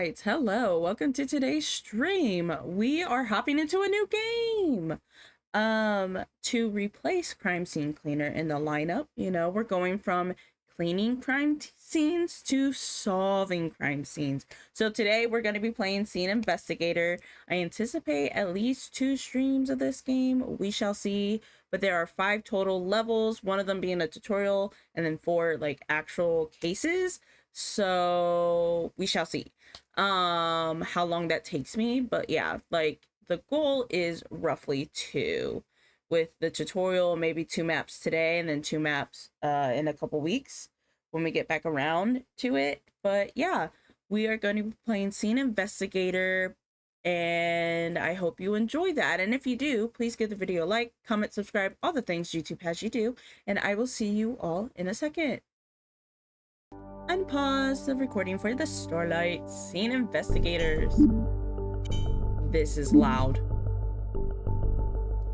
Starlights, hello, welcome to today's stream. We are hopping into a new game. To replace crime scene cleaner in the lineup, we're going from cleaning crime scenes to solving crime scenes. So today we're going to be playing Scene Investigator. I anticipate at least 2 streams of this game. We shall see, but there are 5 total levels, one of them being a tutorial and then 4 like actual cases. So we shall see how long that takes me, but yeah, like the goal is roughly 2 with the tutorial, maybe 2 maps today and then 2 maps in a couple weeks when we get back around to it. But yeah, we are going to be playing Scene Investigator, and I hope you enjoy that. And if you do, please give the video a like, comment, subscribe, all the things YouTube has you do, and I will see you all in a second. Unpause the recording for the Starlight Scene Investigators. This is loud.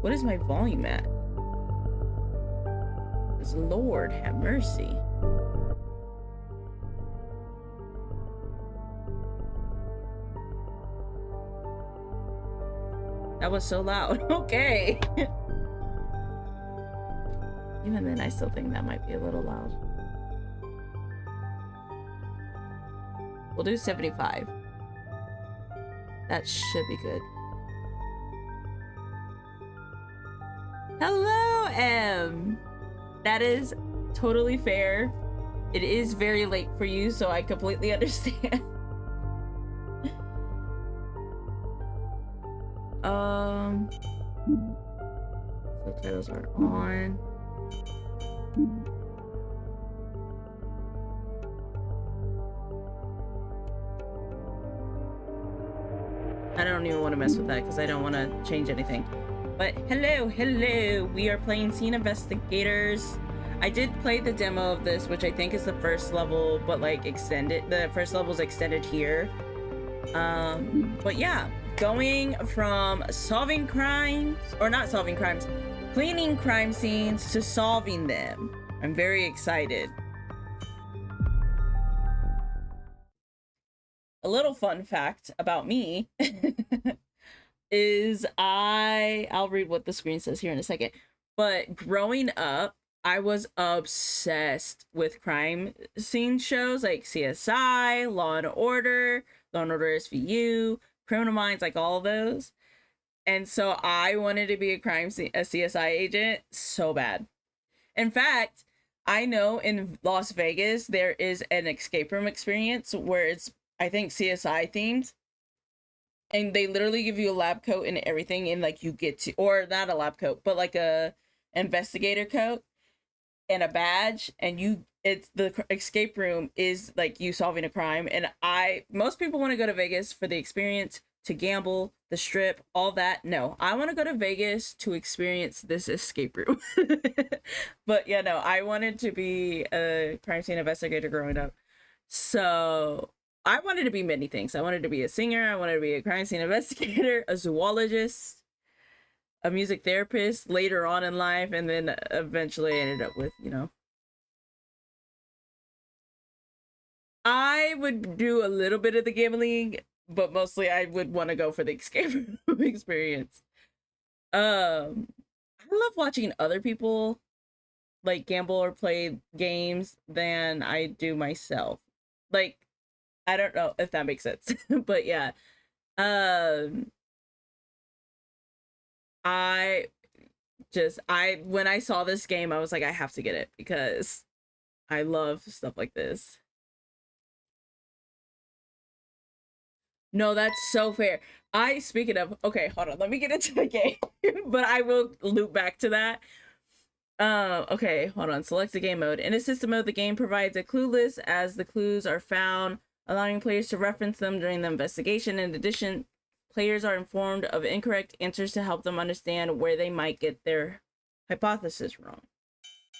What is my volume at? Lord have mercy. That was so loud. Okay. Even then, I still think that might be a little loud. We'll do 75. That should be good. Hello, M. That is totally fair. It is very late for you, so I completely understand. Subtitles are on. I don't even want to mess with that because I don't want to change anything. But hello, we are playing Scene Investigators. I did play the demo of this, which I think is the first level, but like extended. The first level is extended here. But yeah, going from solving crimes, or not solving crimes, cleaning crime scenes to solving them. I'm very excited. A little fun fact about me is I'll read what the screen says here in a second, but growing up, I was obsessed with crime scene shows like CSI, Law and Order SVU, Criminal Minds, like all of those. And so I wanted to be a CSI agent so bad. In fact, I know in Las Vegas, there is an escape room experience where it's, I think, CSI themed. And they literally give you a lab coat and everything, and like you get to, or not a lab coat, but like a investigator coat and a badge, and it's the escape room is like you solving a crime. And most people want to go to Vegas for the experience, to gamble, the strip, all that. No, I want to go to Vegas to experience this escape room. But yeah, no, I wanted to be a crime scene investigator growing up. So I wanted to be many things. I wanted to be a singer. I wanted to be a crime scene investigator, a zoologist, a music therapist later on in life, and then eventually I ended up with, I would do a little bit of the gambling, but mostly I would want to go for the escape room experience. I love watching other people like gamble or play games than I do myself. Like, I don't know if that makes sense, but yeah. When I saw this game, I was like, I have to get it because I love stuff like this. No, that's so fair. Speaking of, okay, hold on, let me get into the game, but I will loop back to that. Okay, hold on, select the game mode. In a system mode, the game provides a clue list as the clues are found, allowing players to reference them during the investigation. In addition, players are informed of incorrect answers to help them understand where they might get their hypothesis wrong.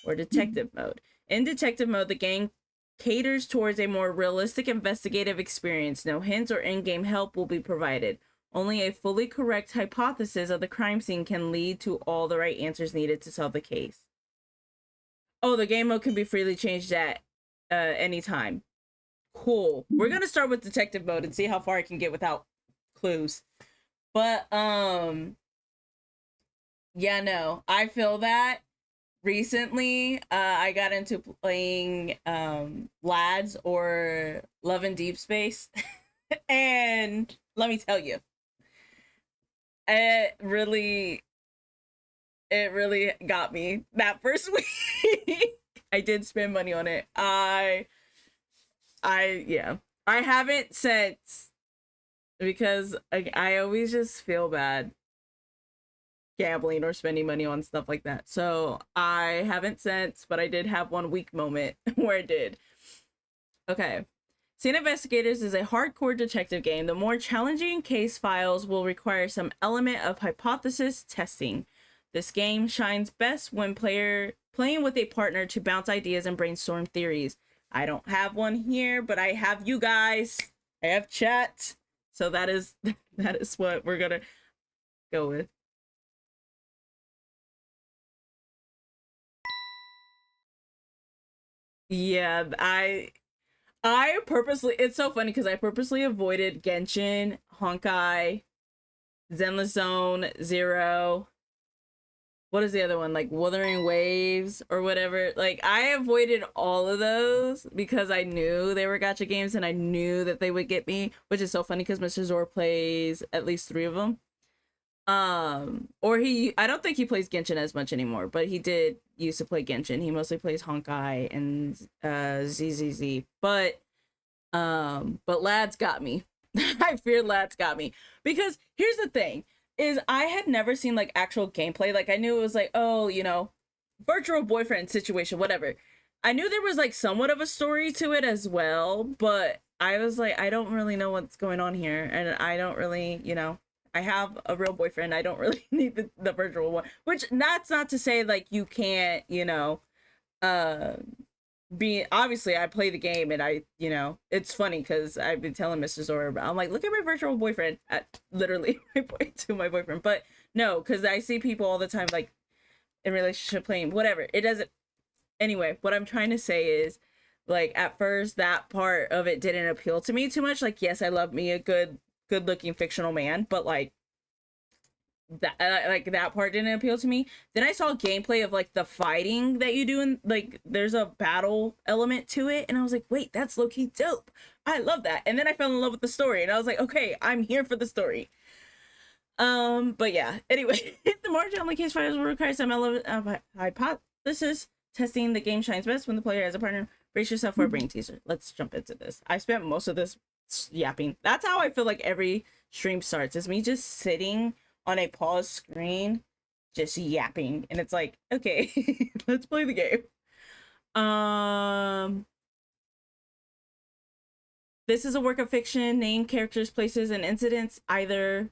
Or detective mode. In detective mode, the game caters towards a more realistic investigative experience. No hints or in-game help will be provided. Only a fully correct hypothesis of the crime scene can lead to all the right answers needed to solve the case. Oh, the game mode can be freely changed at any time. Cool. We're gonna start with detective mode and see how far I can get without clues. But yeah, no, I feel that recently I got into playing Lads or Love in Deep Space. And let me tell you, it really it really got me that first week. I did spend money on it. Yeah. I haven't since because I always just feel bad gambling or spending money on stuff like that. So I haven't since, but I did have one week moment where I did. Okay. Scene Investigators is a hardcore detective game. The more challenging case files will require some element of hypothesis testing. This game shines best when playing with a partner to bounce ideas and brainstorm theories. I don't have one here, but I have you guys. I have chat. So that is that is what we're gonna go with. Yeah, I purposely, it's so funny because I purposely avoided Genshin, Honkai, Zenless Zone, Zero. What is the other one? Like Wuthering Waves or whatever. Like I avoided all of those because I knew they were gacha games and I knew that they would get me, which is so funny because Mr. Zor plays at least three of them. Or I don't think he plays Genshin as much anymore, but he did used to play Genshin. He mostly plays Honkai and ZZZ. But Lads got me. I fear Lads got me because here's the thing is I had never seen like actual gameplay. Like I knew it was like, oh, virtual boyfriend situation, whatever. I knew there was like somewhat of a story to it as well, but I was like, I don't really know what's going on here, and I don't really, I have a real boyfriend. I don't really need the virtual one. Which that's not to say like you can't, uh being obviously I play the game and it's funny because I've been telling Mr. Zora, I'm like, look at my virtual boyfriend at literally my boyfriend. But no, because I see people all the time like in relationship playing whatever. It doesn't anyway, what I'm trying to say is like at first that part of it didn't appeal to me too much. Like, yes, I love me a good looking fictional man, but that part didn't appeal to me. Then I saw gameplay of like the fighting that you do, and like there's a battle element to it, and I was like, wait, that's low-key dope. I love that. And then I fell in love with the story and I was like, okay, I'm here for the story. But yeah, anyway, the more challenging case files will require some element of hypothesis testing. The game shines best when the player has a partner. Brace yourself for a brain teaser. Let's jump into this. I spent most of this yapping. That's how I feel like every stream starts, is me just sitting on a pause screen just yapping, and it's like, okay, let's play the game. This is a work of fiction. Name, characters, places, and incidents either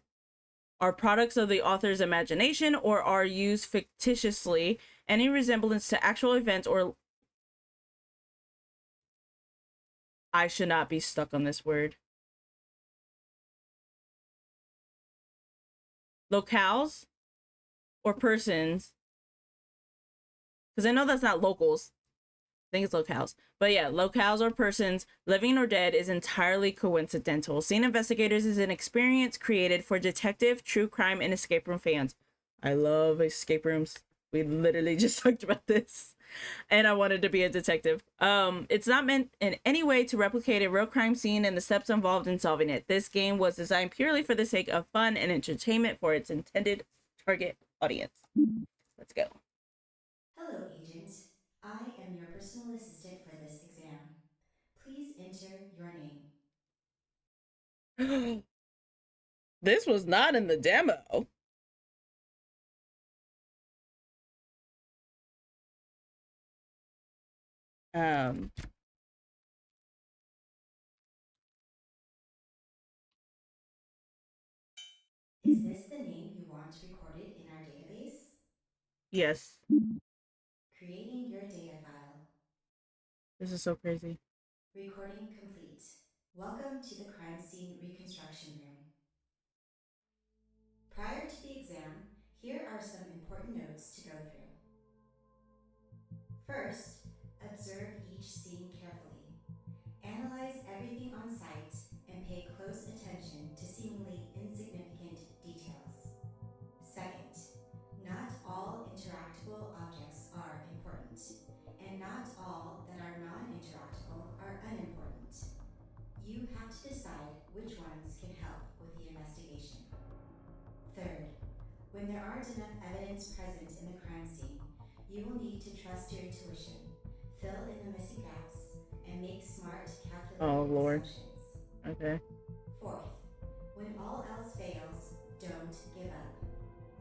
are products of the author's imagination or are used fictitiously. Any resemblance to actual events or I should not be stuck on this word. Locales or persons, because I know that's not locals. I think it's locales. But yeah, locales or persons, living or dead, is entirely coincidental. Scene Investigators is an experience created for detective, true crime, and escape room fans. I love escape rooms. We literally just talked about this. And I wanted to be a detective. It's not meant in any way to replicate a real crime scene and the steps involved in solving it. This game was designed purely for the sake of fun and entertainment for its intended target audience. Let's go. Hello, Agent. I am your personal assistant for this exam. Please enter your name. This was not in the demo. Um, Is this the name you want recorded in our database? yes. Creating your data file. This is so crazy. Recording complete. Welcome to the crime scene reconstruction room. Prior to the exam, here are some important notes to go through. First, observe each scene carefully. Analyze every When there aren't enough evidence present in the crime scene, you will need to trust your intuition, fill in the missing gaps, and make smart, Oh, calculated Lord. assumptions. Okay. Fourth, when all else fails, don't give up.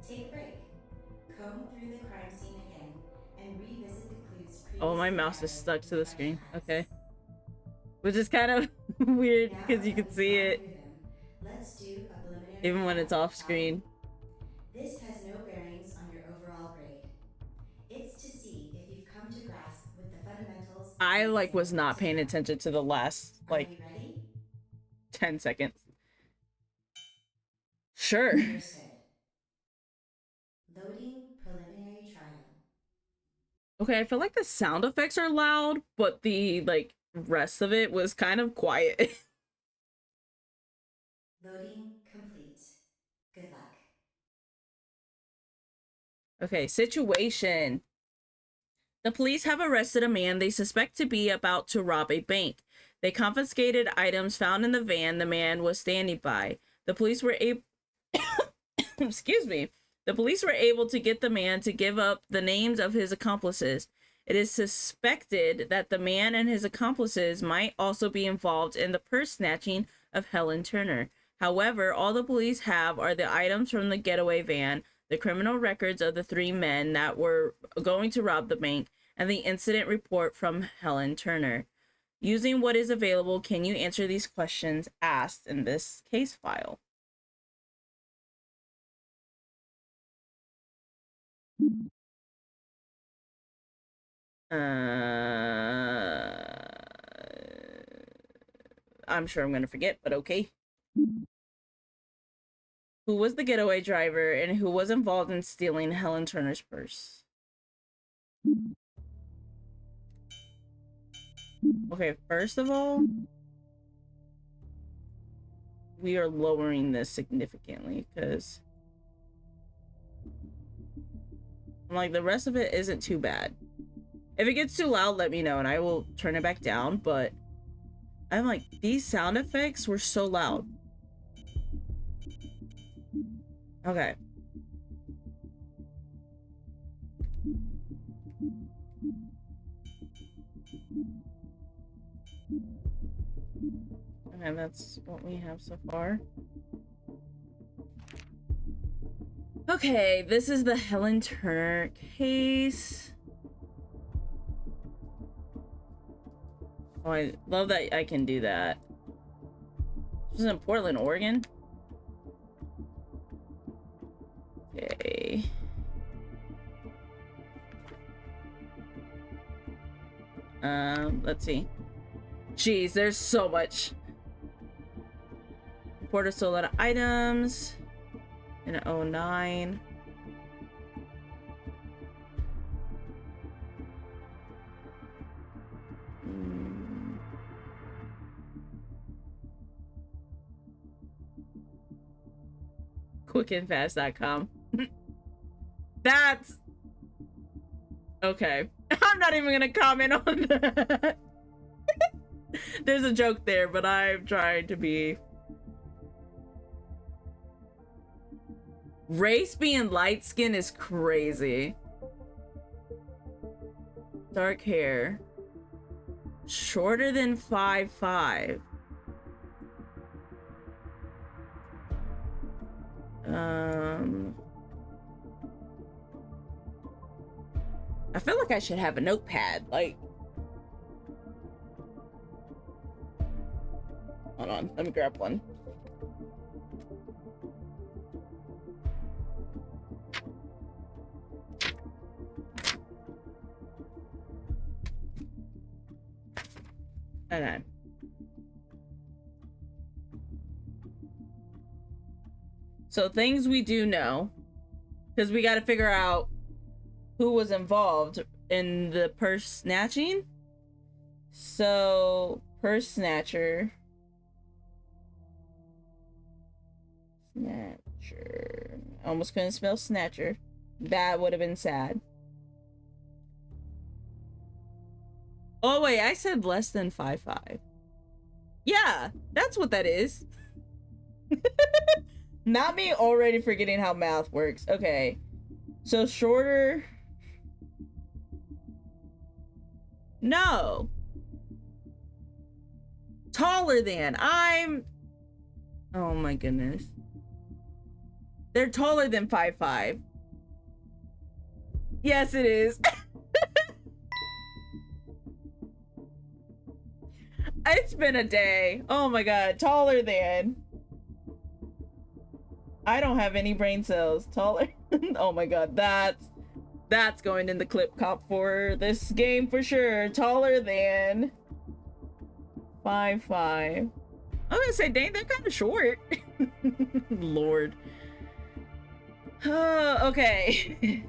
Take a break. Comb through the crime scene again and revisit the clues Oh, my previously mouse is gathered stuck with to the fresh screen. eyes. Okay. Which is kind of weird Now because you that can we've see gone it through them, let's do a preliminary even when it's recap, off shall we? screen. This has no bearings on your overall grade. It's to see if you've come to grasp with the fundamentals of I the was exam not to paying come. attention to the last Are we ready? 10 seconds. Sure. Understood. Loading preliminary trial. Okay, I feel like the sound effects are loud, but the rest of it was kind of quiet. Loading complete. Good luck. Okay, situation. The police have arrested a man they suspect to be about to rob a bank. They confiscated items found in the van the man was standing by. The police were able excuse me. The police were able to get the man to give up the names of his accomplices. It is suspected that the man and his accomplices might also be involved in the purse snatching of Helen Turner. However, all the police have are the items from the getaway van, the criminal records of the three men that were going to rob the bank, and the incident report from Helen Turner. Using what is available, can you answer these questions asked in this case file? I'm sure I'm gonna forget, but okay. Who was the getaway driver and who was involved in stealing Helen Turner's purse? Okay, first of all, we are lowering this significantly because I'm like, the rest of it isn't too bad. If it gets too loud, let me know and I will turn it back down, but I'm like, these sound effects were so loud. Okay. Okay, that's what we have so far. Okay, this is the Helen Turner case. Oh, I love that I can do that. This is in Portland, Oregon. Okay. Let's see. Jeez, there's so much. Reporter stole a lot of items in 09. Quickandfast.com. That's okay. I'm not even gonna comment on that. There's a joke there, but I'm trying to be. Race being light skin is crazy. Dark hair. Shorter than 5'5". I feel like I should have a notepad. Like, hold on, let me grab one. Okay. So things we do know, because we got to figure out who was involved in the purse snatching. So purse snatcher. Snatcher. Almost couldn't spell snatcher. That would have been sad. Oh wait, I said less than 5'5". Yeah, that's what that is. Not me already forgetting how math works. Okay. So shorter. No. Taller than. Oh my goodness. They're taller than 5'5". Yes, it is. It's been a day. Oh my god. Taller than. I don't have any brain cells. Taller. Oh my god. That's going in the clip cop for this game for sure. Taller than 5'5". I was gonna say, dang, they're kind of short. Lord. Okay.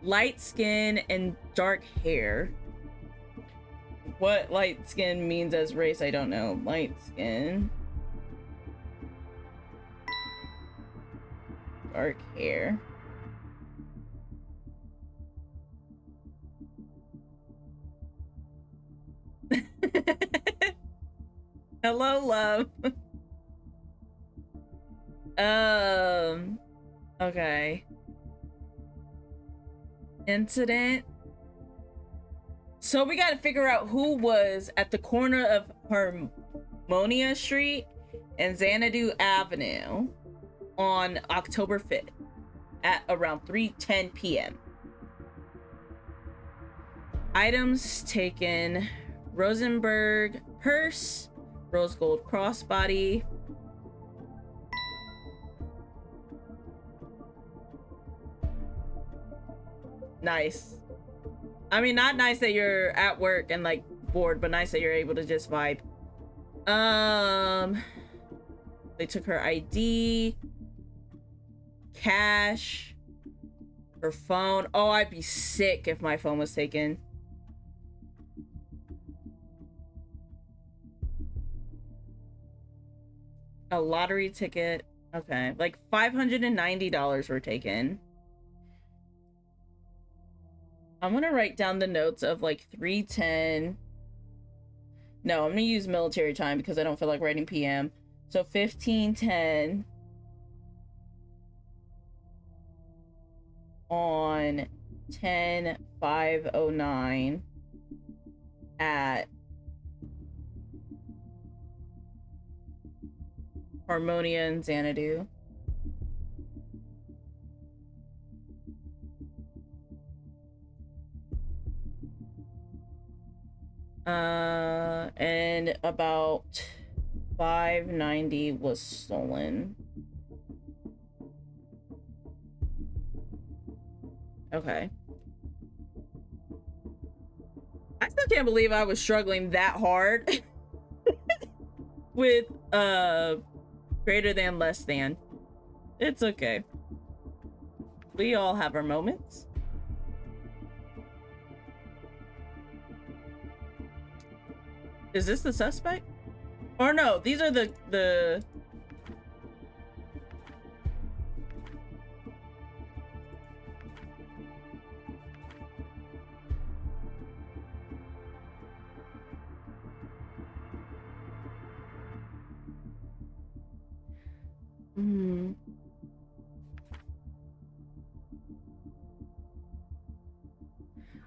Light skin and dark hair. What light skin means as race, I don't know. Light skin. Dark hair. Hello, love. Okay. Incident. So we gotta figure out who was at the corner of Harmonia Street and Xanadu Avenue on October 5th at around 3:10 p.m. Items taken: Rosenberg purse, rose gold crossbody. Nice. I mean, not nice that you're at work and like bored, but nice that you're able to just vibe. They took her ID, cash, her phone. Oh, I'd be sick if my phone was taken. A lottery ticket. Okay, like $590 were taken. I'm gonna write down the notes of like 3:10. No, I'm gonna use military time because I don't feel like writing PM. So 15:10 on 10/5/09 at Harmonia and Xanadu. And about 590 was stolen. Okay. I still can't believe I was struggling that hard with greater than, less than. It's okay. We all have our moments. Is this the suspect? Or no, these are the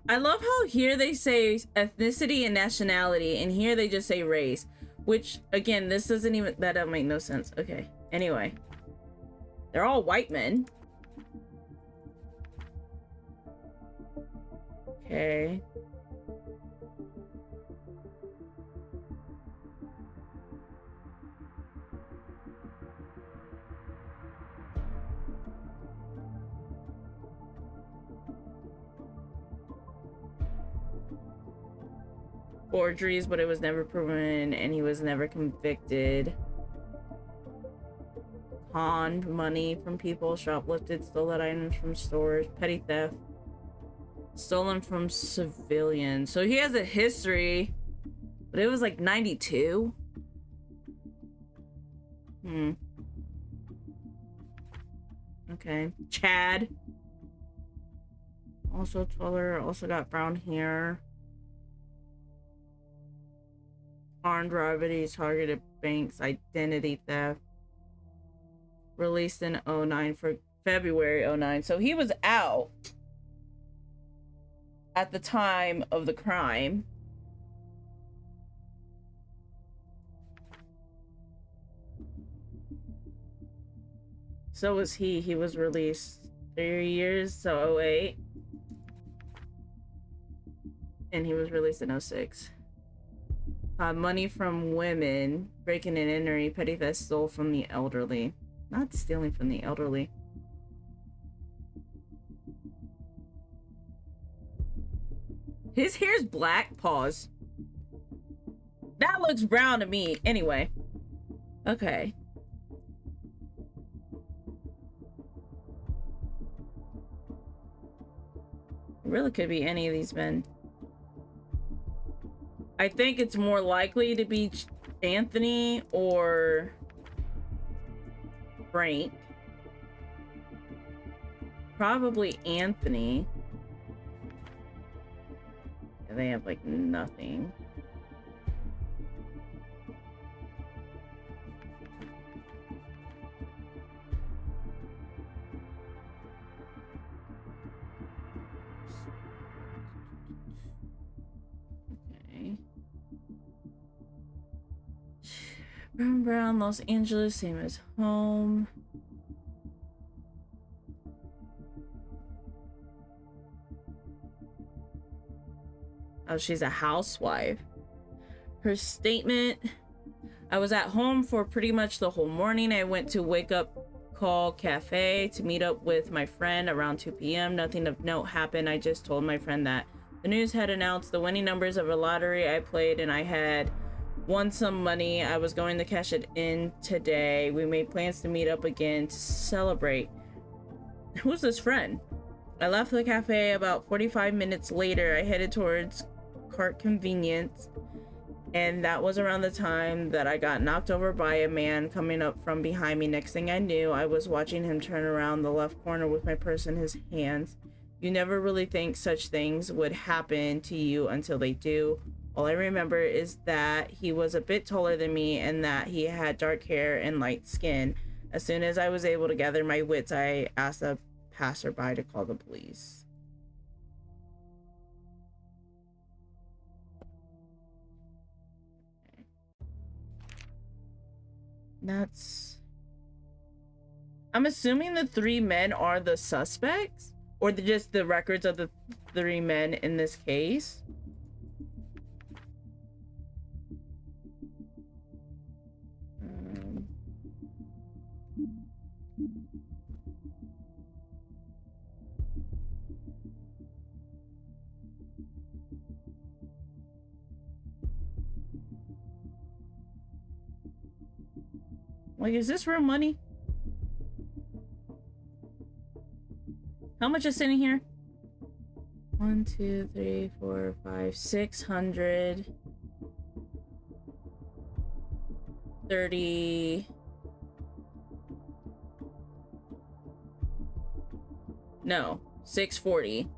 I love how here they say ethnicity and nationality, and here they just say race. Which, again, this doesn't even... That don't make no sense. Okay. Anyway. They're all white men. Okay. Forgeries, but it was never proven, and he was never convicted. Conned money from people, shoplifted, stolen items from stores, petty theft, stolen from civilians. So he has a history, but it was like 92. Okay. Chad. Also taller, also got brown hair. Armed robbery, targeted banks, identity theft. released in 09 for February 09. So he was out at the time of the crime. So was he. He was released 3 years, so 08. And he was released in 06. Money from women, breaking and entering, petty theft, stole from the elderly. Not stealing from the elderly. His hair's black. Pause. That looks brown to me. Anyway. Okay. It really could be any of these men. I think it's more likely to be Anthony or Frank. Probably Anthony. They have like nothing. Okay. Brown, Los Angeles, same as home. Oh, she's a housewife. Her statement: I was at home for pretty much the whole morning. I went to Wake Up Call Cafe to meet up with my friend around 2 p.m. Nothing of note happened. I just told my friend that the news had announced the winning numbers of a lottery I played and I had won some money. I was going to cash it in today. We made plans to meet up again to celebrate. Who's this friend? I left the cafe about 45 minutes later. I headed towards Cart Convenience, and that was around the time that I got knocked over by a man coming up from behind me. Next thing I knew, I was watching him turn around the left corner with my purse in his hands. You never really think such things would happen to you until they do. All I remember is that he was a bit taller than me and that he had dark hair and light skin. As soon as I was able to gather my wits, I asked a passerby to call the police. That's... I'm assuming the 3 men are the suspects? Or just the records of the 3 men in this case? Like, is this real money? How much is sitting here? 1, 2, 3, 4, 5, 600. 30. No, 640.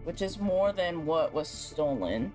Which is more than what was stolen.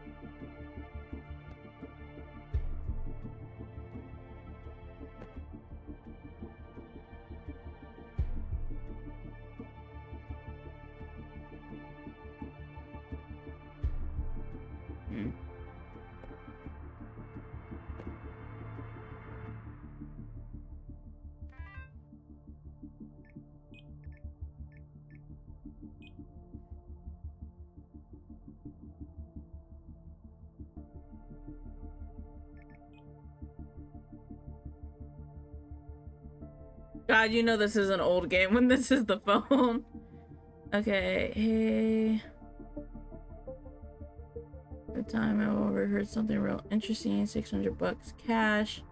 God, you know this is an old game when this is the phone. Okay, hey. The time I overheard something real interesting. $600 cash.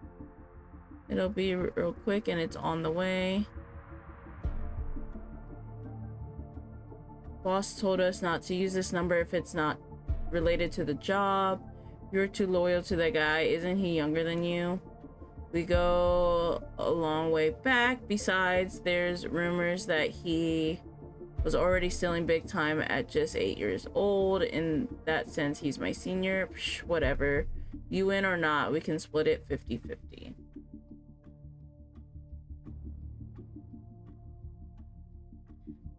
It'll be real quick and it's on the way. Boss told us not to use this number if it's not related to the job. You're too loyal to that guy. Isn't he younger than you? We go a long way back. Besides, there's rumors that he was already stealing big time at just 8 years old. In that sense, he's my senior. Psh, whatever. You in or not, we can split it 50-50.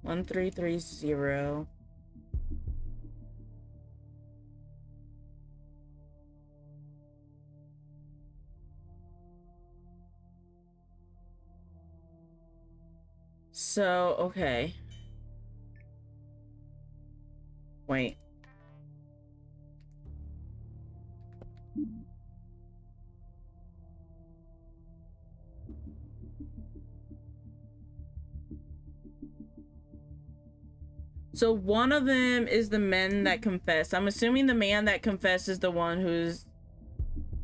1330. So, okay. Wait. So one of them is the men that confess. I'm assuming the man that confessed is the one whose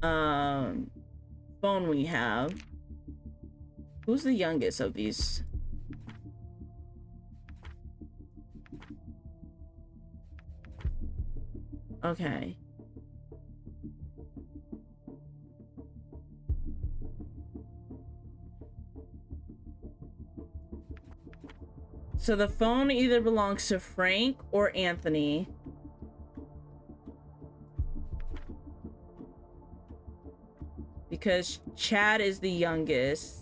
phone we have. Who's the youngest of these? Okay. So the phone either belongs to Frank or Anthony. Because Chad is the youngest.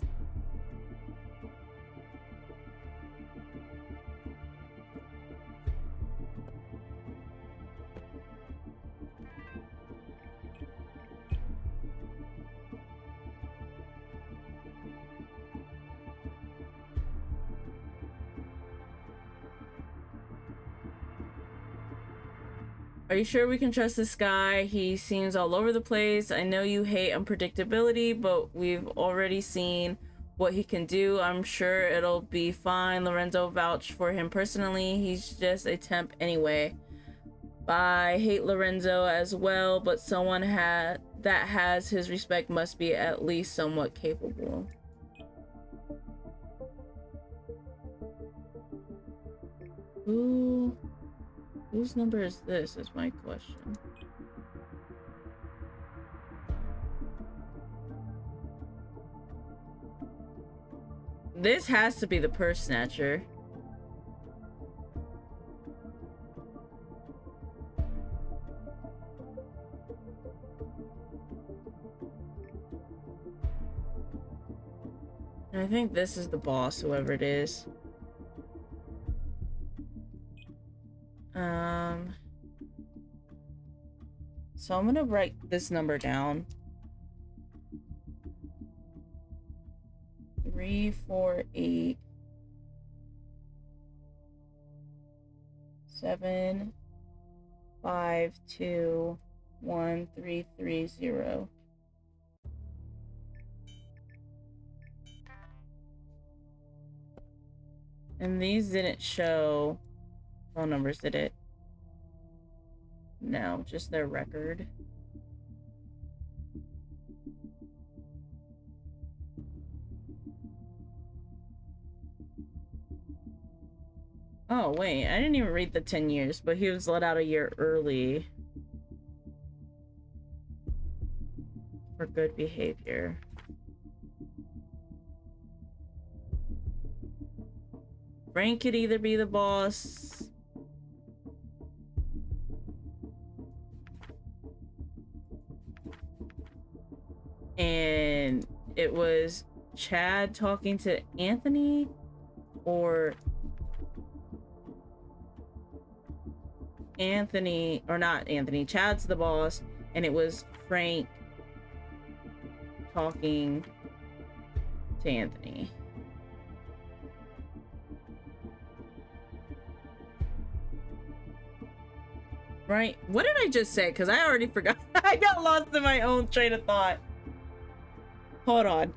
Are you sure we can trust this guy? He seems all over the place. I know you hate unpredictability, but we've already seen what he can do. I'm sure it'll be fine. Lorenzo vouched for him personally. He's just a temp anyway. I hate Lorenzo as well, but someone that has his respect must be at least somewhat capable. Whose number is this is my question. This has to be the purse snatcher. And I think this is the boss, whoever it is. So I'm gonna write this number down. 348 752 1330. And these didn't show phone numbers, did it? No, just their record. Oh, wait, I didn't even read the 10 years, but he was let out a year early for good behavior. Frank could either be the boss. And it was Chad talking to Anthony, or Anthony, or not Anthony, Chad's the boss, and it was Frank talking to Anthony. Right? What did I just say? Because I already forgot. I got lost in my own train of thought. Hold on.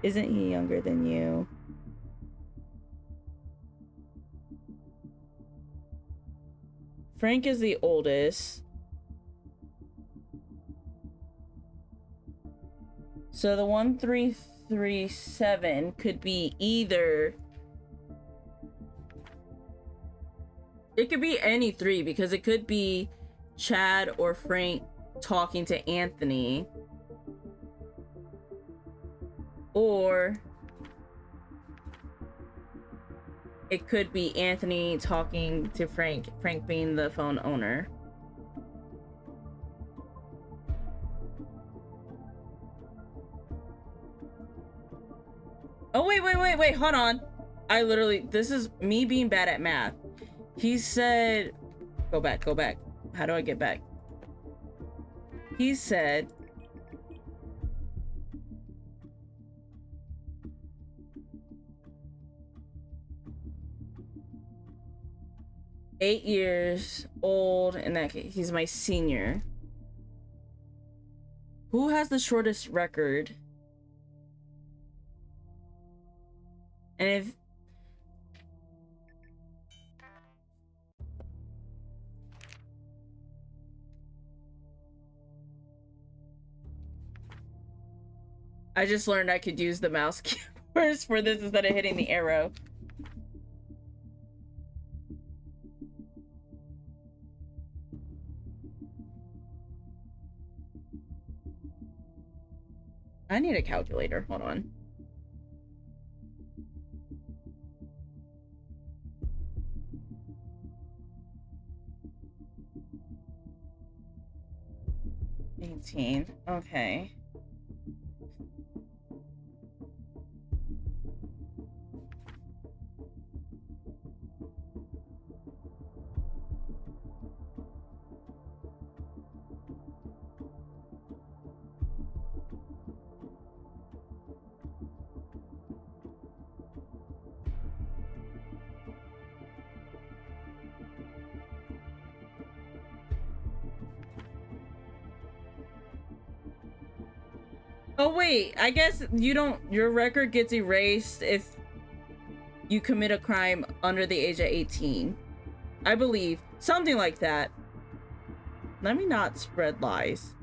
Isn't he younger than you? Frank is the oldest. So the 1337 could be either... It could be any three, because it could be Chad or Frank talking to Anthony. Or it could be Anthony talking to Frank, Frank being the phone owner. Oh, wait, hold on. I literally, this is me being bad at math. He said, go back. How do I get back? He said, "8 years old," in that case, he's my senior. Who has the shortest record? And if I just learned I could use the mouse keyboards for this instead of hitting the arrow. I need a calculator. Hold on. Okay. Oh wait, I guess you don't, your record gets erased if you commit a crime under the age of 18. I believe. Something like that. Let me not spread lies.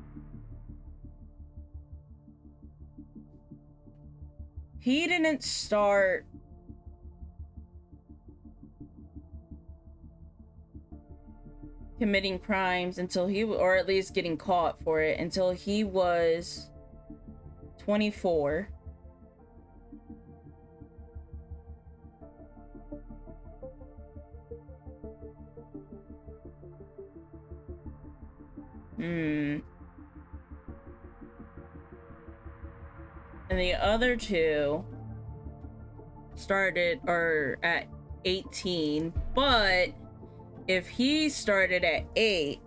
He didn't start committing crimes until he, or at least getting caught for it, until he was 24. And the other two started at 18, but if he started at 8,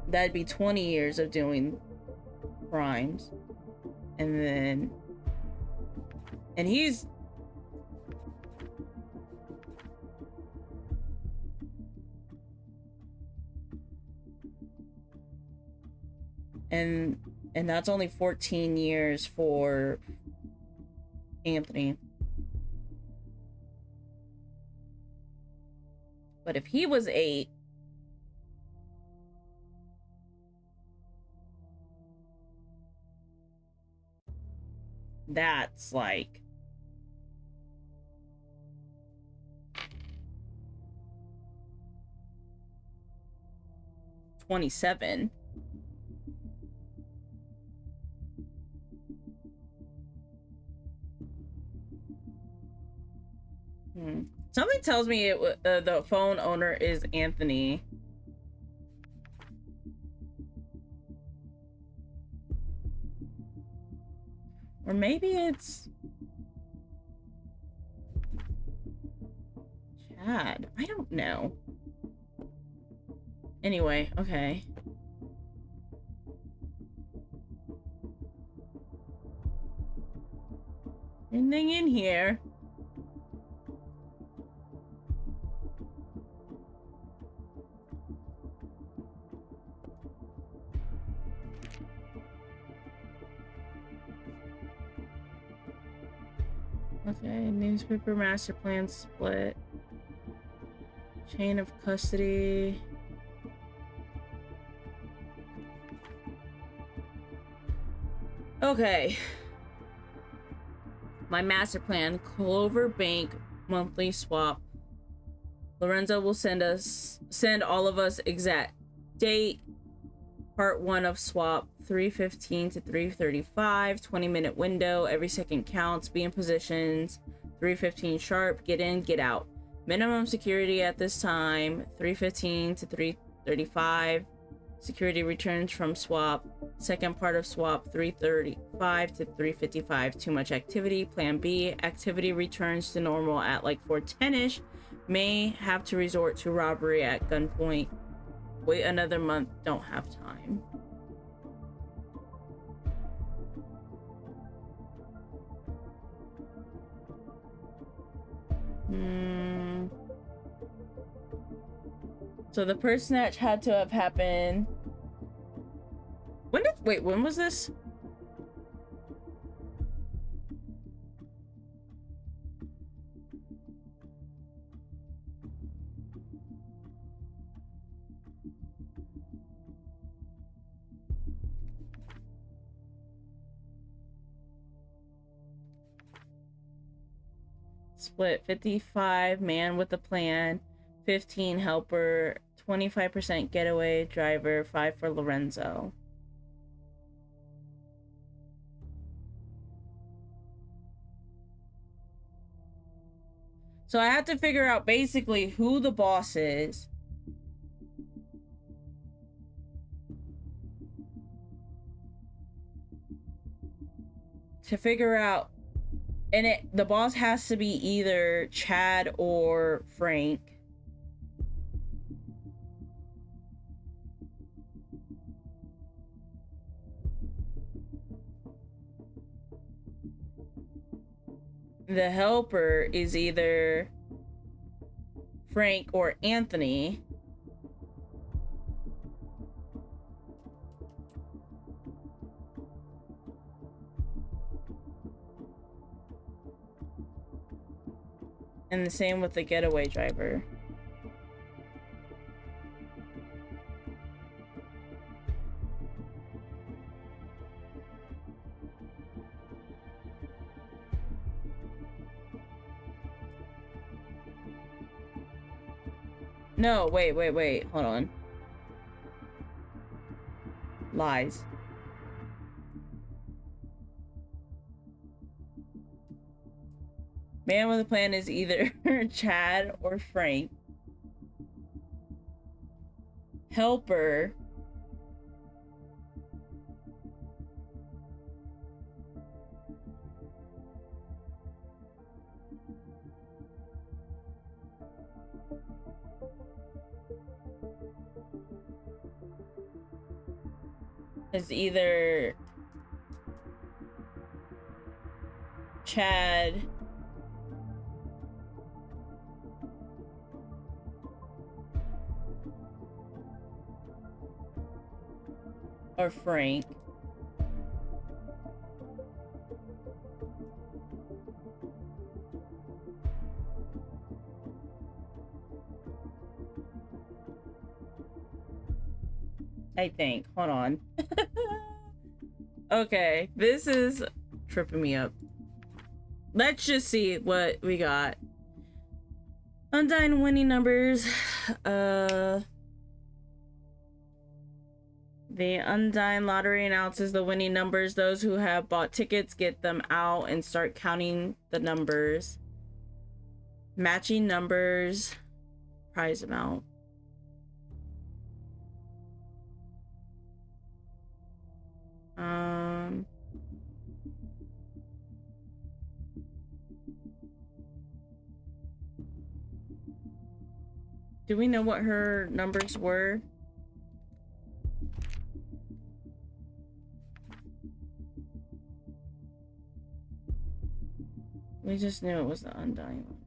that'd be 20 years of doing crimes. And he's and that's only 14 years for Anthony. But if he was 8, that's like 27. Something tells me the phone owner is Anthony. Or maybe it's Chad. I don't know. Anyway, okay. Anything in here? Okay, newspaper master plan split. Chain of custody. Okay. My master plan, Clover Bank monthly swap. Lorenzo will send all of us exact date. Part 1 of swap, 3:15 to 3:35, 20-minute window, every second counts, be in positions, 3:15 sharp, get in, get out. Minimum security at this time, 3:15 to 3:35. Security returns from swap, Second part of swap 335 to 355. Too much activity. Plan B. Activity returns to normal at like 410ish. May have to resort to robbery at gunpoint. Wait another month. Don't have time. So the person that had to have happened. When was this? Split 55 man with a plan, 15 helper, 25% getaway driver, 5 for Lorenzo. So I have to figure out basically who the boss is. To figure out, and the boss has to be either Chad or Frank. The helper is either Frank or Anthony. And the same with the getaway driver. No, wait. Hold on. Lies. Man with a plan is either Chad or Frank. Helper is either Chad or Frank. I think. Hold on. Okay, this is tripping me up. Let's just see what we got. Undying winning numbers. The Undying Lottery announces the winning numbers. Those who have bought tickets get them out and start counting the numbers. Matching numbers. Prize amount. Do we know what her numbers were? We just knew it was the Undying Lottery.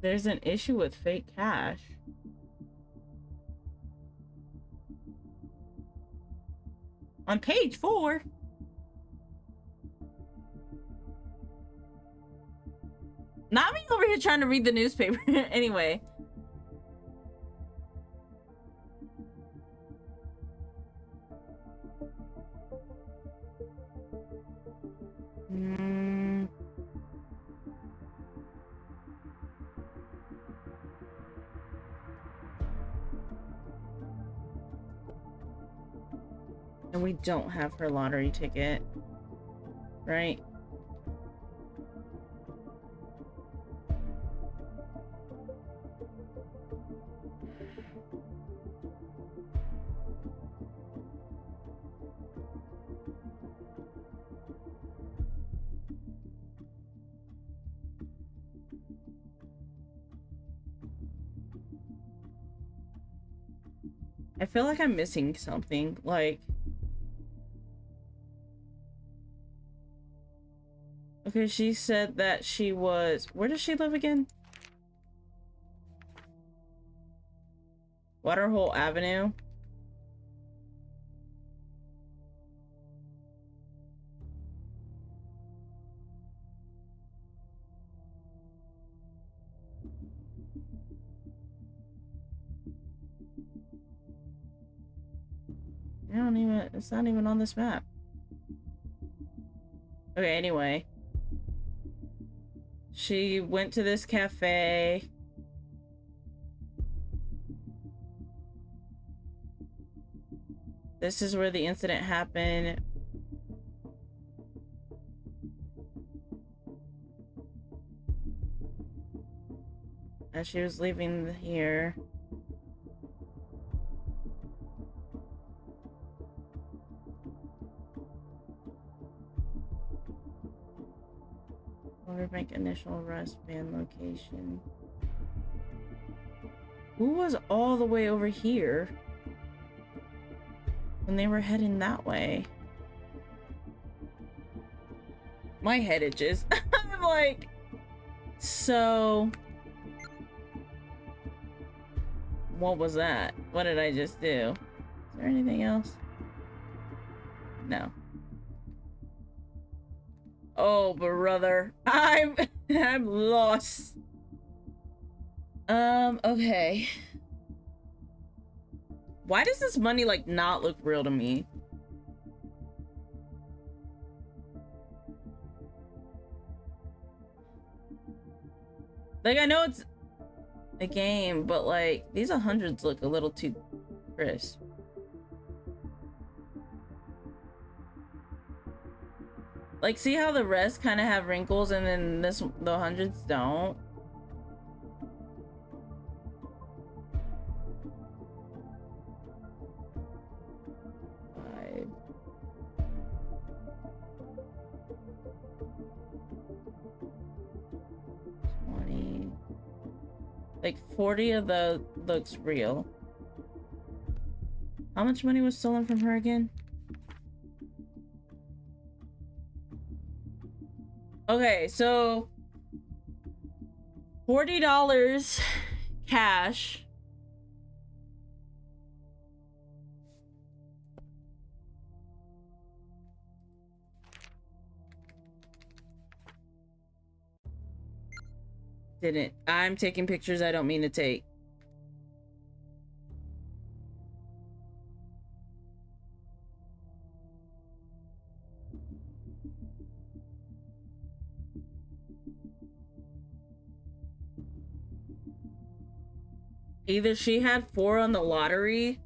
There's an issue with fake cash. On page 4. Not me over here trying to read the newspaper. Anyway. And we don't have her lottery ticket, right? I feel like I'm missing something, like... Okay, she said that she was... Where does she live again? Waterhole Avenue. I don't even... It's not even on this map. Okay, anyway. She went to this cafe. This is where the incident happened. As she was leaving here. Riverbank initial arrest ban location. Who was all the way over here when they were heading that way? My head itches. I'm like, so what was that? What did I just do? Is there anything else? No. Oh, brother. I'm lost. Okay. Why does this money, like, not look real to me? Like, I know it's a game, but, like, these 100s look a little too crisp. Like, see how the rest kind of have wrinkles and then the hundreds don't? Five. Like 40 of the looks real. How much money was stolen from her again? Okay, so $40 cash. Didn't. I'm taking pictures I don't mean to take. Either she had 4 on the lottery,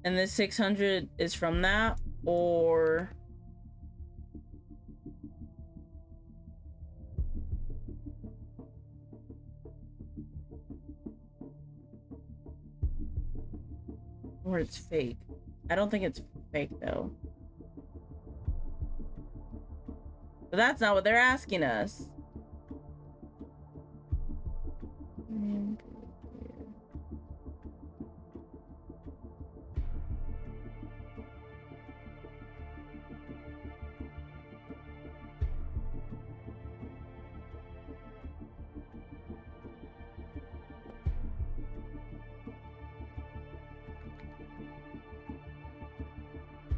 and the 600 is from that, or it's fake. I don't think it's fake though. But that's not what they're asking us.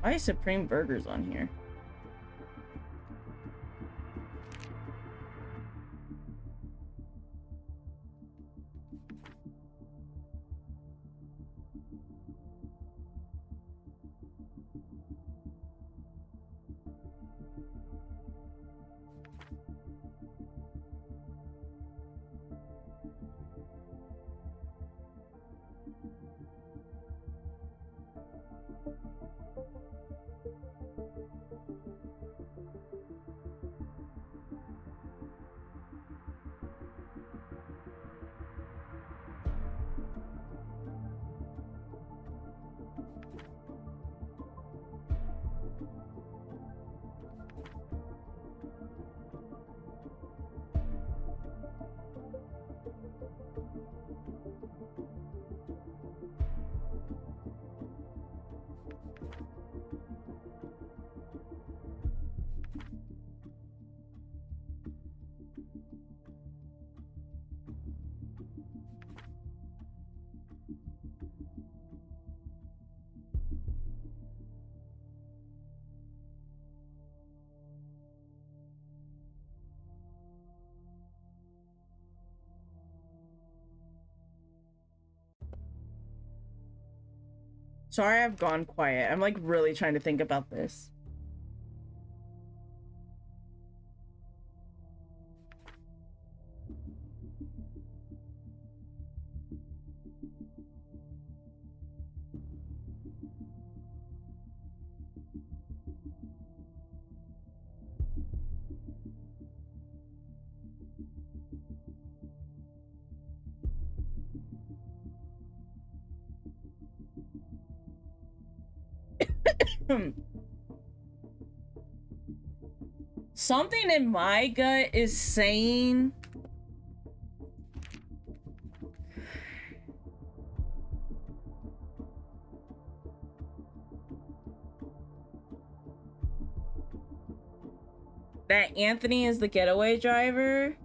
Why is Supreme Burgers on here? Sorry, I've gone quiet. I'm like really trying to think about this. Something in my gut is saying that Anthony is the getaway driver.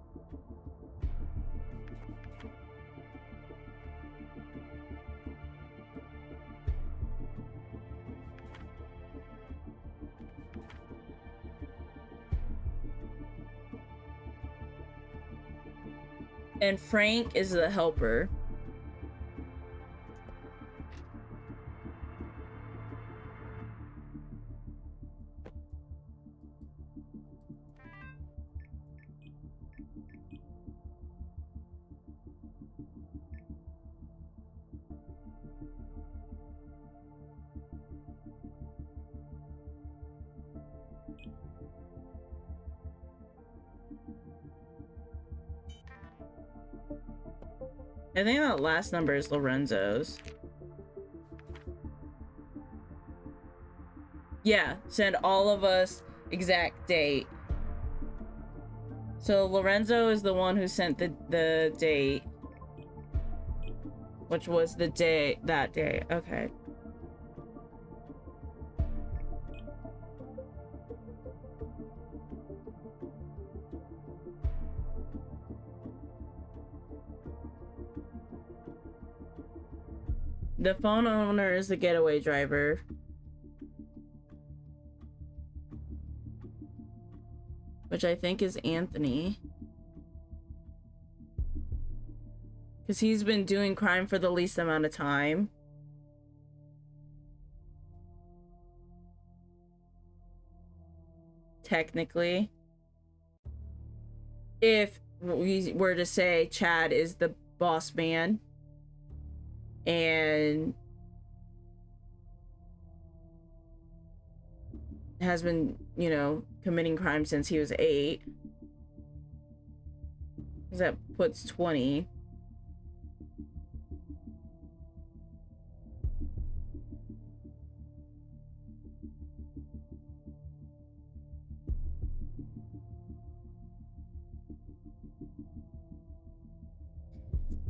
And Frank is the helper. I think that last number is Lorenzo's. Yeah, send all of us exact date. So Lorenzo is the one who sent the date, which was the day, that day. Okay. The phone owner is the getaway driver. Which I think is Anthony. Because he's been doing crime for the least amount of time. Technically. If we were to say Chad is the boss man. And has been, you know, committing crime since he was 8. That puts 20.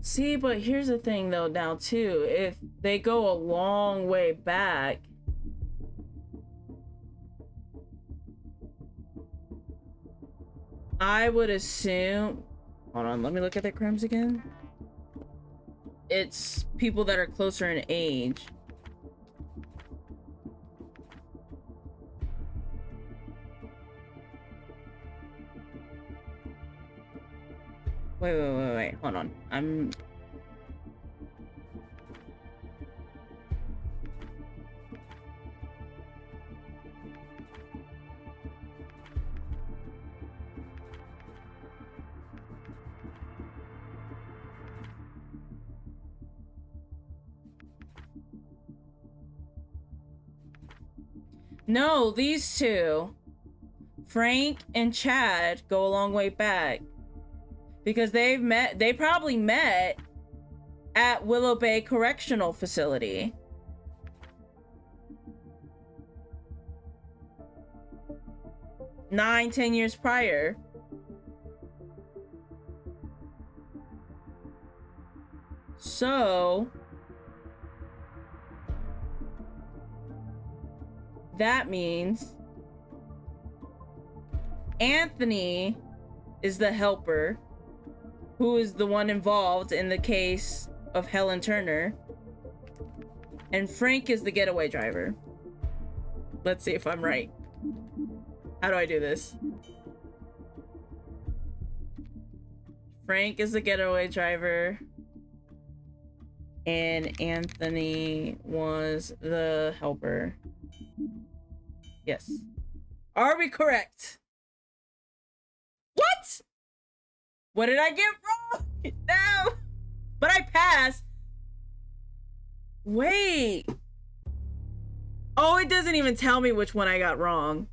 See, but here's the thing though now too. If they go a long way back, I would assume... Hold on, let me look at the crimes again. It's people that are closer in age. Wait. Hold on. No, these two, Frank and Chad, go a long way back. Because they probably met at Willow Bay Correctional Facility. Nine, 10 years prior. So that means Anthony is the helper, who is the one involved in the case of Helen Turner, and Frank is the getaway driver. Let's see if I'm right. How do I do this? Frank is the getaway driver, and Anthony was the helper. Yes. Are we correct? What? What did I get wrong? No. But I passed. Wait. Oh, it doesn't even tell me which one I got wrong.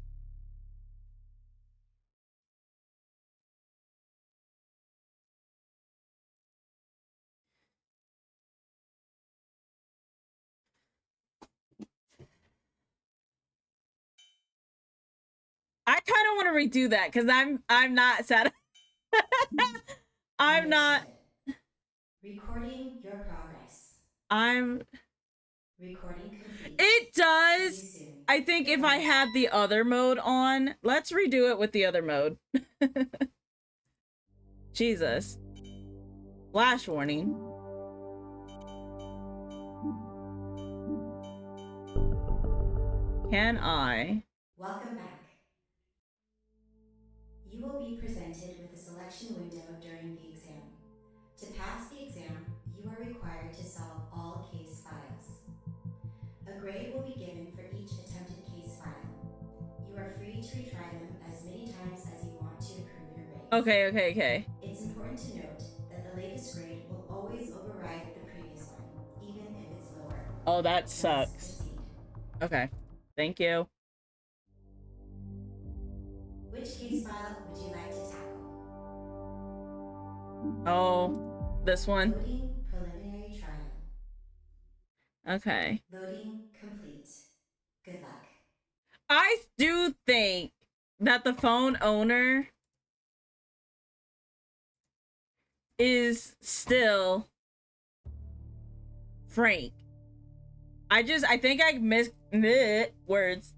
I kind of want to redo that because I'm not satisfied. I'm not. Recording your progress. I'm. Recording complete. It does. See you soon. I think if I Goodbye. had the other mode on, let's redo it with the other mode. Jesus. Flash warning. Can I? Welcome back. You will be presented with a selection window during the exam. To pass the exam, you are required to solve all case files. A grade will be given for each attempted case file. You are free to retry them as many times as you want to improve your grades. Okay. It's important to note that the latest grade will always override the previous one, even if it's lower. Oh, that Let's sucks. proceed. Okay. Thank you. Which case file would you like to tackle? Oh, this one. Loading preliminary trial. Okay. Loading complete. Good luck. I do think that the phone owner is still Frank. I think I missed words.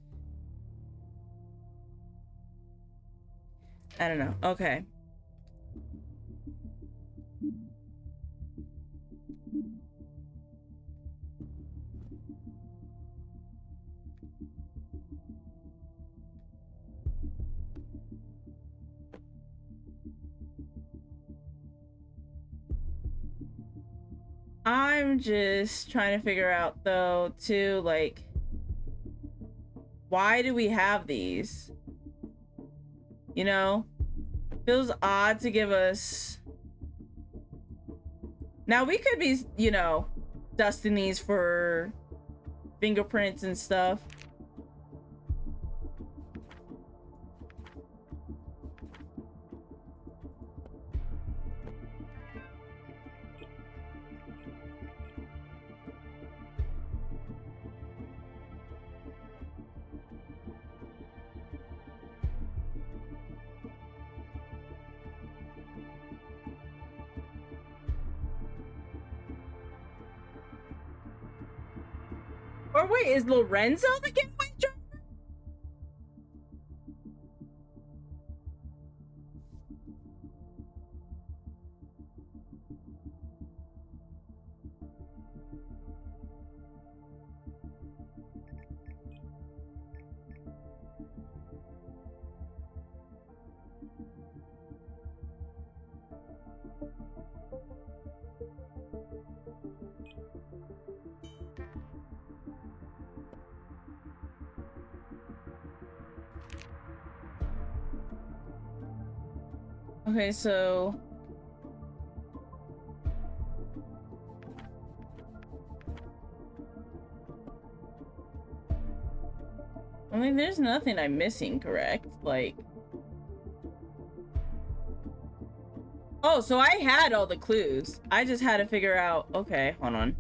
I don't know. Okay. I'm just trying to figure out though too, like, why do we have these? You know? Feels odd to give us. Now we could be, you know, dusting these for fingerprints and stuff. Or wait, is Lorenzo the getaway driver? Okay, so I mean, there's nothing I'm missing, correct? Like, oh, so I had all the clues. I just had to figure out, okay, hold on.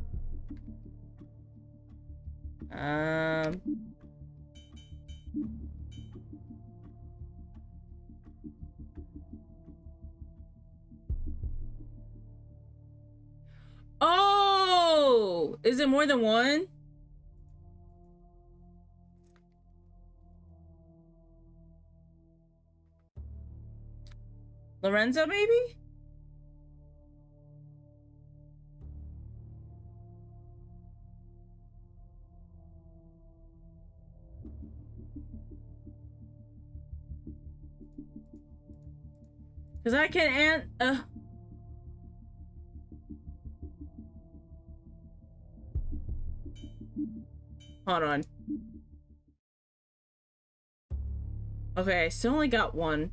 Oh, is it more than one? Lorenzo, maybe? Because I can hold on. Okay, I still only got one.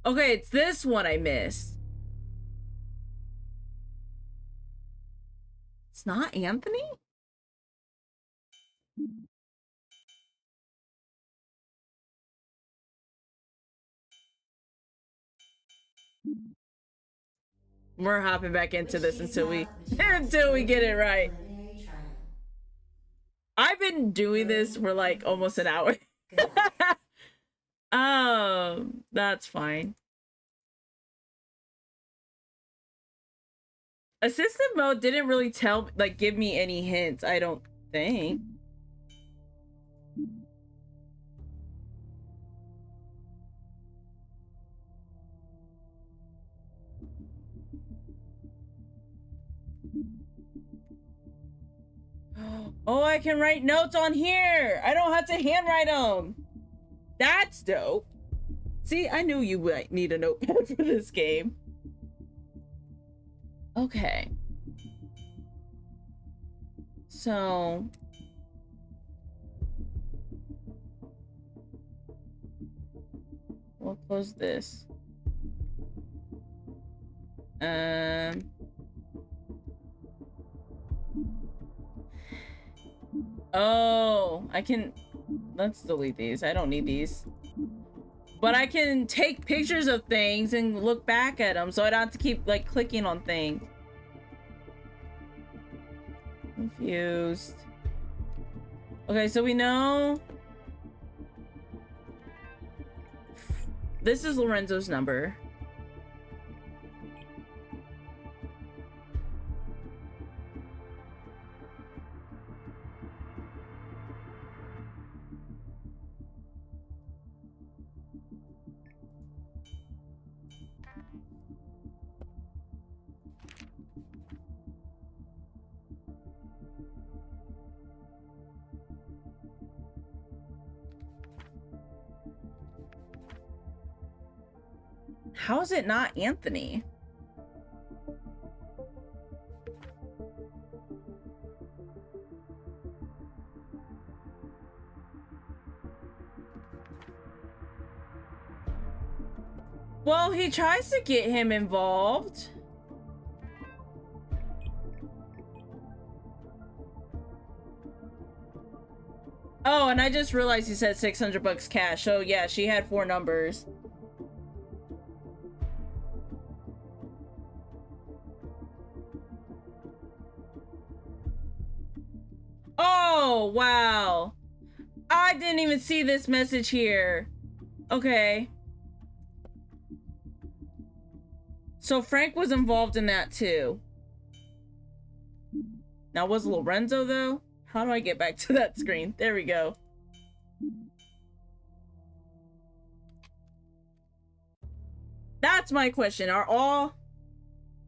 Okay, it's this one I missed. It's not Anthony? We're hopping back into this until we until we get it right. Preliminary trial. I've been doing this for like almost an hour. Good luck. That's fine. Assistant mode didn't really give me any hints, I don't think. Oh, I can write notes on here. I don't have to handwrite them. That's dope. See, I knew you might need a notepad for this game. Okay. So we'll close this. Oh, I can... Let's delete these. I don't need these. But I can take pictures of things and look back at them, so I don't have to keep, like, clicking on things. Confused. Okay, so we know... This is Lorenzo's number. How is it not Anthony? Well, he tries to get him involved. Oh, and I just realized he said 600 bucks cash. So yeah, she had 4 numbers. Oh, wow. I didn't even see this message here. Okay. So Frank was involved in that too. Now, was Lorenzo though? How do I get back to that screen? There we go. That's my question. Are all...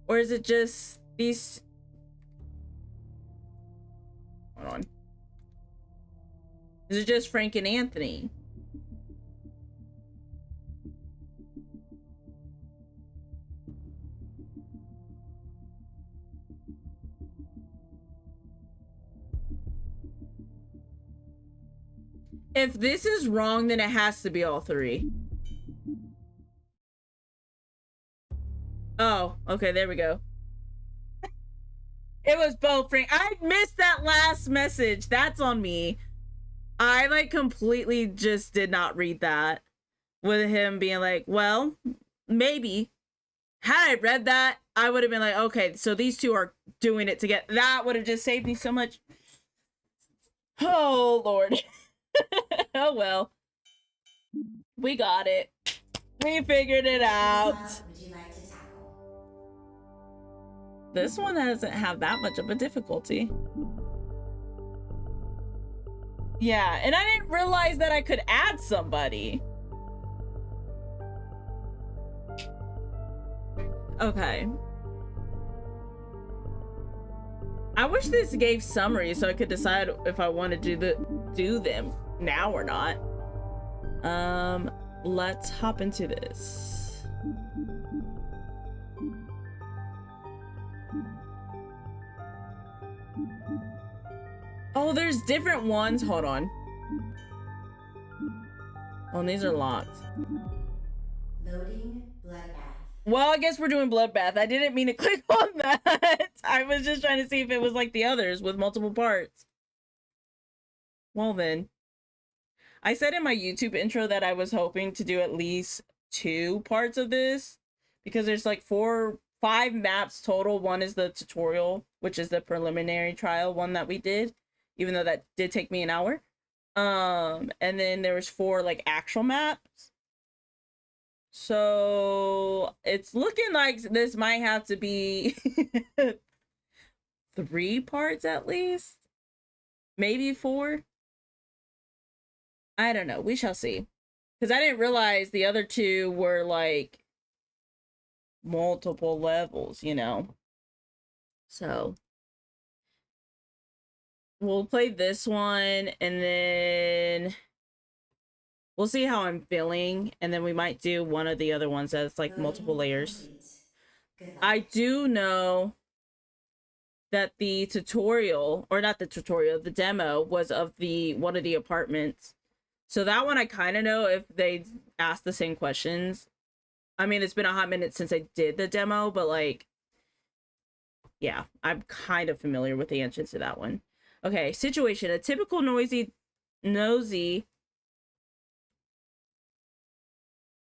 Or is it just these... Hold on. Is it just Frank and Anthony? If this is wrong, then it has to be all 3. Okay, there we go. It was both, Frank. I missed that last message. That's on me. I like completely just did not read that. With him being like, well, maybe. Had I read that, I would have been like, okay, so these two are doing it together. That would have just saved me so much. Oh, Lord. Oh, well. We got it. We figured it out. Would you like to tackle? This one doesn't have that much of a difficulty. Yeah, and I didn't realize that I could add somebody. Okay. I wish this gave summaries so I could decide if I want to do them now or not. Let's hop into this. Oh, there's different ones. Hold on. Oh, and these are locked. Loading bloodbath. Well, I guess we're doing bloodbath. I didn't mean to click on that. I was just trying to see if it was like the others with multiple parts. Well then. I said in my YouTube intro that I was hoping to do at least 2 parts of this because there's like 5 maps total. One is the tutorial, which is the preliminary trial one that we did, even though that did take me an hour. And then there was 4 like actual maps. So it's looking like this might have to be 3 parts at least, maybe 4. I don't know. We shall see. Because I didn't realize the other 2 were like multiple levels, you know. So we'll play this one and then we'll see how I'm feeling. And then we might do one of the other ones that's like multiple layers. I do know that the tutorial, or not the tutorial, the demo was of one of the apartments. So that one I kind of know if they asked the same questions. I mean, it's been a hot minute since I did the demo, but like, yeah, I'm kind of familiar with the answers to that one. Okay, situation. A typical nosy,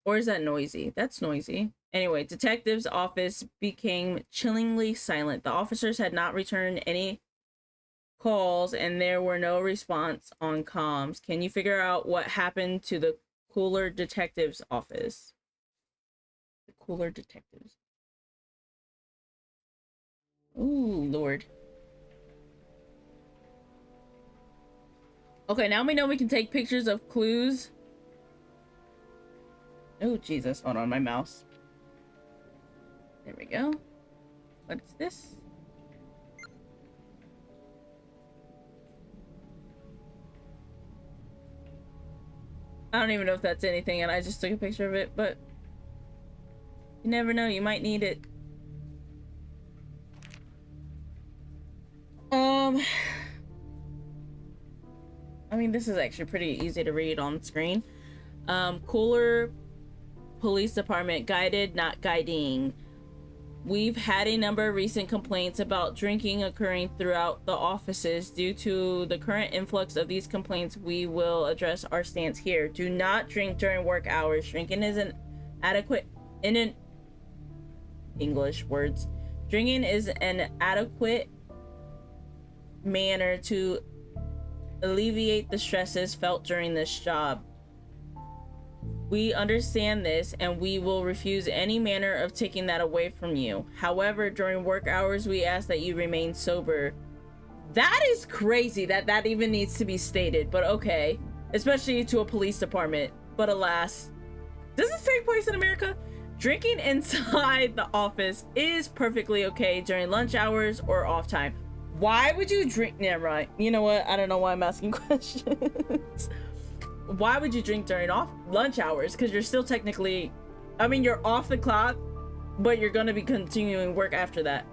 or is that noisy? That's noisy. Anyway, detective's office became chillingly silent. The officers had not returned any calls and there were no response on comms. Can you figure out what happened to the cooler detective's office? The cooler detectives. Ooh, Lord. Okay, now we know we can take pictures of clues. Oh, Jesus. Hold on, my mouse. There we go. What's this? I don't even know if that's anything, and I just took a picture of it, but you never know, you might need it. I mean, this is actually pretty easy to read on screen. Cooler Police Department, guided, not guiding. We've had a number of recent complaints about drinking occurring throughout the offices. Due to the current influx of these complaints, we will address our stance here. Do not drink during work hours. Drinking is an adequate English words. Drinking is an adequate manner to alleviate the stresses felt during this job. We understand this and we will refuse any manner of taking that away from you. However, during work hours, we ask that you remain sober. That is crazy that even needs to be stated, but okay. Especially to a police department. But alas, does this take place in America? Drinking inside the office is perfectly okay during lunch hours or off time. Why would you drink? Yeah, right. You know what? I don't know why I'm asking questions. Why would you drink during lunch hours? Because you're still technically, I mean, you're off the clock, but you're going to be continuing work after that.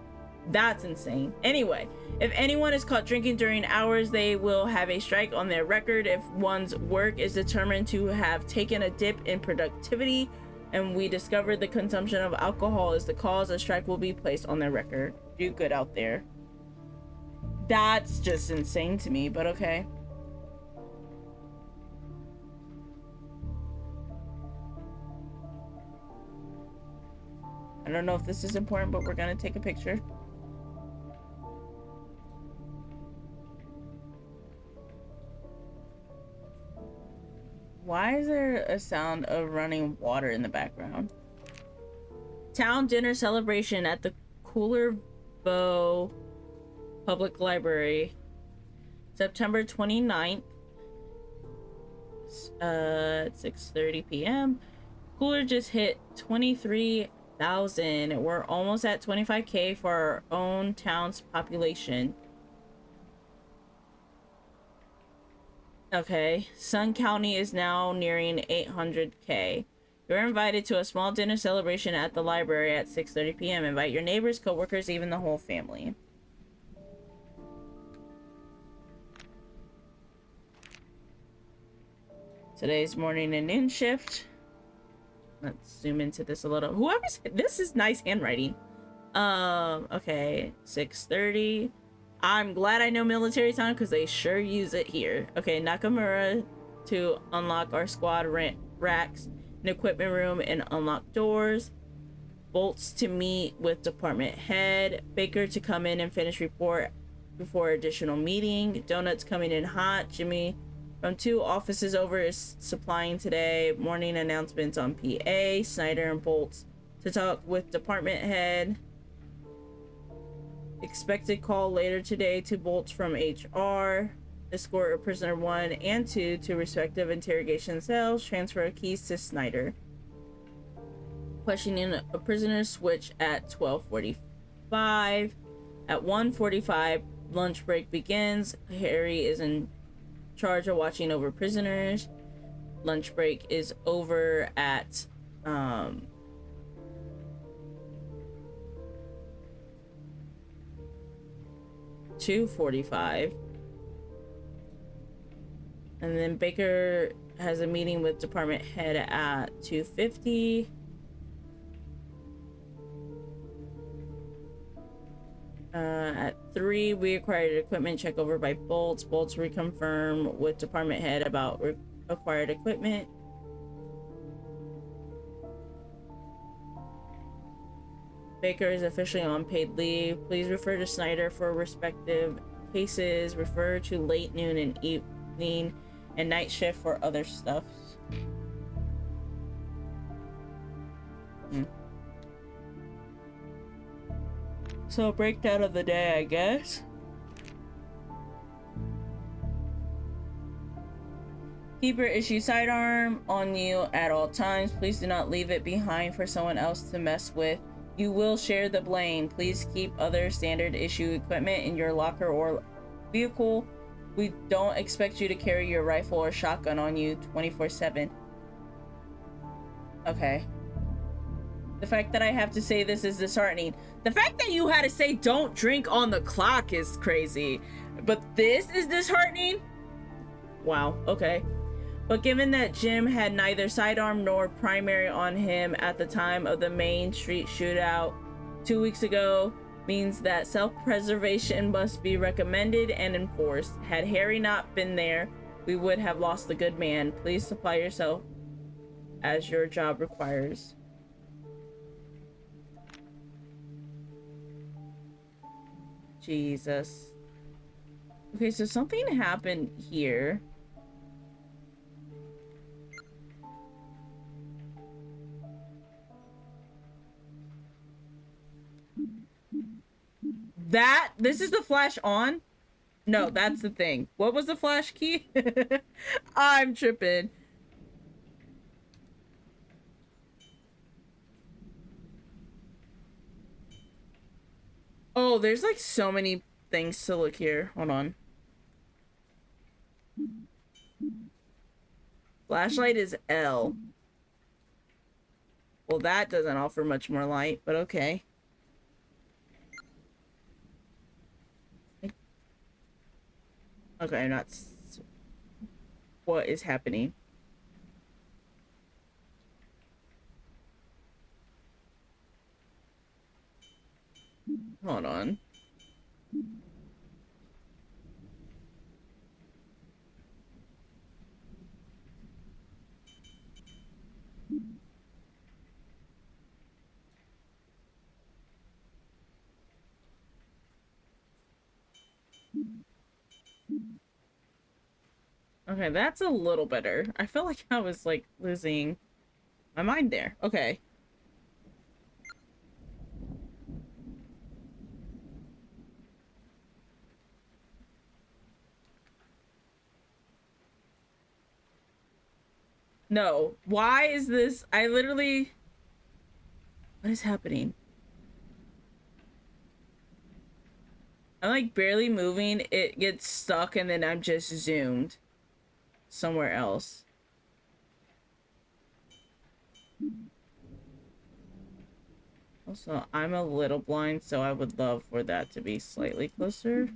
That's insane. Anyway, if anyone is caught drinking during hours, they will have a strike on their record. If one's work is determined to have taken a dip in productivity, and we discovered the consumption of alcohol is the cause, a strike will be placed on their record. Do good out there. That's just insane to me, but okay. I don't know if this is important, but we're gonna take a picture. Why is there a sound of running water in the background? Town dinner celebration at the Cooler Bow Public Library, September 29th, at 6:30 p.m. Cooler just hit 23,000. We're almost at 25K for our own town's population. Okay, Sun County is now nearing 800K. You're invited to a small dinner celebration at the library at 6:30 p.m. Invite your neighbors, coworkers, even the whole family. Today's morning and noon shift. Let's zoom into this a little. This is nice handwriting. Okay, 6:30. I'm glad I know military time because they sure use it here. Okay, Nakamura to unlock our squad racks, an equipment room, and unlock doors. Bolts to meet with department head. Baker to come in and finish report before additional meeting. Donuts coming in hot. Jimmy from 2 offices over is supplying today. Morning announcements on PA. Snyder and Bolts to talk with department head. Expected call later today to Bolts from HR. Escort a prisoner 1 and 2 to respective interrogation cells. Transfer keys to Snyder. Questioning a prisoner switch at 12:45. At 1:45, lunch break begins. Harry is in charge of watching over prisoners. Lunch break is over at 2:45. And then Baker has a meeting with department head at 2:50. At 3, we acquired equipment check over by Bolts. Bolts reconfirm with department head about acquired equipment. Baker is officially on paid leave. Please refer to Snyder for respective cases. Refer to late noon and evening and night shift for other stuff. So breakdown of the day, I guess. Keep your issue sidearm on you at all times. Please do not leave it behind for someone else to mess with. You will share the blame. Please keep other standard issue equipment in your locker or vehicle. We don't expect you to carry your rifle or shotgun on you 24/7. Okay. The fact that I have to say this is disheartening. The fact that you had to say don't drink on the clock is crazy. But this is disheartening? Wow, okay. But given that Jim had neither sidearm nor primary on him at the time of the Main Street shootout 2 weeks ago, means that self-preservation must be recommended and enforced. Had Harry not been there, we would have lost the good man. Please supply yourself as your job requires. Jesus. Okay, so something happened here. This is the flash on? No, that's the thing. What was the flash key? I'm tripping. Oh, there's like so many things to look here. Hold on. Flashlight is L. Well, that doesn't offer much more light, but okay. Okay, not what is happening. Hold on. Okay, that's a little better. I feel like I was like losing my mind there. Okay. No. Why is this? I literally. What is happening? I'm like barely moving. It gets stuck and then I'm just zoomed somewhere else. Also, I'm a little blind, so I would love for that to be slightly closer.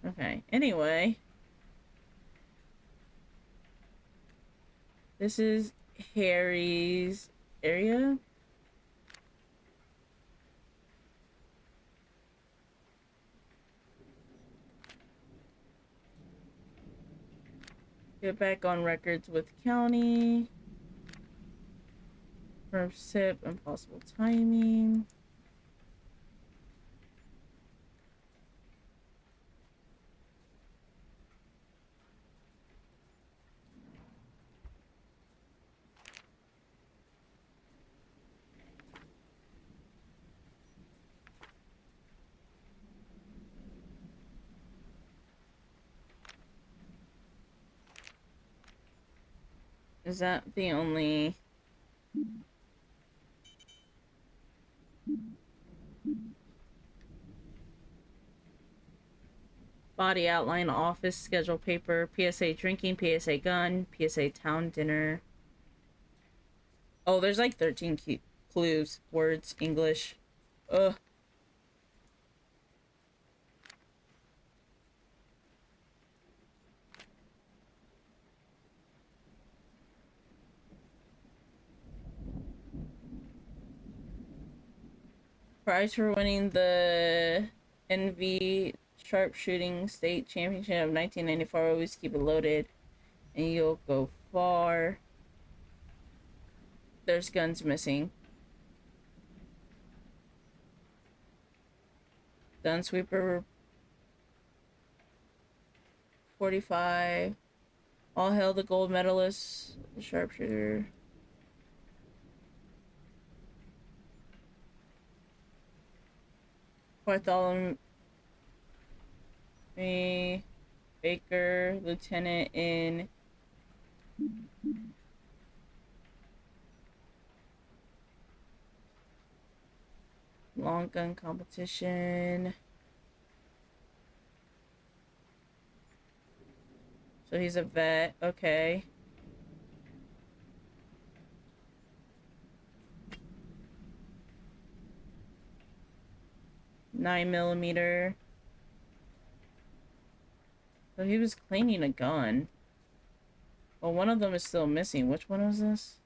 Okay, anyway. This is Harry's area. Get back on records with county. For SIP and possible timing. Is that the only... Body outline, office schedule paper, PSA drinking, PSA gun, PSA town dinner. Oh, there's like 13 clues, words, English. Ugh. Prize for winning the NV sharpshooting state championship of 1994. Always keep it loaded and you'll go far. There's guns missing. Gun sweeper 45. All hail the gold medalist, the sharpshooter. Bartholomew Baker, lieutenant in long gun competition. So he's a vet, okay. .9mm. So he was cleaning a gun. Well, one of them is still missing. Which one was this?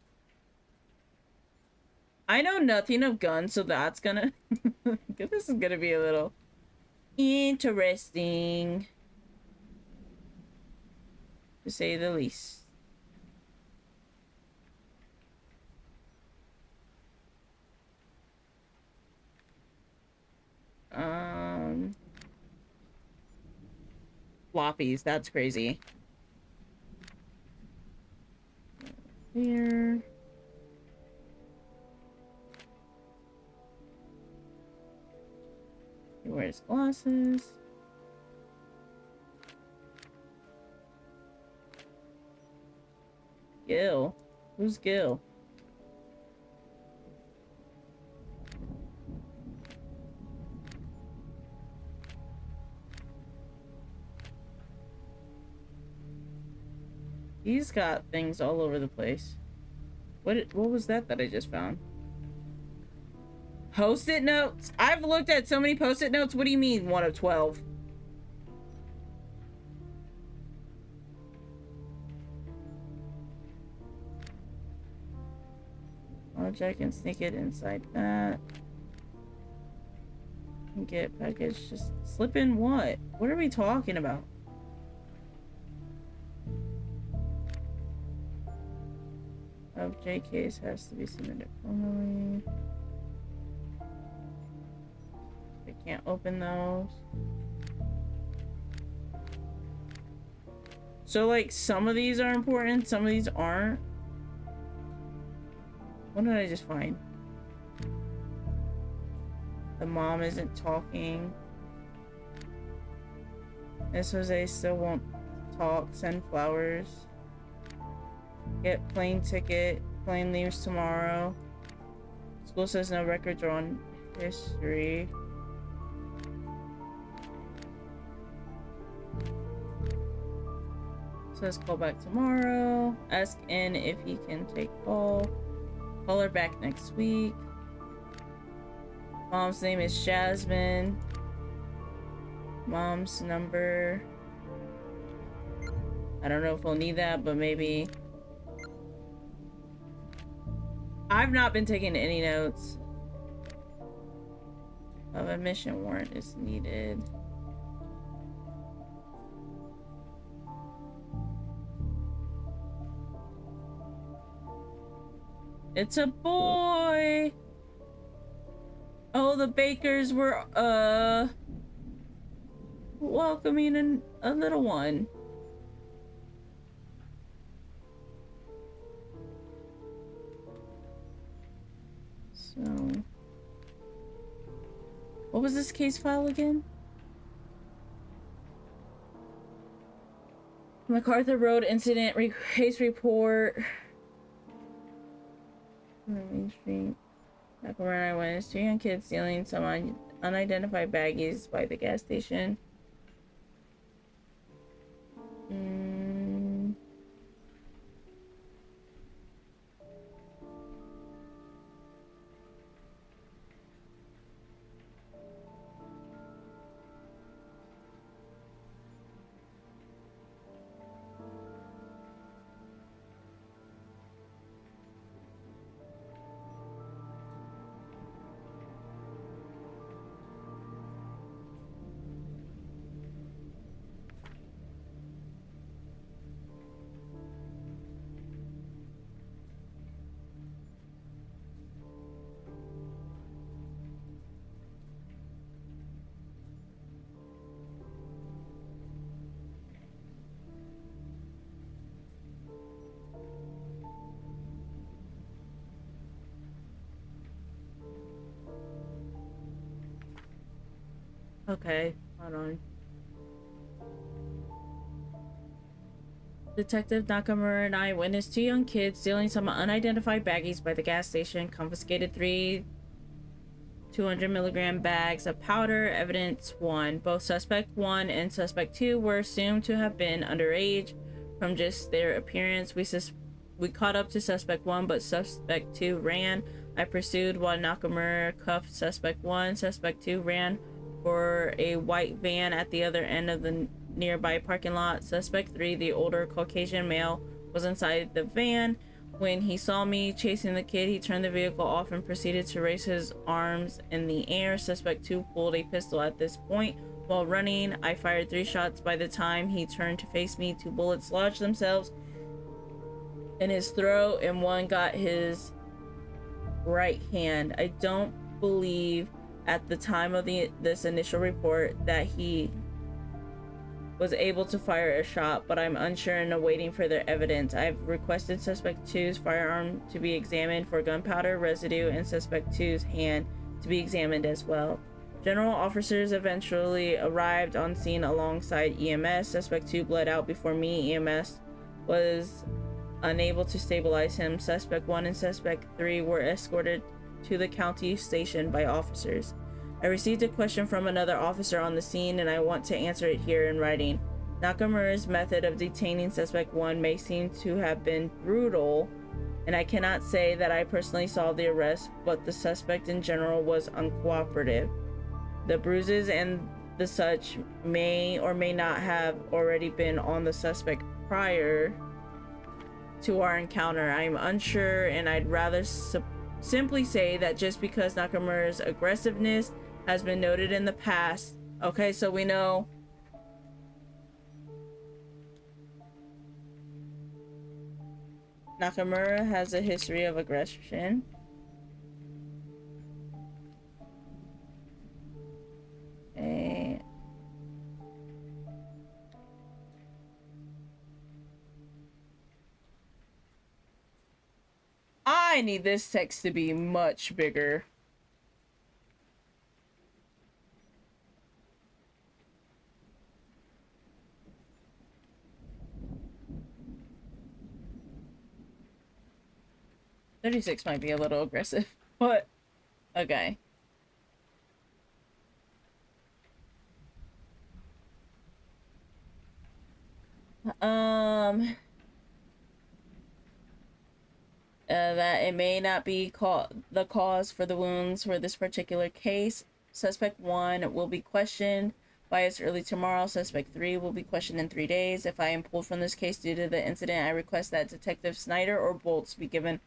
I know nothing of guns, so that's gonna... This is gonna be a little interesting, to say the least. Floppies, that's crazy. Here. He wears glasses. Gil. Who's Gil? He's got things all over the place. What was that I just found? Post-it notes? I've looked at so many post-it notes. What do you mean 1 of 12? Object and sneak it inside that. And get package. Just slip in what? What are we talking about? Of J case has to be submitted formally. I can't open those. So like some of these are important, some of these aren't. What did I just find? The mom isn't talking. Miss Jose still won't talk. Send flowers. Get plane ticket. Plane leaves tomorrow. School says no records are on history. Says call back tomorrow. Ask in if he can take call. Call her back next week. Mom's name is Jasmine. Mom's number. I don't know if we'll need that, but maybe. I've not been taking any notes. Of admission warrant is needed. It's a boy. Oh, the bakers were welcoming a little one. So, what was this case file again? MacArthur Road incident case report. Main Street. Back where I went, 2 young kids stealing some unidentified baggies by the gas station. Okay, hold on. Detective Nakamura and I witnessed 2 young kids stealing some unidentified baggies by the gas station, confiscated 3 200-milligram bags of powder. Evidence 1. Both suspect 1 and suspect 2 were assumed to have been underage from just their appearance. We caught up to suspect 1, but suspect 2 ran. I pursued while Nakamura cuffed suspect 1. Suspect 2 ran for a white van at the other end of the nearby parking lot. Suspect 3, the older Caucasian male, was inside the van. When he saw me chasing the kid, he turned the vehicle off and proceeded to raise his arms in the air. Suspect 2 pulled a pistol at this point. While running, I fired 3 shots. By the time he turned to face me, 2 bullets lodged themselves in his throat and 1 got his right hand. I don't believe at the time of this initial report that he was able to fire a shot, but I'm unsure and awaiting further evidence. I've requested suspect 2's firearm to be examined for gunpowder residue and suspect 2's hand to be examined as well. General officers eventually arrived on scene alongside EMS. Suspect 2 bled out before me. EMS was unable to stabilize him. Suspect 1 and suspect 3 were escorted to the county station by officers. I received a question from another officer on the scene and I want to answer it here in writing. Nakamura's method of detaining suspect 1 may seem to have been brutal, and I cannot say that I personally saw the arrest, but the suspect in general was uncooperative. The bruises and the such may or may not have already been on the suspect prior to our encounter. I am unsure, and I'd rather simply say that just because Nakamura's aggressiveness has been noted in the past. Okay, so we know Nakamura has a history of aggression. Okay. I need this text to be much bigger. $36 might be a little aggressive, but okay. Um, that it may not be the cause for the wounds for this particular case. Suspect 1 will be questioned by us early tomorrow. Suspect 3 will be questioned in 3 days. If I am pulled from this case due to the incident, I request that Detective Snyder or Bolts be given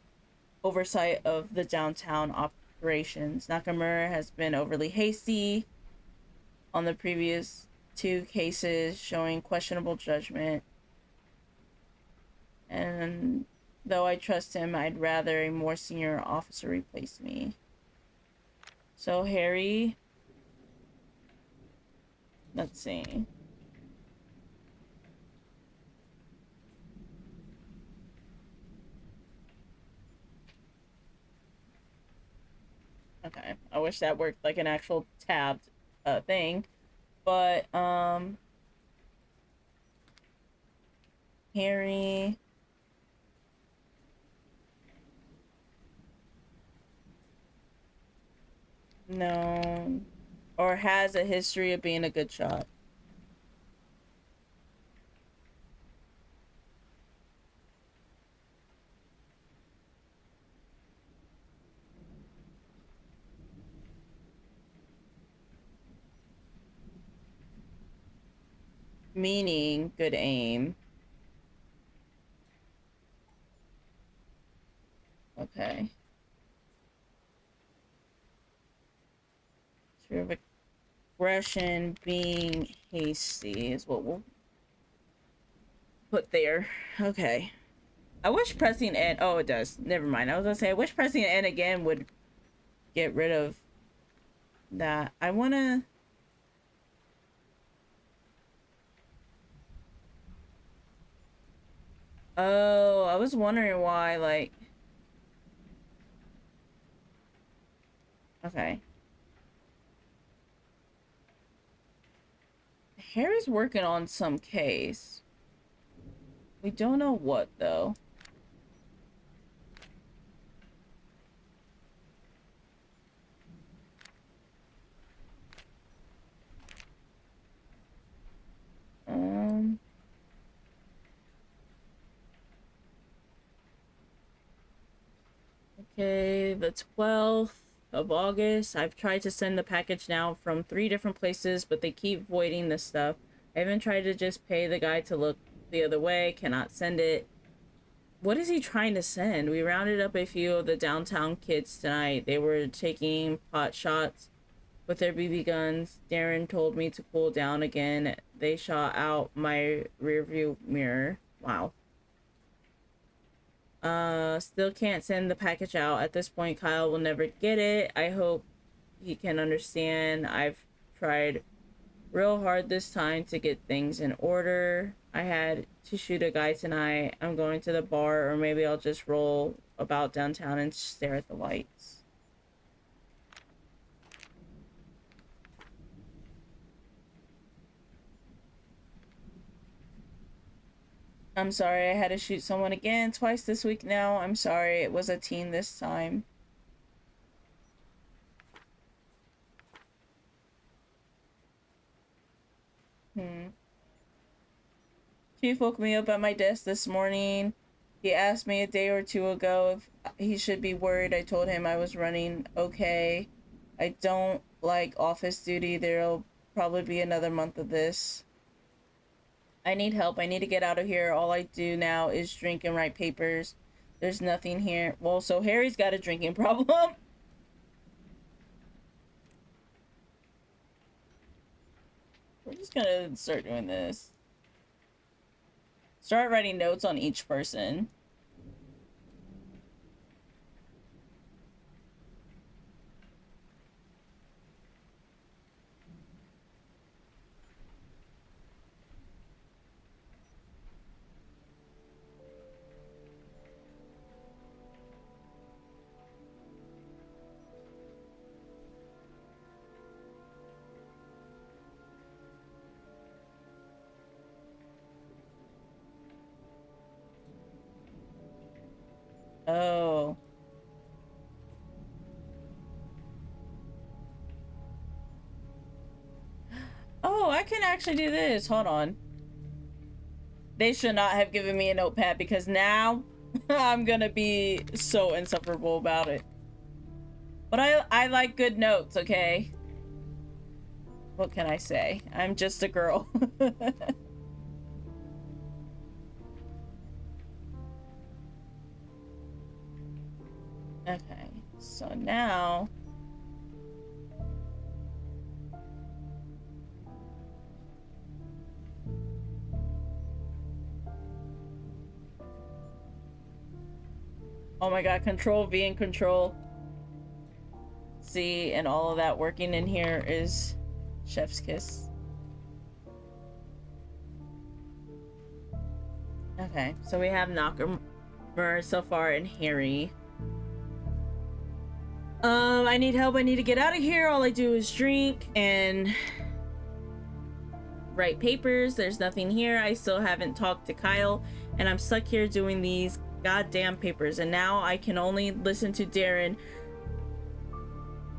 oversight of the downtown operations. Nakamura has been overly hasty on the previous 2 cases, showing questionable judgment. And though I trust him, I'd rather a more senior officer replace me. So Harry, let's see. Okay, I wish that worked like an actual tabbed thing, but Harry, no, or has a history of being a good shot. Meaning good aim. Okay. Fear of aggression, being hasty is what we'll put there. Okay. I wish pressing N. Oh, it does. Never mind. I was gonna say I wish pressing N again would get rid of that. I wanna. Oh, I was wondering why. Like, okay. Harry's working on some case. We don't know what though. Um. Okay, the 12th of August. I've tried to send the package now from 3 different places, but they keep voiding this stuff. I even tried to just pay the guy to look the other way. Cannot send it. What is he trying to send? We rounded up a few of the downtown kids tonight. They were taking pot shots with their BB guns. Darren told me to cool down again. They shot out my rearview mirror. Wow. Still can't send the package out. At this point, Kyle will never get it. I hope he can understand. I've tried real hard this time to get things in order. I had to shoot a guy tonight. I'm going to the bar, or maybe I'll just roll about downtown and stare at the lights. I'm sorry I had to shoot someone again twice this week now. I'm sorry. It was a teen this time. Chief woke me up at my desk this morning. He asked me a day or two ago if he should be worried. I told him I was running okay. I don't like office duty. There'll probably be another month of this. I need help. I need to get out of here. All I do now is drink and write papers. There's nothing here. Well, so Harry's got a drinking problem. We're just gonna start doing this. Start writing notes on each person. Oh. Oh, I can actually do this. Hold on. They should not have given me a notepad because now I'm gonna be so insufferable about it. But I like good notes, okay? What can I say? I'm just a girl. Okay, so now... Oh my god, Control V and Control C and all of that working in here is chef's kiss. Okay, so we have Knocker so far and Harry. I need help. I need to get out of here. All I do is drink and write papers. There's nothing here. I still haven't talked to Kyle, and I'm stuck here doing these goddamn papers. And now I can only listen to Darren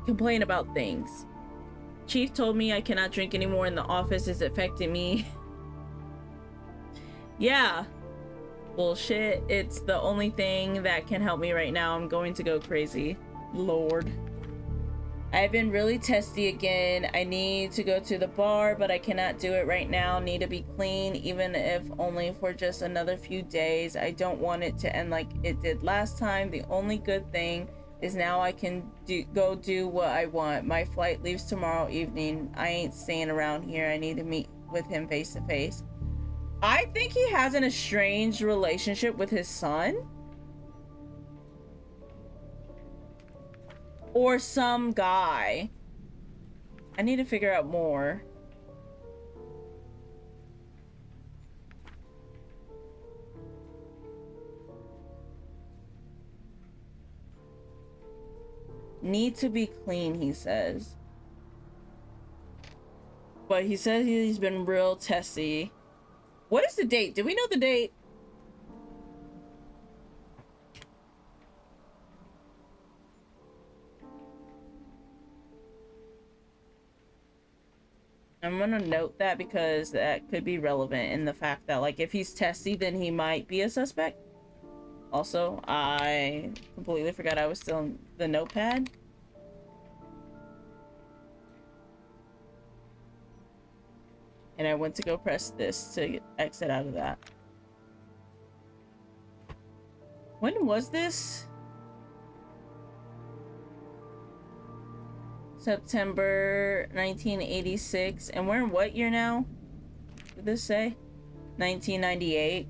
complain about things. Chief told me I cannot drink anymore in the office. It's affecting me. Yeah. Bullshit. It's the only thing that can help me right now. I'm going to go crazy. Lord. I've been really testy again. I need to go to the bar, but I cannot do it right now. Need to be clean, even if only for just another few days. I don't want it to end like it did last time. The only good thing is now I can go do what I want. My flight leaves tomorrow evening. I ain't staying around here. I need to meet with him face to face. I think he has an estranged relationship with his son. Or some guy. I need to figure out more. Need to be clean, he says. But he says he's been real testy. What is the date? Do we know the date? I'm gonna note that because that could be relevant in the fact that, like, if he's testy, then he might be a suspect. Also, I completely forgot I was still in the notepad. And I went to go press this to exit out of that. When was this? September 1986. And we're in what year now? Did this say? 1998.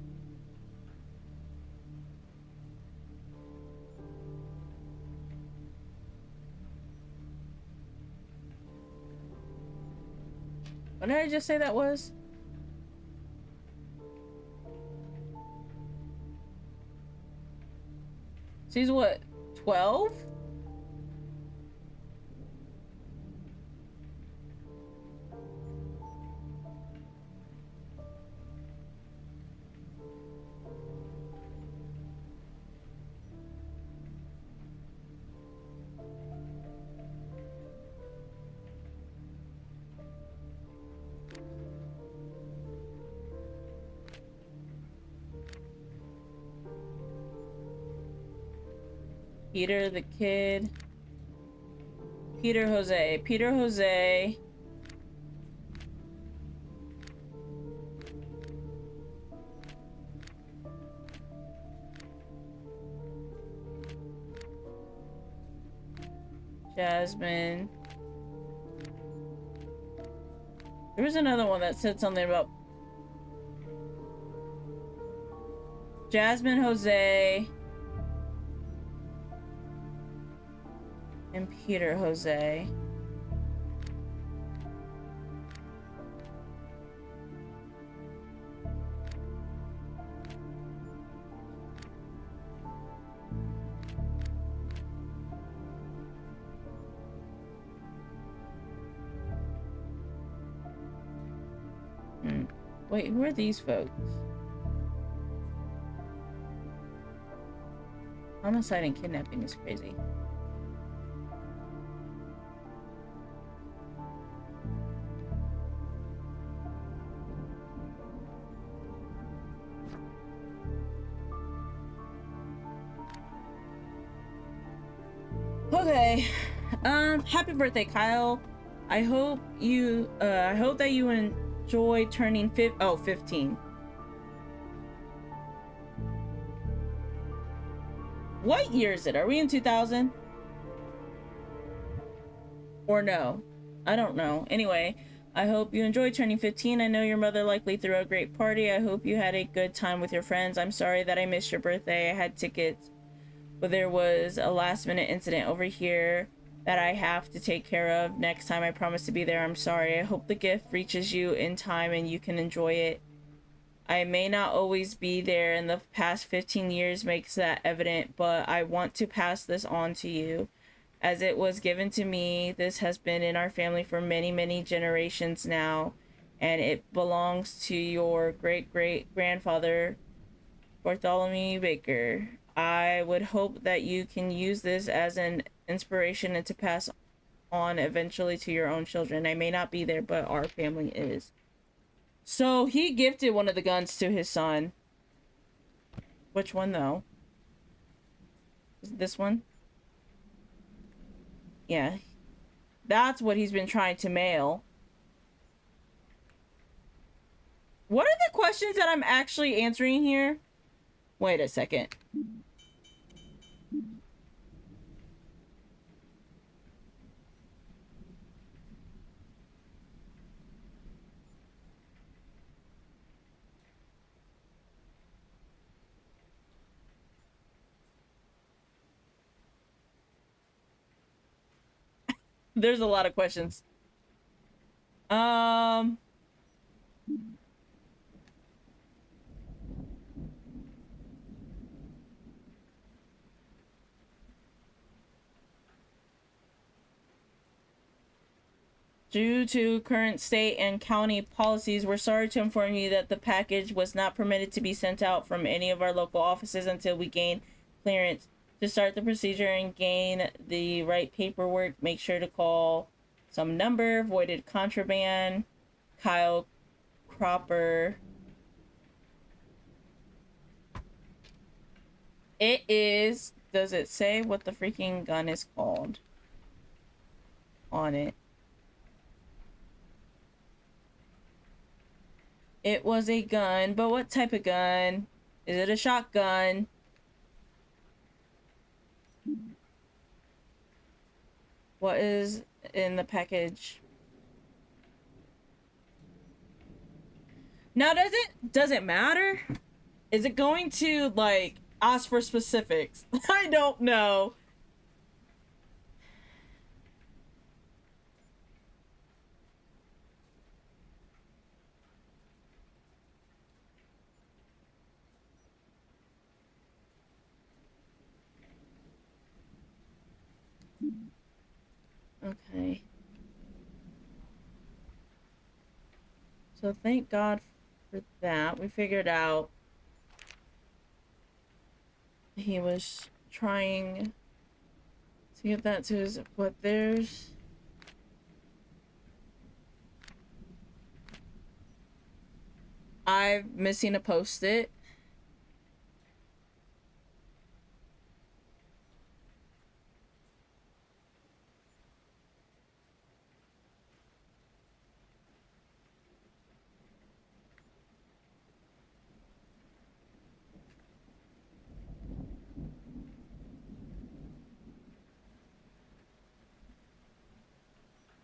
What did I just say that was? She's what? 12? Peter the kid. Peter Jose. Peter Jose. Jasmine. There was another one that said something about Jasmine, Jose, and Peter Jose. Wait, who are these folks? Homicide and kidnapping is crazy. Okay. Happy birthday, Kyle. I hope that you enjoy turning 15. What year is it? Are we in 2000? Or no? I don't know. Anyway, I hope you enjoy turning 15. I know your mother likely threw a great party. I hope you had a good time with your friends. I'm sorry that I missed your birthday. I had tickets, but there was a last minute incident over here that I have to take care of. Next time I promise to be there. I'm sorry. I hope the gift reaches you in time and you can enjoy it. I may not always be there, and the past 15 years makes that evident, but I want to pass this on to you. As it was given to me, this has been in our family for many, many generations now, and it belongs to your great great grandfather, Bartholomew Baker. I would hope that you can use this as an inspiration and to pass on eventually to your own children. I may not be there, but our family is. So he gifted one of the guns to his son. Which one though? Is it this one? Yeah. That's what he's been trying to mail. What are the questions that I'm actually answering here? Wait a second. There's a lot of questions. Um Due to current state and county policies, we're sorry to inform you that the package was not permitted to be sent out from any of our local offices until we gain clearance. To start the procedure and gain the right paperwork, make sure to call some number, voided contraband, Kyle Cropper. It is, does it say what the freaking gun is called on it? It was a gun, but what type of gun? Is it a shotgun? What is in the package? Now, does it matter? Is it going to like ask for specifics? I don't know. Okay. So thank God for that. We figured out he was trying to get that to his, but there's I'm missing a post-it.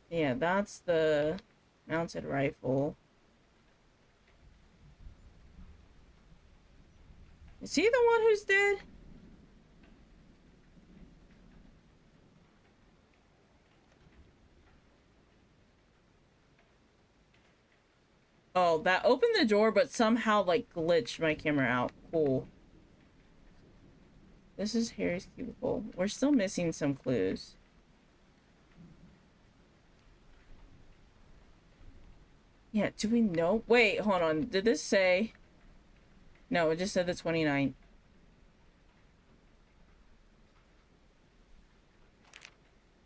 Yeah, that's the mounted rifle. Is he the one who's dead? Oh, that opened the door, but somehow, like, glitched my camera out. Cool. This is Harry's cubicle. We're still missing some clues. Yeah, do we know? Wait, hold on. Did this say? No, it just said the 29th.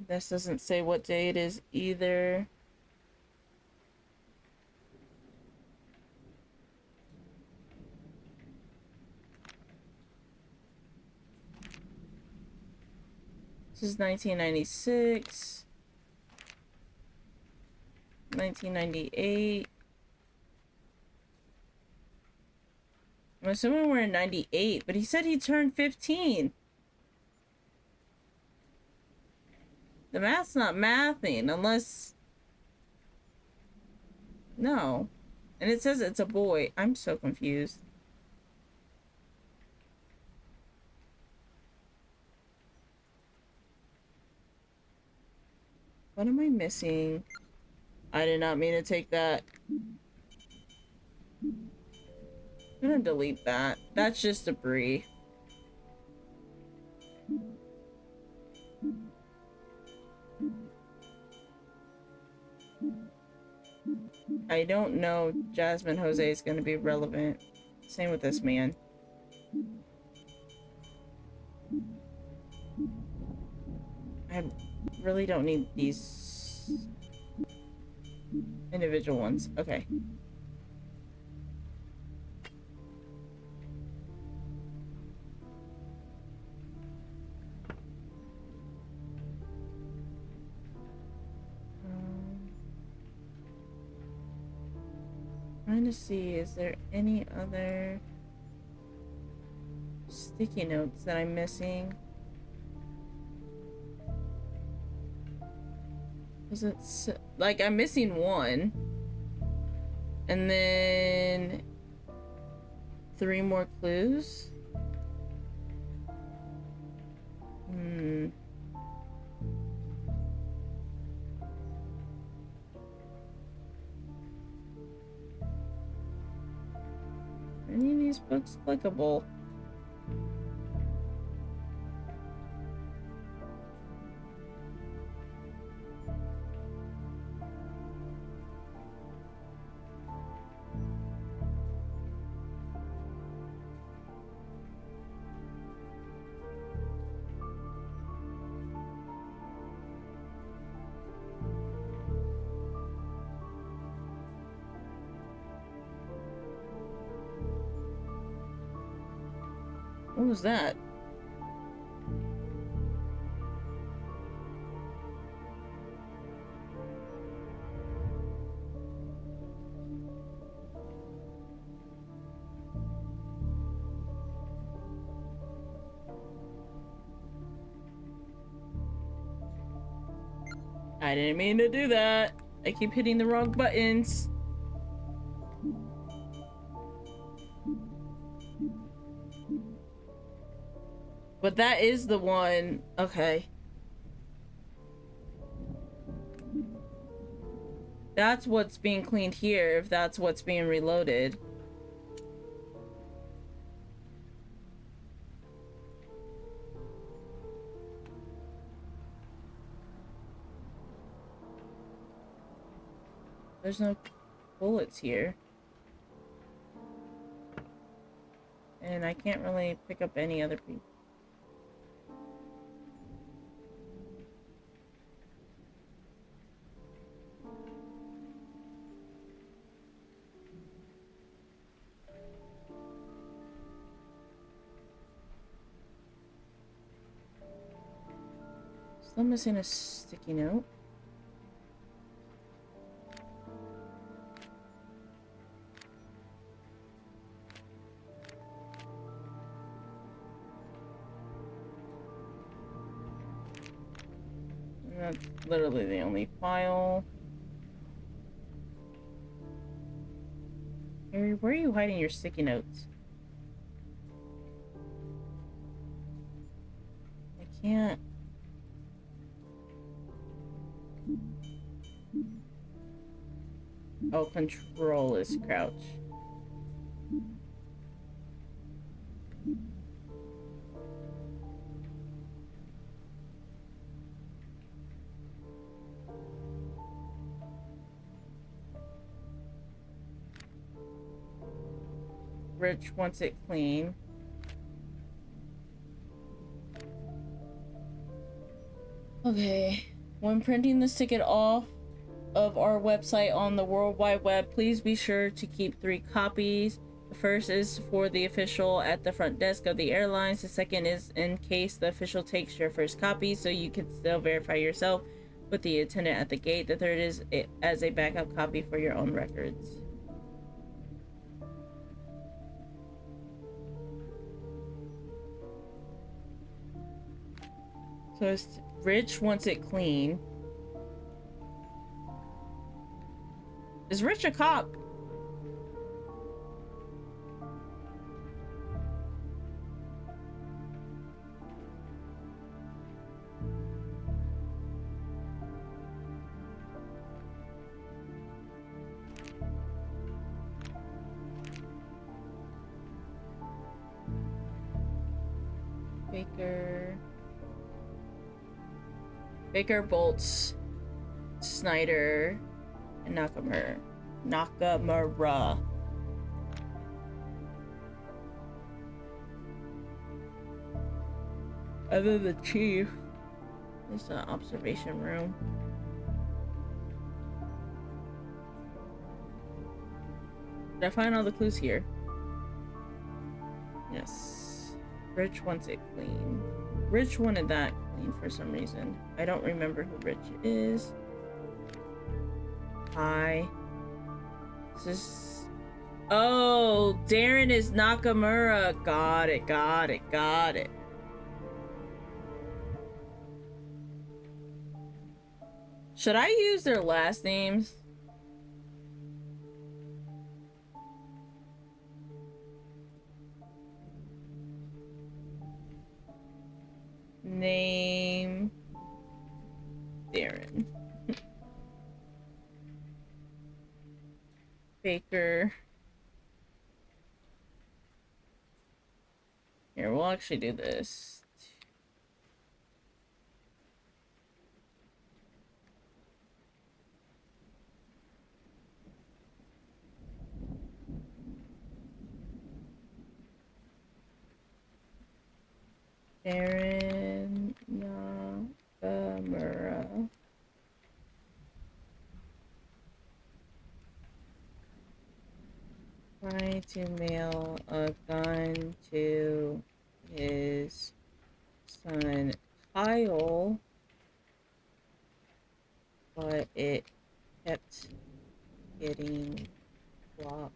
This doesn't say what day it is either. This is 1996. 1998. I'm assuming we're in 98, but he said he turned 15. The math's not mathing unless... No. And it says it's a boy. I'm so confused. What am I missing? I did not mean to take that. I'm gonna delete that. That's just debris. I don't know Jasmine Jose is gonna be relevant. Same with this man. I really don't need these individual ones. Okay. Trying to see, is there any other sticky notes that I'm missing? Is it like I'm missing one, and then 3 more clues? Any of these books clickable? What was that? I didn't mean to do that. I keep hitting the wrong buttons. But that is the one. Okay. That's what's being cleaned here, if that's what's being reloaded. There's no bullets here. And I can't really pick up any other people. Still missing a sticky note. literally the only file. Harry, where are you hiding your sticky notes? I can't. Oh, control is crouch. Rich wants it clean. Okay. When printing this ticket off of our website on the World Wide Web, please be sure to keep 3 copies. The first is for the official at the front desk of the airlines. The second is in case the official takes your first copy, so you can still verify yourself with the attendant at the gate. The third is as a backup copy for your own records. So it's Rich wants it clean. Is Rich a cop? Baker, Bolts, Snyder, and Nakamura. And then the chief. This is an observation room. Did I find all the clues here? Yes. Rich wants it clean. Rich wanted that clean for some reason. I don't remember who Rich is. Hi. This is... Oh, Darren is Nakamura. Got it. Should I use their last names? Name Darren. Baker. Here, we'll actually do this. Darren Nakamura. Trying to mail a gun to his son Kyle, but it kept getting blocked.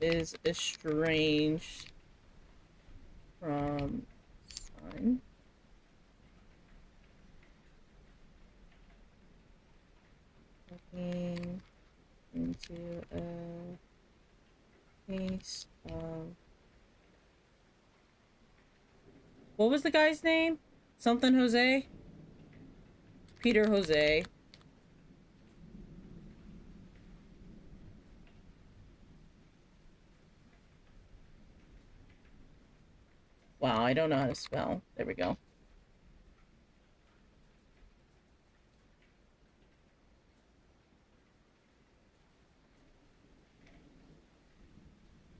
Is estranged from son. Looking into a case of... What was the guy's name? Something Jose? Peter Jose. Wow, I don't know how to spell. There we go.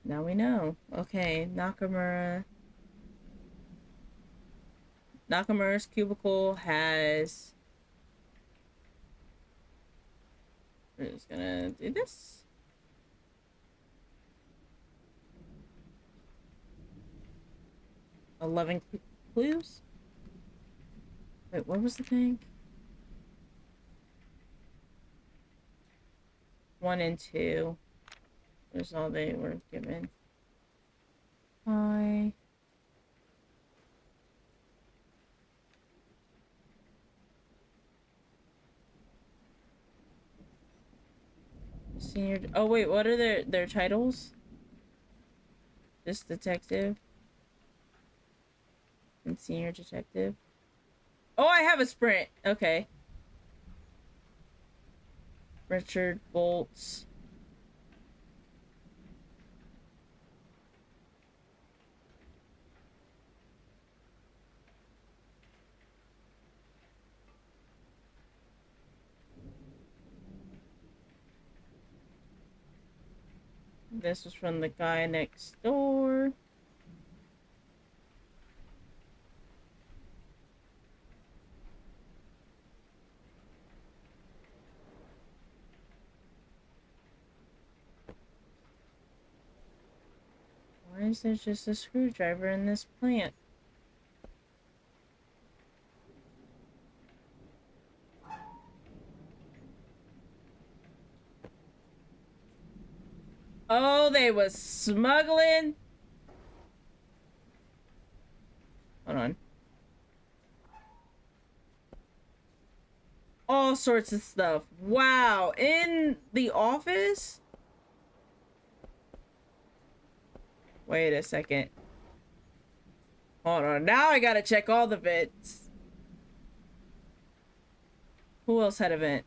Now we know. Okay, Nakamura. Nakamura's cubicle has... We're just gonna do this. 11 clues? Wait, what was the thing? 1 and 2. That's all they were given. Hi. Senior. Oh wait, what are their titles? Just detective and senior detective. Oh, I have a sprint. Okay. Richard Bolts. This was from the guy next door. Why is there just a screwdriver in this plant? Oh, they was smuggling. Hold on. All sorts of stuff. Wow. In the office? Wait a second. Hold on. Now I gotta check all the vents. Who else had a vent?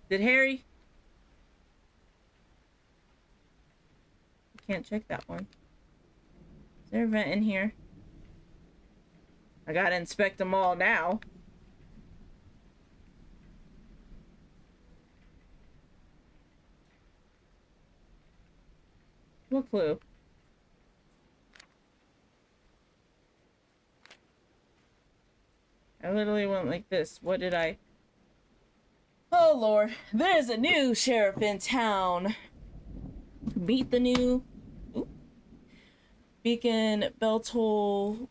Did Harry? Can't check that one. Is there a vent in here? I gotta inspect them all now. What clue? I literally went like this. What did I... Oh lord, there's a new sheriff in town. Meet the new... Oop. Beacon bell toll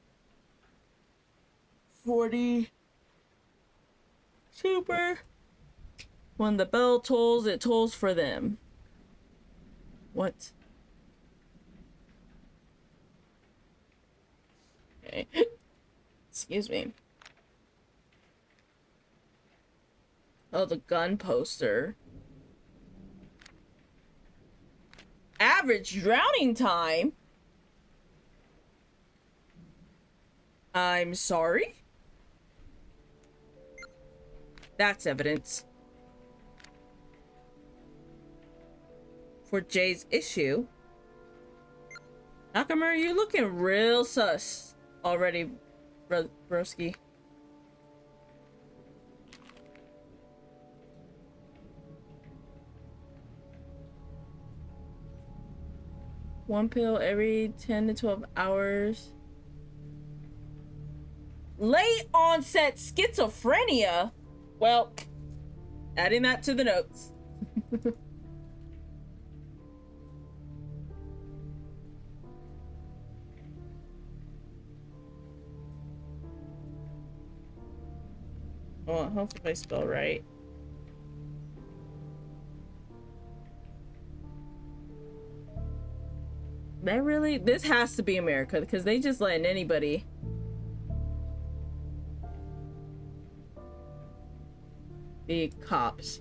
40 super. When the bell tolls, it tolls for them. What? Okay. Excuse me. Oh, the gun poster. Average drowning time? I'm sorry? That's evidence. For Jay's issue. Nakamura, you looking real sus already, broski. One pill every 10 to 12 hours. Late onset schizophrenia? Well, adding that to the notes. Well, hopefully I spell right. They really... This has to be America, because they just letting anybody... be cops.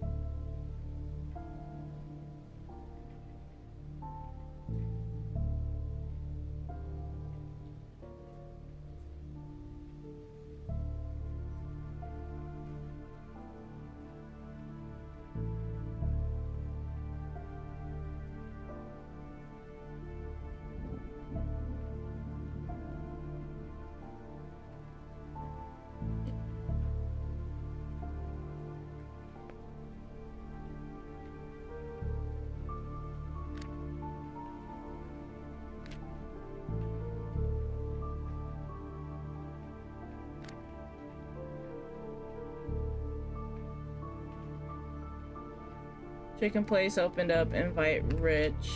Chicken place opened up. Invite Rich.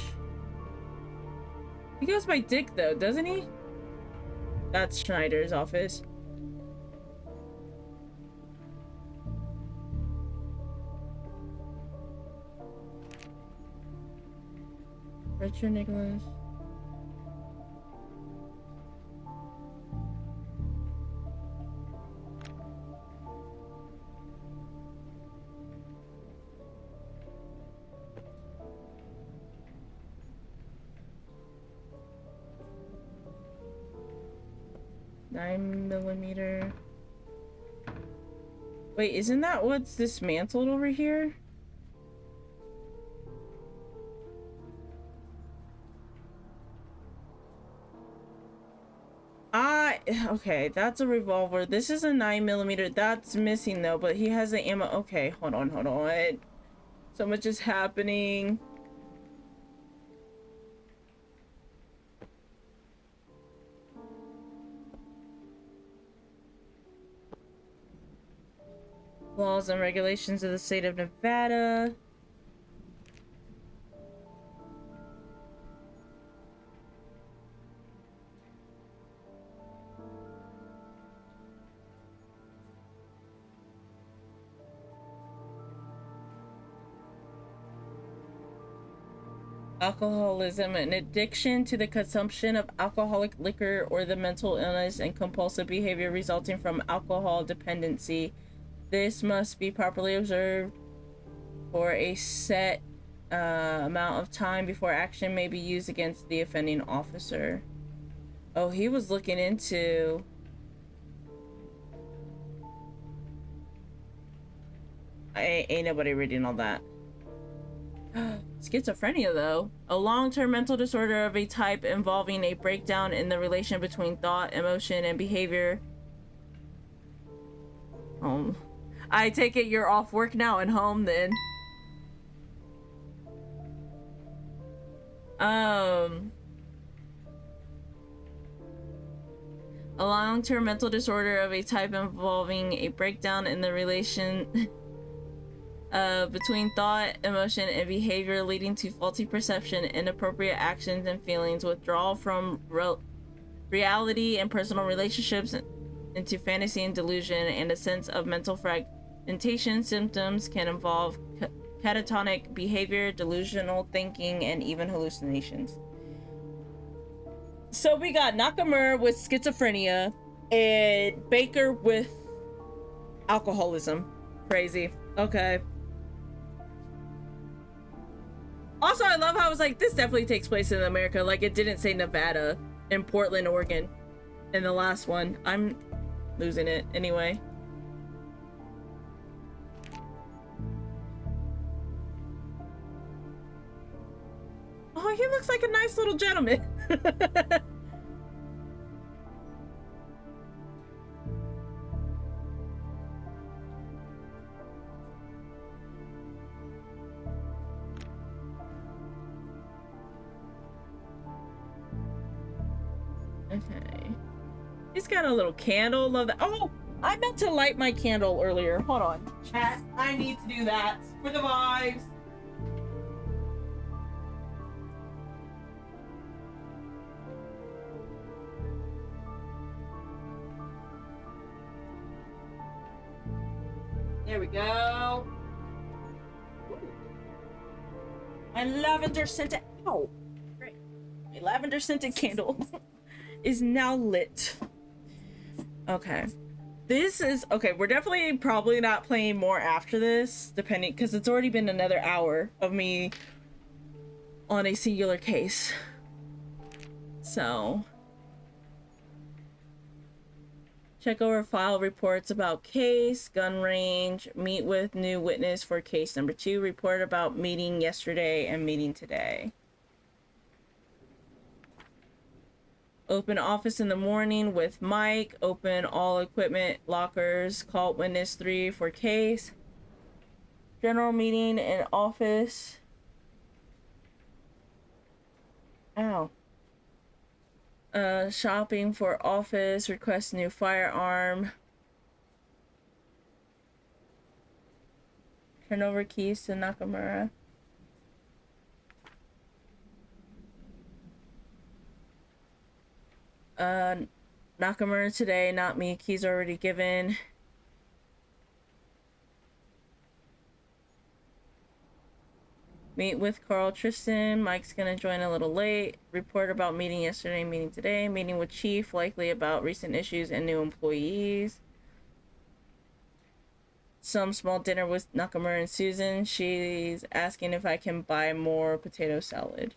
He goes by Dick though, doesn't he? That's Schneider's office. Richard Nicholas. 9mm. Wait, isn't that what's dismantled over here? Okay, that's a revolver. This is a 9mm. That's missing though, but he has the ammo. Okay, hold on, hold on. So much is happening. Laws and regulations of the state of Nevada. Alcoholism, an addiction to the consumption of alcoholic liquor or the mental illness and compulsive behavior resulting from alcohol dependency. This must be properly observed for a set amount of time before action may be used against the offending officer. Oh, he was looking into... Ain't nobody reading all that. Schizophrenia, though. A long-term mental disorder of a type involving a breakdown in the relation between thought, emotion, and behavior. I take it you're off work now and home then. A long-term mental disorder of a type involving a breakdown in the relation between thought, emotion, and behavior leading to faulty perception, inappropriate actions and feelings, withdrawal from reality and personal relationships into fantasy and delusion, and a sense of mental fragmentation. Symptoms can involve catatonic behavior, delusional thinking, and even hallucinations. So we got Nakamura with schizophrenia and Baker with alcoholism. Crazy. Okay. Also, I love how I was like, this definitely takes place in America. Like, it didn't say Nevada in Portland, Oregon in the last one. I'm losing it anyway. Oh, he looks like a nice little gentleman. Okay. He's got a little candle. Love that. Oh, I meant to light my candle earlier. Hold on. Chat, I need to do that for the vibes. There we go. Ooh. My lavender scented. Ow. Great. My lavender scented candle is now lit. Okay. This is okay. We're definitely probably not playing more after this, depending, because it's already been another hour of me on a singular case. So. Check over file reports about case, gun range, meet with new witness for case number 2, report about meeting yesterday and meeting today. Open office in the morning with Mike, open all equipment lockers, call witness 3 for case. General meeting in office. Ow. Shopping for office, request new firearm. Turn over keys to Nakamura. Nakamura today, not me. Keys already given. Meet with Carl Tristan. Mike's gonna join a little late. Report about meeting yesterday, meeting today. Meeting with Chief, likely about recent issues and new employees. Some small dinner with Nakamura and Susan. She's asking if I can buy more potato salad.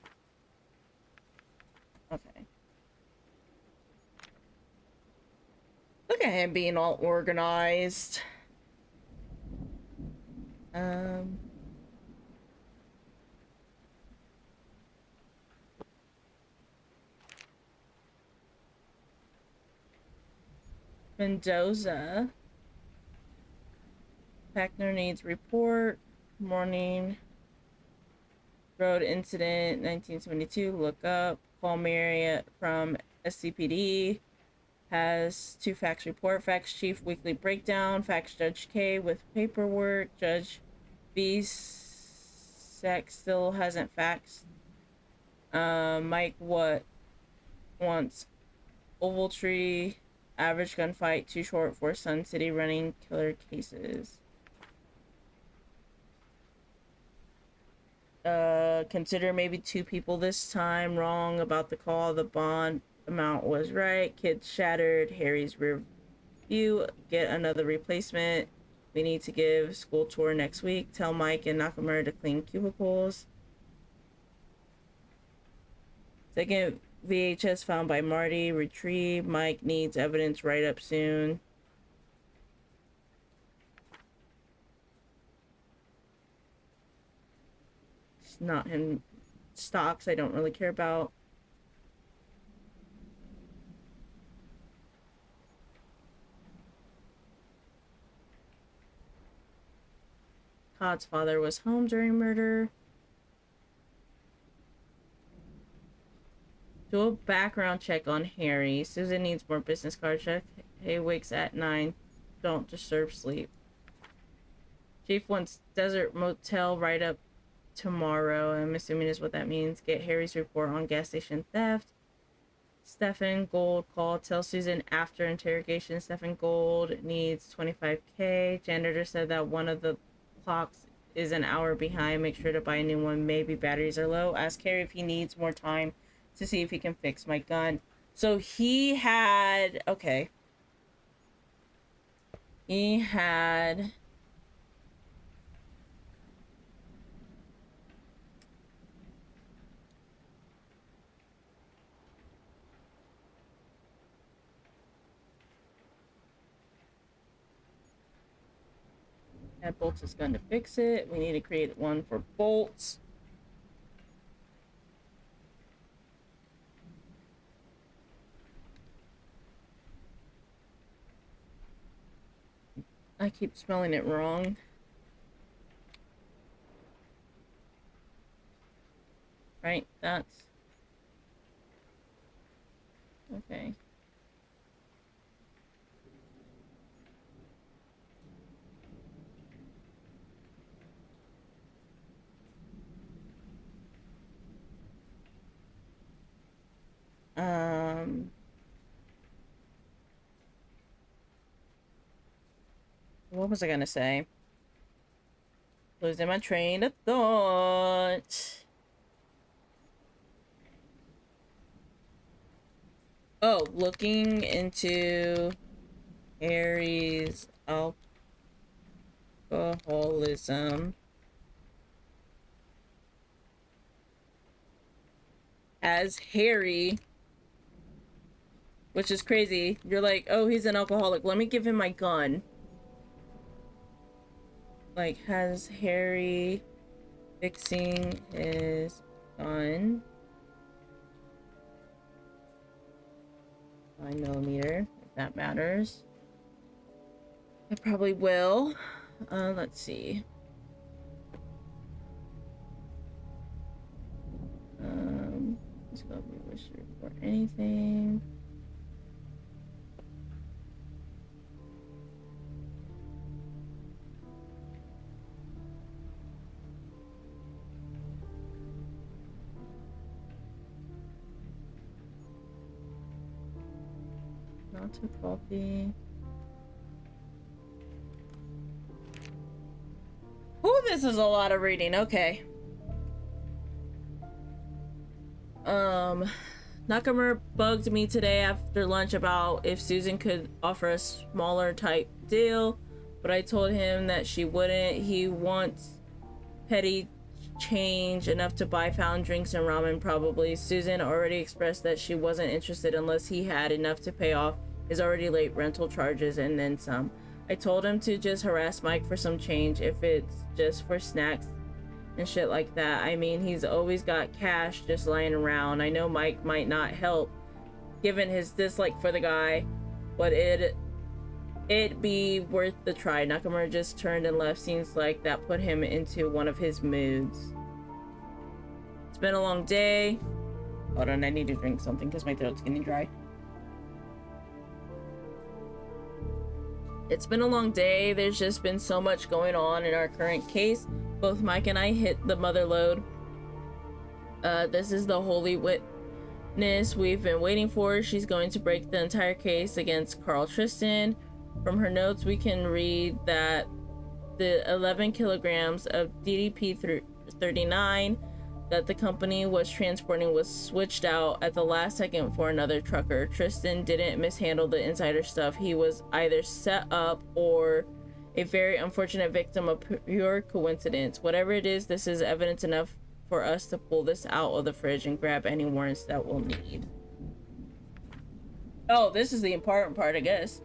Okay. at him being all organized. Um, Mendoza. Packner needs report. Morning. Road incident 1972. Look up. Call Marriott from SCPD. Has 2 facts report. Facts chief weekly breakdown. Facts Judge K with paperwork. Judge V Sec still hasn't faxed. Mike what wants Ovaltree. Average gunfight too short for Sun City running killer cases. Consider maybe 2 people this time. Wrong about the call. The bond amount was right. Kids shattered. Harry's rear view. Get another replacement. We need to give school tour next week. Tell Mike and Nakamura to clean cubicles. Second VHS found by Marty. Retrieve. Mike needs evidence write up soon. It's not in stocks I don't really care about. Todd's father was home during murder. Do a background check on Harry. Susan needs more business card check. Hay wakes at 9. Don't disturb sleep. Chief wants Desert Motel write up tomorrow. I'm assuming is what that means. Get Harry's report on gas station theft. Stefan Gold call. Tell Susan after interrogation. Stefan Gold needs 25K. Janitor said that one of the clocks is an hour behind. Make sure to buy a new one. Maybe batteries are low. Ask Harry if he needs more time to see if he can fix my gun. So he had, okay. He had Bolts' gun to fix it. We need to create one for Bolts. I keep spelling it wrong. Right, that's... Okay. What was I gonna say? Losing my train of thought. Oh, looking into Harry's alcoholism as Harry, which is crazy. You're like, oh, he's an alcoholic. Let me give him my gun. Like, has Harry fixing his gun? 9mm, if that matters. I probably will. Let's see. Let's go wish to report anything. Not to coffee. Oh, this is a lot of reading. Okay. Nakamura bugged me today after lunch about if Susan could offer a smaller type deal, but I told him that she wouldn't. He wants petty change enough to buy fountain drinks and ramen probably. Susan already expressed that she wasn't interested unless he had enough to pay off his already late rental charges and then some. I told him to just harass Mike for some change if it's just for snacks and shit like that. I mean, he's always got cash just lying around. I know Mike might not help given his dislike for the guy, but it'd be worth the try. Nakamura just turned and left. Seems like that put him into one of his moods. It's been a long day. Hold on, I need to drink something because my throat's getting dry. It's been a long day. There's just been so much going on in our current case. Both Mike and I hit the mother lode. This is the holy witness we've been waiting for. She's going to break the entire case against Carl Tristan. From her notes, we can read that the 11 kilograms of DDP-39 that the company was transporting was switched out at the last second for another trucker. Tristan didn't mishandle the insider stuff. He was either set up or a very unfortunate victim of pure coincidence. Whatever it is, this is evidence enough for us to pull this out of the fridge and grab any warrants that we'll need. Oh, this is the important part, I guess.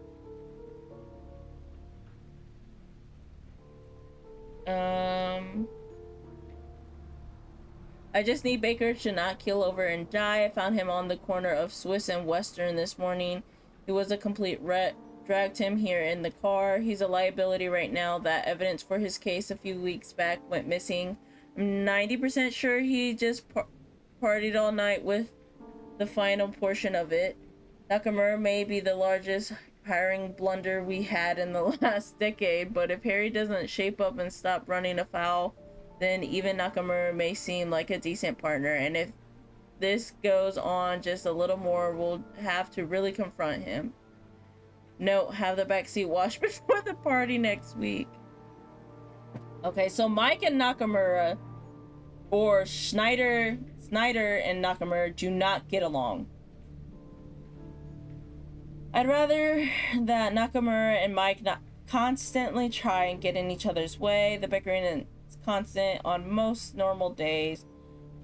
I just need Baker to not keel over and die. I found him on the corner of Swiss and Western this morning. He was a complete wreck. Dragged him here in the car. He's a liability right now. That evidence for his case a few weeks back went missing. I'm 90% sure he just partied all night with the final portion of it. Nakamura may be the largest hiring blunder we had in the last decade, but if Harry doesn't shape up and stop running afoul, then even Nakamura may seem like a decent partner. And if this goes on just a little more, we'll have to really confront him. Note, have the backseat washed before the party next week. Okay, so Mike and Nakamura, or Snyder and Nakamura do not get along. I'd rather that Nakamura and Mike not constantly try and get in each other's way. The bickering is constant on most normal days.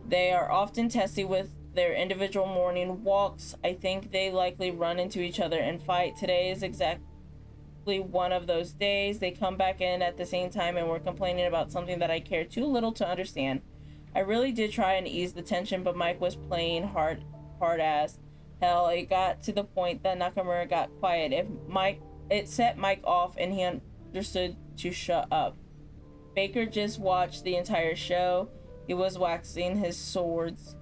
They are often testy with their individual morning walks. I think they likely run into each other and fight. Today is exactly one of those days. They come back in at the same time and we're complaining about something that I care too little to understand. I really did try and ease the tension, but Mike was playing hard ass. Hell, it got to the point that Nakamura got quiet. It set Mike off and he understood to shut up. Baker just watched the entire show. He was waxing his swords.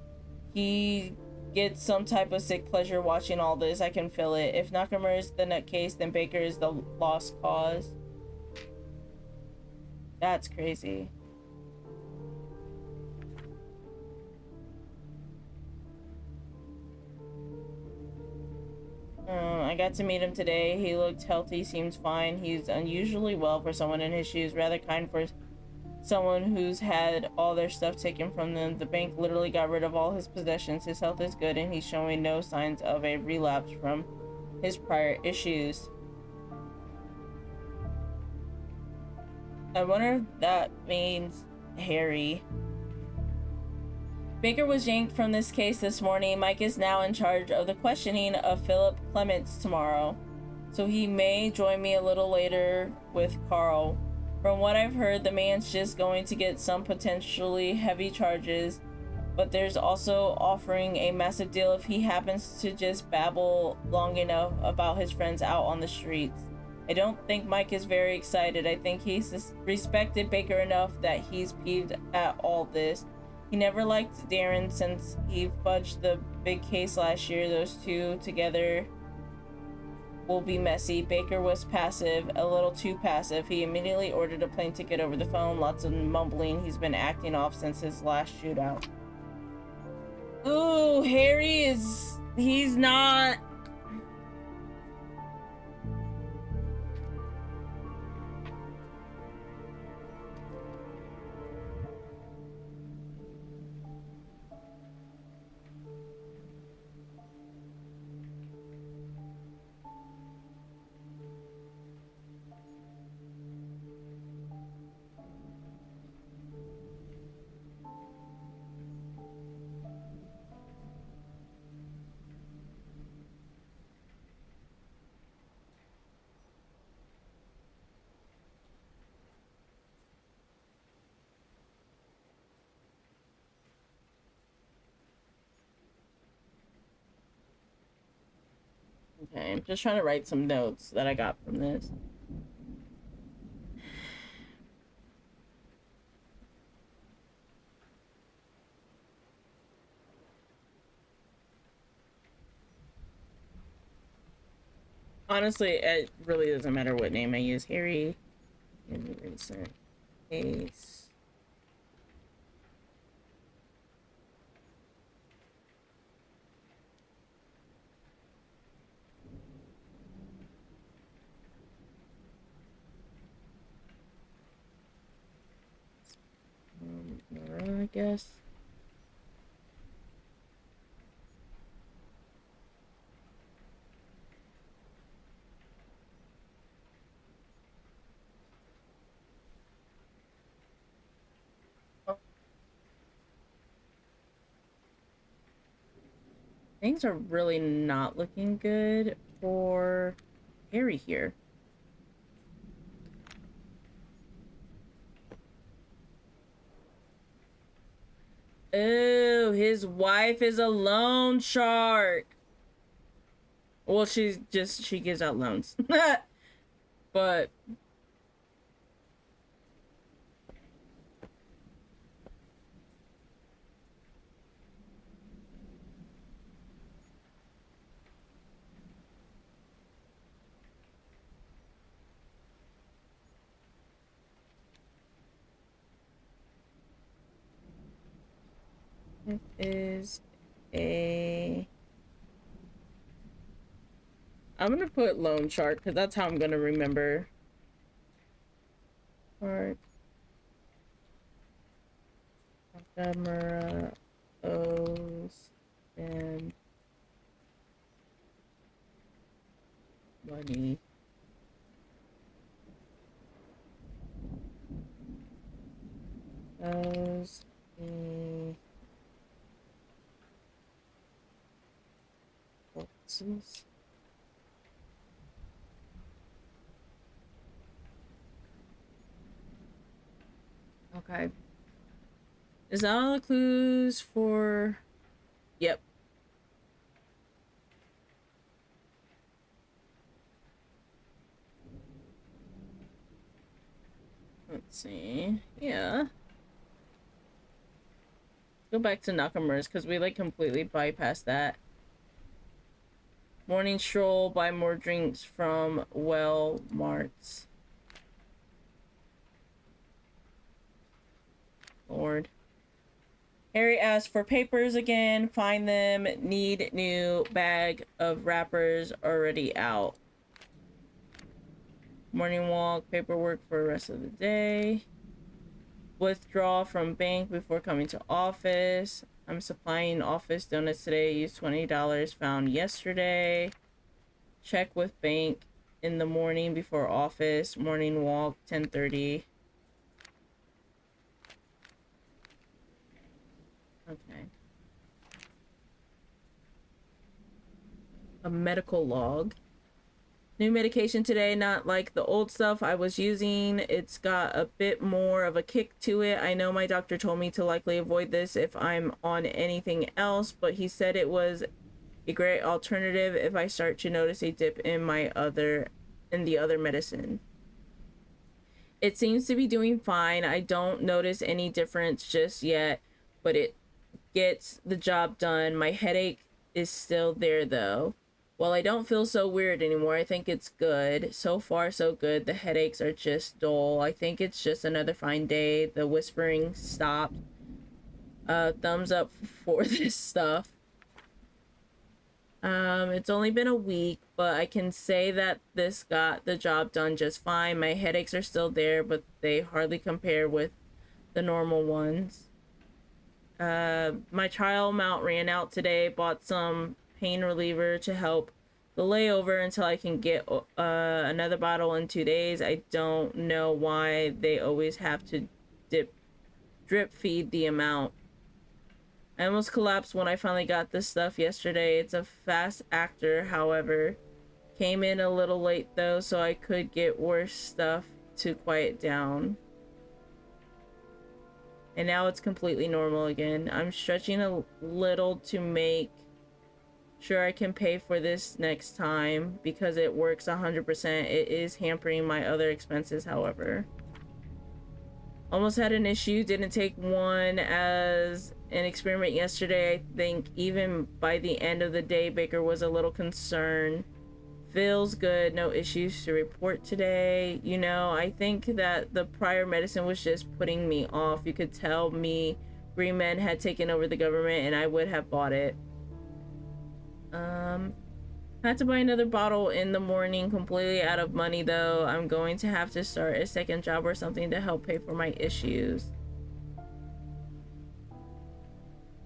He gets some type of sick pleasure watching all this. I can feel it. If Nakamura is the nutcase, then Baker is the lost cause. That's crazy. I got to meet him today. He looked healthy, seems fine. He's unusually well for someone in his shoes. Rather kind for someone who's had all their stuff taken from them. The bank literally got rid of all his possessions. His health is good and he's showing no signs of a relapse from his prior issues. I wonder if that means Harry. Baker was yanked from this case this morning. Mike is now in charge of the questioning of Philip Clements tomorrow, so he may join me a little later with Carl. From what I've heard, the man's just going to get some potentially heavy charges, but there's also offering a massive deal if he happens to just babble long enough about his friends out on the streets. I don't think Mike is very excited. I think he's respected Baker enough that he's peeved at all this. He never liked Darren since he fudged the big case last year. Those two together will be messy. Baker was passive, a little too passive. He immediately ordered a plane ticket over the phone. Lots of mumbling. He's been acting off since his last shootout. Ooh, he's not... Okay, I'm just trying to write some notes that I got from this. Honestly, it really doesn't matter what name I use. Harry in recent case. Nora, I guess. Oh, things are really not looking good for Harry here. Oh, his wife is a loan shark. Well, she gives out loans. But it is a I'm gonna put loan shark because that's how I'm gonna remember. Shark Nakamura owes them money. Owes me corpses. Okay. Is that all the clues for? Yep. Let's see. Yeah. Go back to Nakamura's because we like completely bypassed that. Morning stroll, buy more drinks from Well Marts. Lord. Harry asks for papers again. Find them. Need new bag of wrappers already out. Morning walk. Paperwork for the rest of the day. Withdraw from bank before coming to office. I'm supplying office donuts today. Use $20 found yesterday. Check with bank in the morning before office. Morning walk 10:30. Okay. A medical log. New medication today, not like the old stuff I was using. It's got a bit more of a kick to it. I know my doctor told me to likely avoid this if I'm on anything else, but he said it was a great alternative if I start to notice a dip in the other medicine. It seems to be doing fine. I don't notice any difference just yet, but it gets the job done. My headache is still there though. Well, I don't feel so weird anymore. I think it's good. So far, so good. The headaches are just dull. I think it's just another fine day. The whispering stopped. Thumbs up for this stuff. It's only been a week, but I can say that this got the job done just fine. My headaches are still there, but they hardly compare with the normal ones. My trial amount ran out today. Bought some pain reliever to help the layover until I can get another bottle in 2 days. I don't know why they always have to drip feed the amount. I almost collapsed when I finally got this stuff yesterday. It's a fast actor, however. Came in a little late though, so I could get worse stuff to quiet down. And now it's completely normal again. I'm stretching a little to make sure I can pay for this next time because it works 100%. It is hampering my other expenses, however. Almost had an issue. Didn't take one as an experiment yesterday. I think even by the end of the day, Baker was a little concerned. Feels good. No issues to report today. You know, I think that the prior medicine was just putting me off. You could tell me green men had taken over the government and I would have bought it. Had to buy another bottle in the morning, completely out of money though. I'm going to have to start a second job or something to help pay for my issues.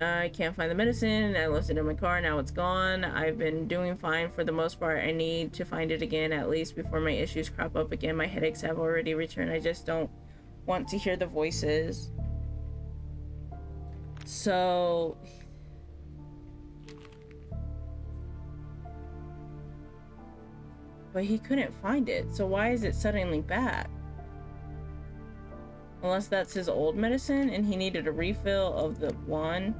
I can't find the medicine. I left it in my car. Now it's gone. I've been doing fine for the most part. I need to find it again at least before my issues crop up again. My headaches have already returned. I just don't want to hear the voices. So but he couldn't find it. So why is it suddenly back? Unless that's his old medicine and he needed a refill of the one.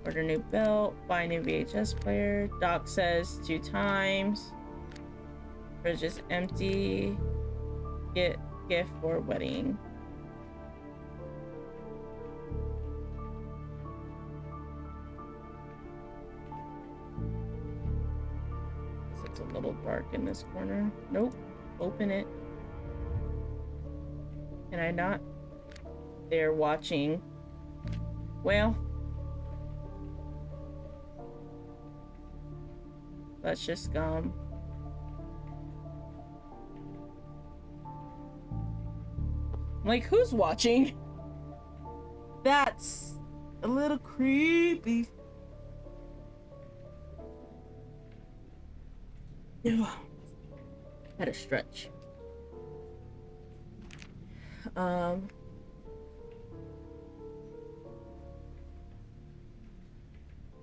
Order new belt, buy new VHS player. Doc says 2 times. Fridge is empty. Get gift for wedding. It's a little dark in this corner. Nope. Open it. Can I not? They're watching. Well, that's just scum. Like, who's watching? That's a little creepy. Had a stretch.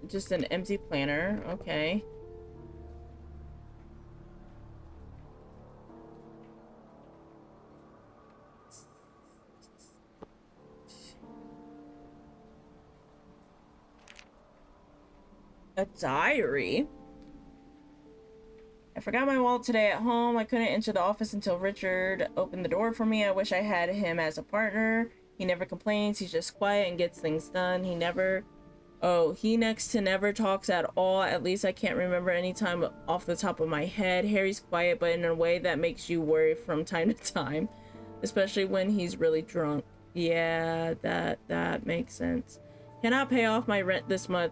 Just an empty planner. Okay. A diary? I forgot my wallet today at home. I couldn't enter the office until Richard opened the door for me. I wish I had him as a partner. He never complains. He's just quiet and gets things done. He next to never talks at all. At least I can't remember any time off the top of my head. Harry's quiet, but in a way that makes you worry from time to time, especially when he's really drunk. Yeah, that makes sense. Cannot pay off my rent this month.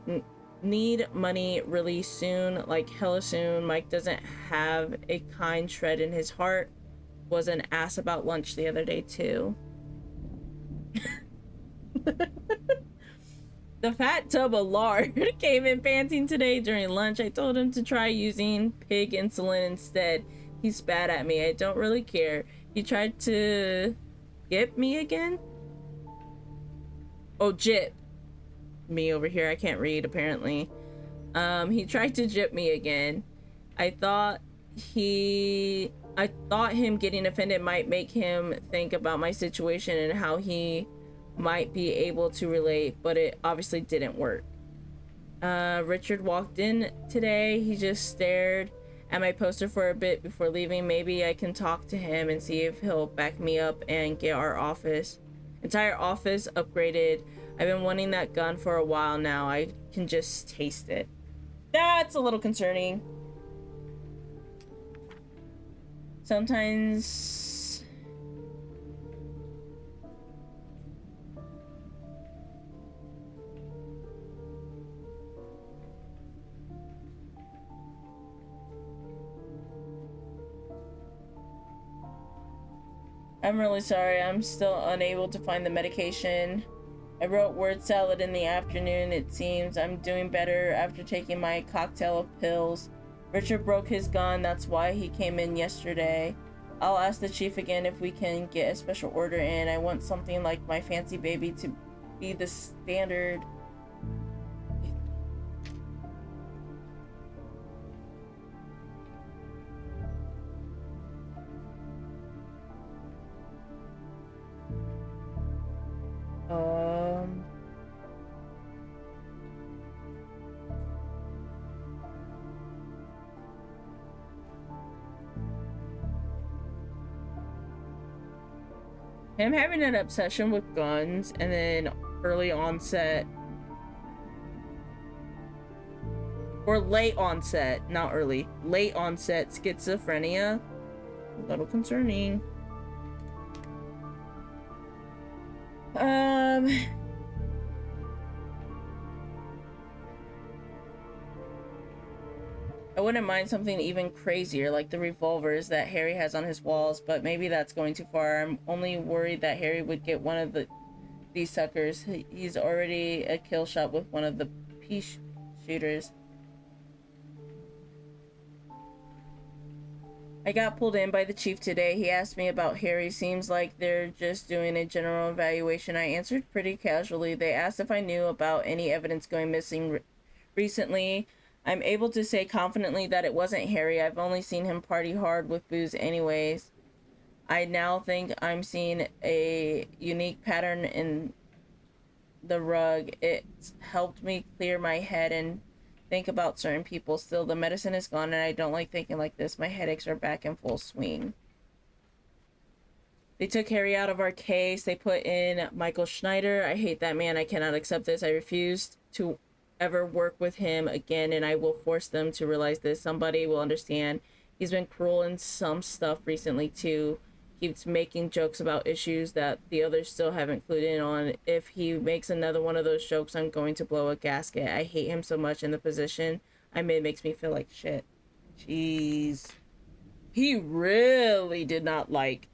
Need money really soon, like hella soon. Mike doesn't have a kind shred in his heart. Was an ass about lunch the other day too. The fat tub of lard came in panting today during lunch. I told him to try using pig insulin instead. He spat at me. I don't really care. He tried to get me again. Oh, jip me over here. I can't read apparently. He tried to jip me again. I thought him getting offended might make him think about my situation and how he might be able to relate, but it obviously didn't work. Richard walked in today. He just stared at my poster for a bit before leaving. Maybe I can talk to him and see if he'll back me up and get our entire office upgraded. I've been wanting that gun for a while now. I can just taste it. That's a little concerning. Sometimes I'm really sorry. I'm still unable to find the medication. I wrote word salad in the afternoon. It seems I'm doing better after taking my cocktail of pills. Richard broke his gun. That's why he came in yesterday. I'll ask the chief again if we can get a special order in. I want something like my fancy baby to be the standard. Him having an obsession with guns and then early onset or late onset, not early, late onset schizophrenia. A little concerning. Um, I wouldn't mind something even crazier, like the revolvers that Harry has on his walls, but maybe that's going too far. I'm only worried that Harry would get one of these suckers. He's already a kill shot with one of the pea shooters. I got pulled in by the chief today. He asked me about Harry. Seems like they're just doing a general evaluation. I answered pretty casually. They asked if I knew about any evidence going missing recently. I'm able to say confidently that it wasn't Harry. I've only seen him party hard with booze anyways. I now think I'm seeing a unique pattern in the rug. It's helped me clear my head and think about certain people. Still, the medicine is gone and I don't like thinking like this. My headaches are back in full swing. They took Harry out of our case. They put in Michael Schneider. I hate that man. I cannot accept this. I refuse to ever work with him again, and I will force them to realize this. Somebody will understand. He's been cruel in some stuff recently, too. Keeps making jokes about issues that the others still haven't clued in on. If he makes another one of those jokes, I'm going to blow a gasket. I hate him so much, and the position I'm in makes me feel like shit. Jeez. He really did not like.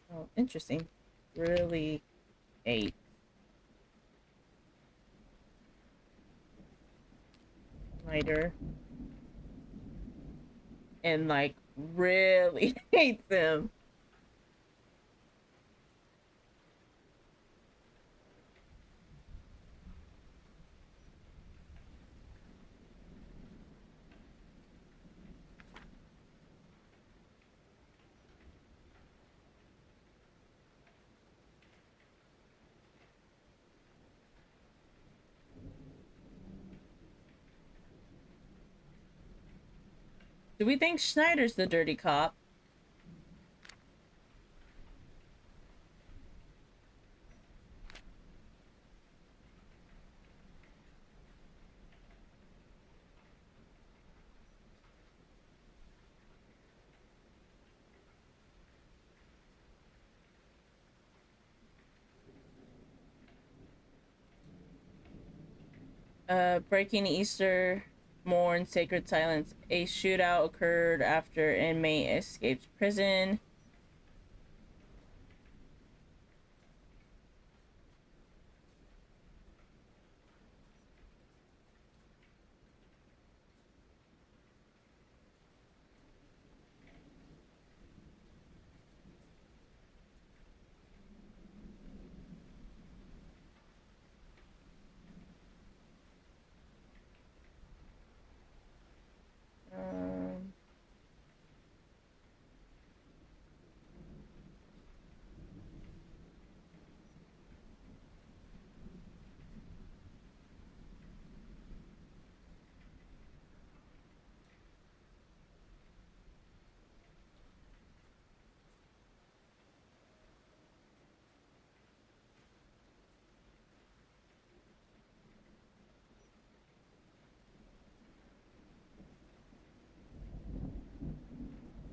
Oh, interesting. Really hate Snyder and like really hates him. Do we think Schneider's the dirty cop? Breaking Easter morn sacred silence. A shootout occurred after inmate escaped prison. Um,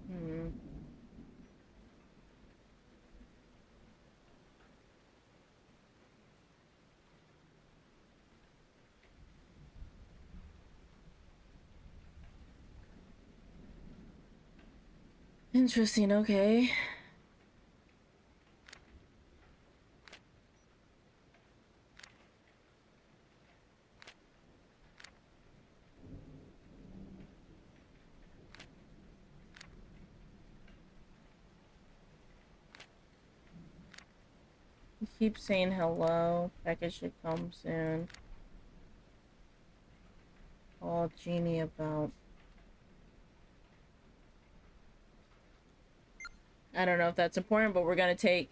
hmm. Interesting. Okay. He keeps saying hello. Package should come soon. Call Genie about. I don't know if that's important, but we're gonna take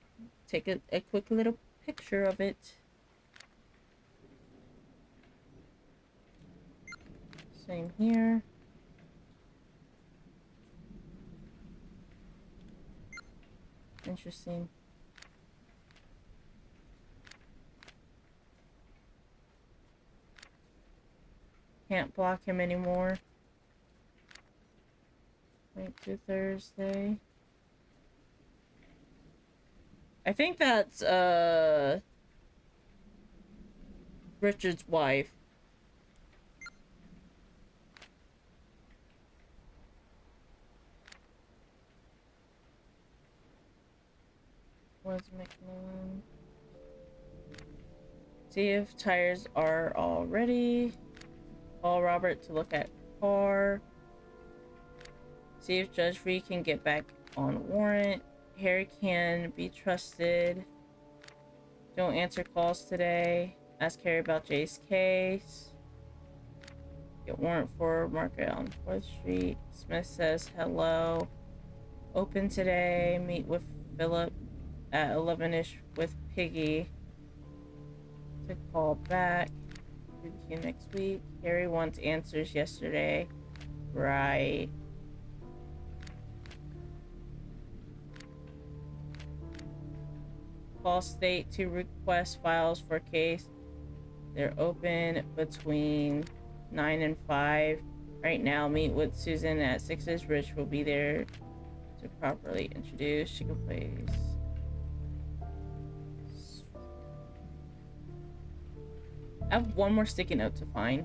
a quick little picture of it. Same here. Interesting. Can't block him anymore. Wait to Thursday. I think that's Richard's wife. Was McMillan. See if tires are all ready. Call Robert to look at car. See if Judge Reed can get back on warrant. Harry can be trusted. Don't answer calls today. Ask Harry about Jay's case. Get warrant for Market on 4th Street. Smith says hello. Open today. Meet with Philip at 11ish with Piggy. To call back. BBQ next week. Harry wants answers yesterday. Right. Call state to request files for case. They're open between 9 and 5. Right now, meet with Susan at 6's. Rich will be there to properly introduce. She can place. I have one more sticky note to find.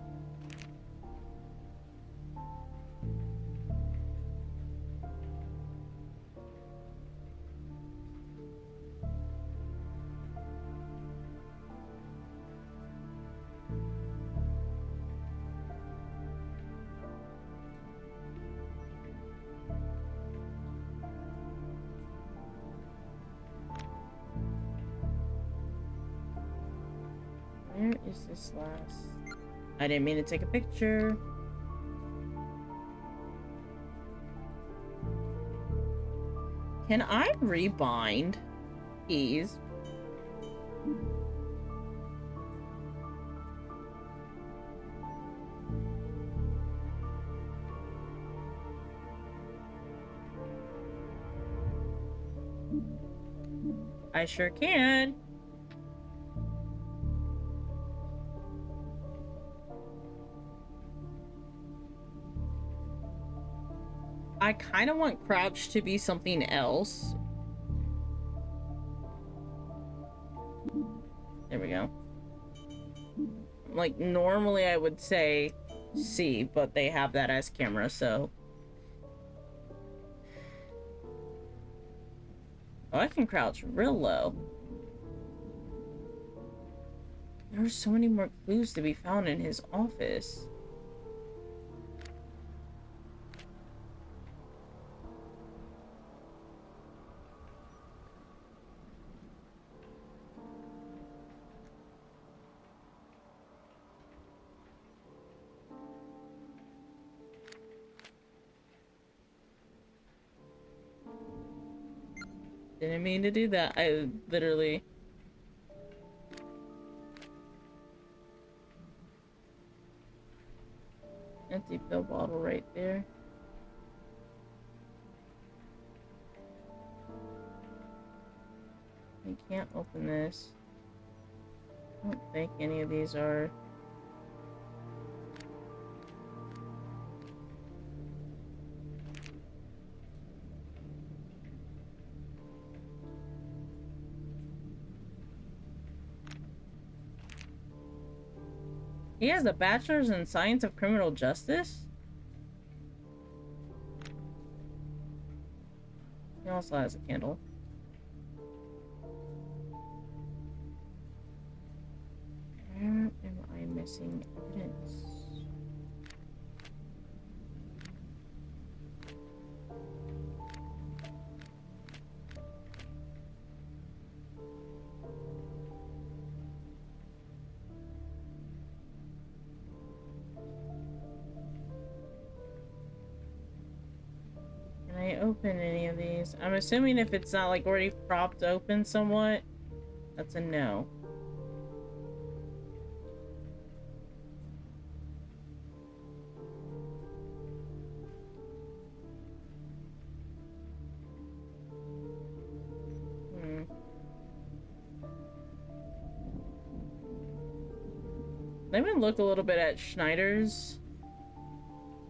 Where is this last? I didn't mean to take a picture. Can I rebind? Please. I sure can. I kind of want Crouch to be something else. There we go. Like, normally I would say C, but they have that as camera, so... Oh, I can crouch real low. There are so many more clues to be found in his office. Didn't mean to do that. I literally... Empty pill bottle right there. I can't open this. I don't think any of these are... He has a bachelor's in science of criminal justice? He also has a candle. Where am I missing evidence? Can I open any of these? I'm assuming if it's not like already propped open somewhat. That's a no. Hmm. Let me look a little bit at Schneider's.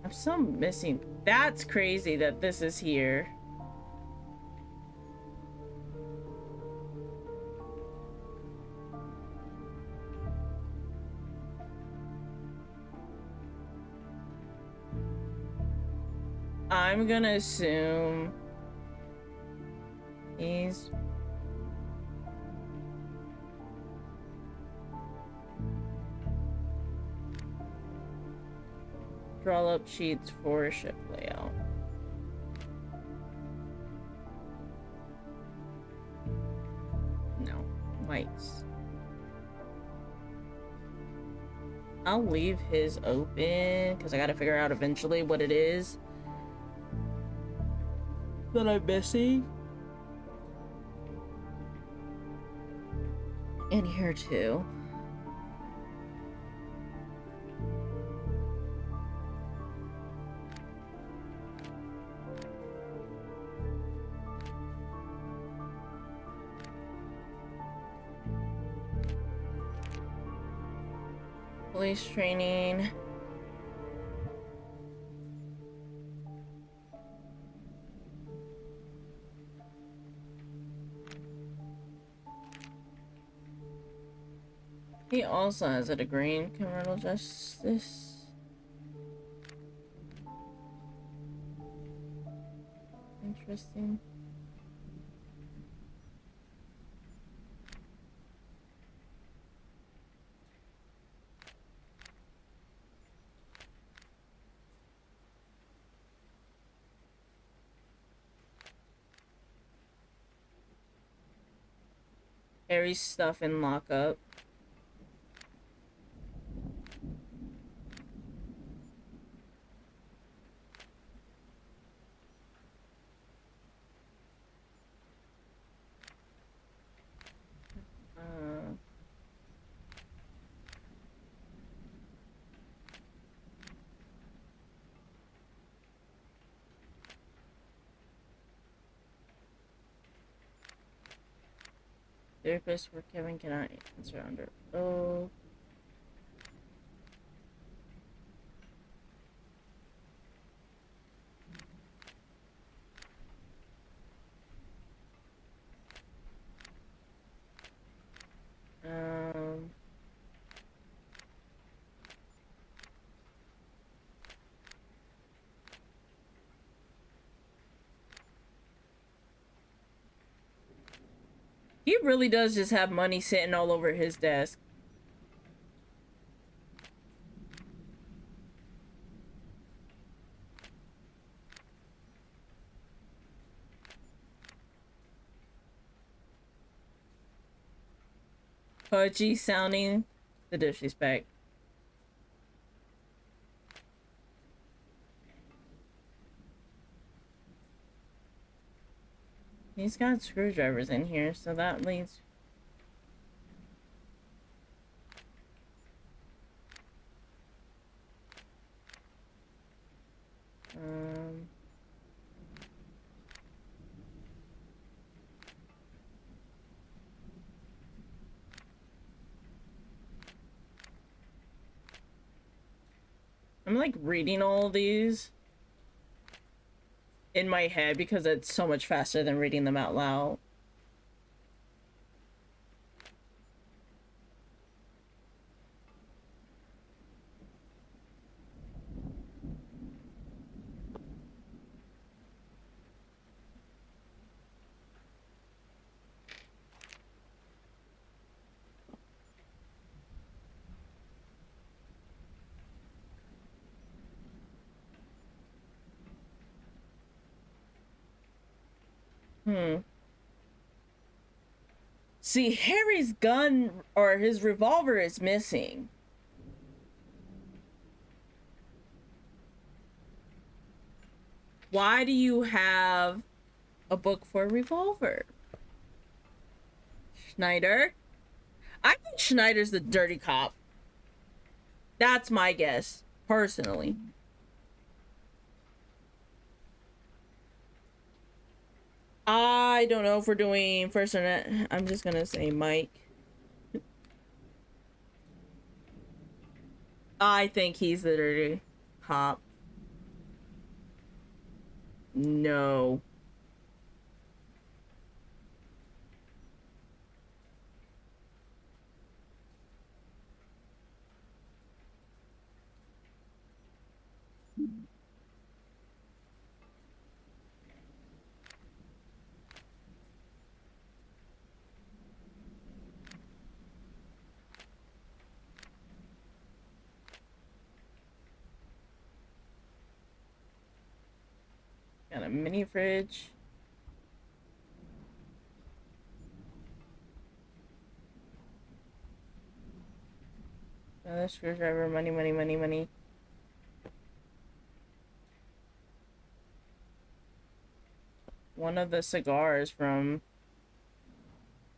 I'm still missing. That's crazy that this is here. I'm gonna assume he's draw up sheets for ship layout. No, whites. I'll leave his open because I gotta figure out eventually what it is that I'm missing. And here too. Police training. He also has a degree in criminal justice. Interesting. Harry's stuff in lockup. Uh, Therapist where Kevin cannot answer under oath. Um, he really does just have money sitting all over his desk. Pudgy sounding the disrespect. He's got screwdrivers in here, so that leads. Um, I'm like reading all these in my head because it's so much faster than reading them out loud. Hmm. See, Harry's gun or his revolver is missing. Why do you have a book for a revolver? Schneider? I think Schneider's the dirty cop. That's my guess, personally. I don't know if we're doing first or not. I'm just gonna say Mike. I think he's the dirty cop. No. Got a mini fridge. Another screwdriver. Money, money, money, money. One of the cigars from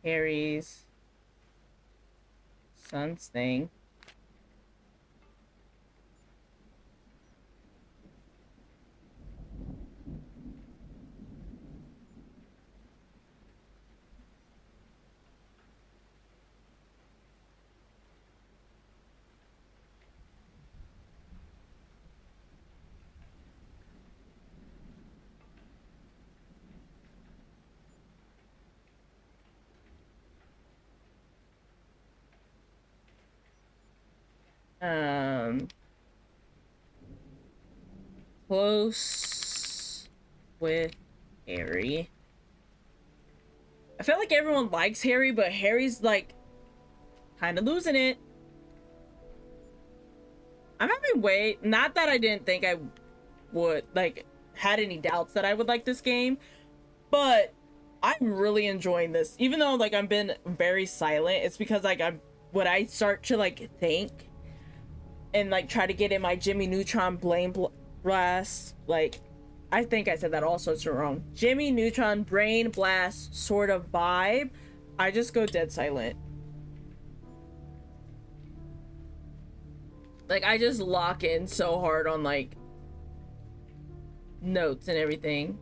Harry's son's thing. Um, Close with Harry. I feel like everyone likes Harry, but Harry's like kind of losing it. I'm having wait. Not that I didn't think I would like had any doubts that I would like this game, but I'm really enjoying this. Even though like I've been very silent, it's because like I'm when I start to like think and like try to get in my Jimmy Neutron blast, like I think I said that all sorts of wrong. Jimmy Neutron brain blast sort of vibe. I just go dead silent. Like I just lock in so hard on like notes and everything.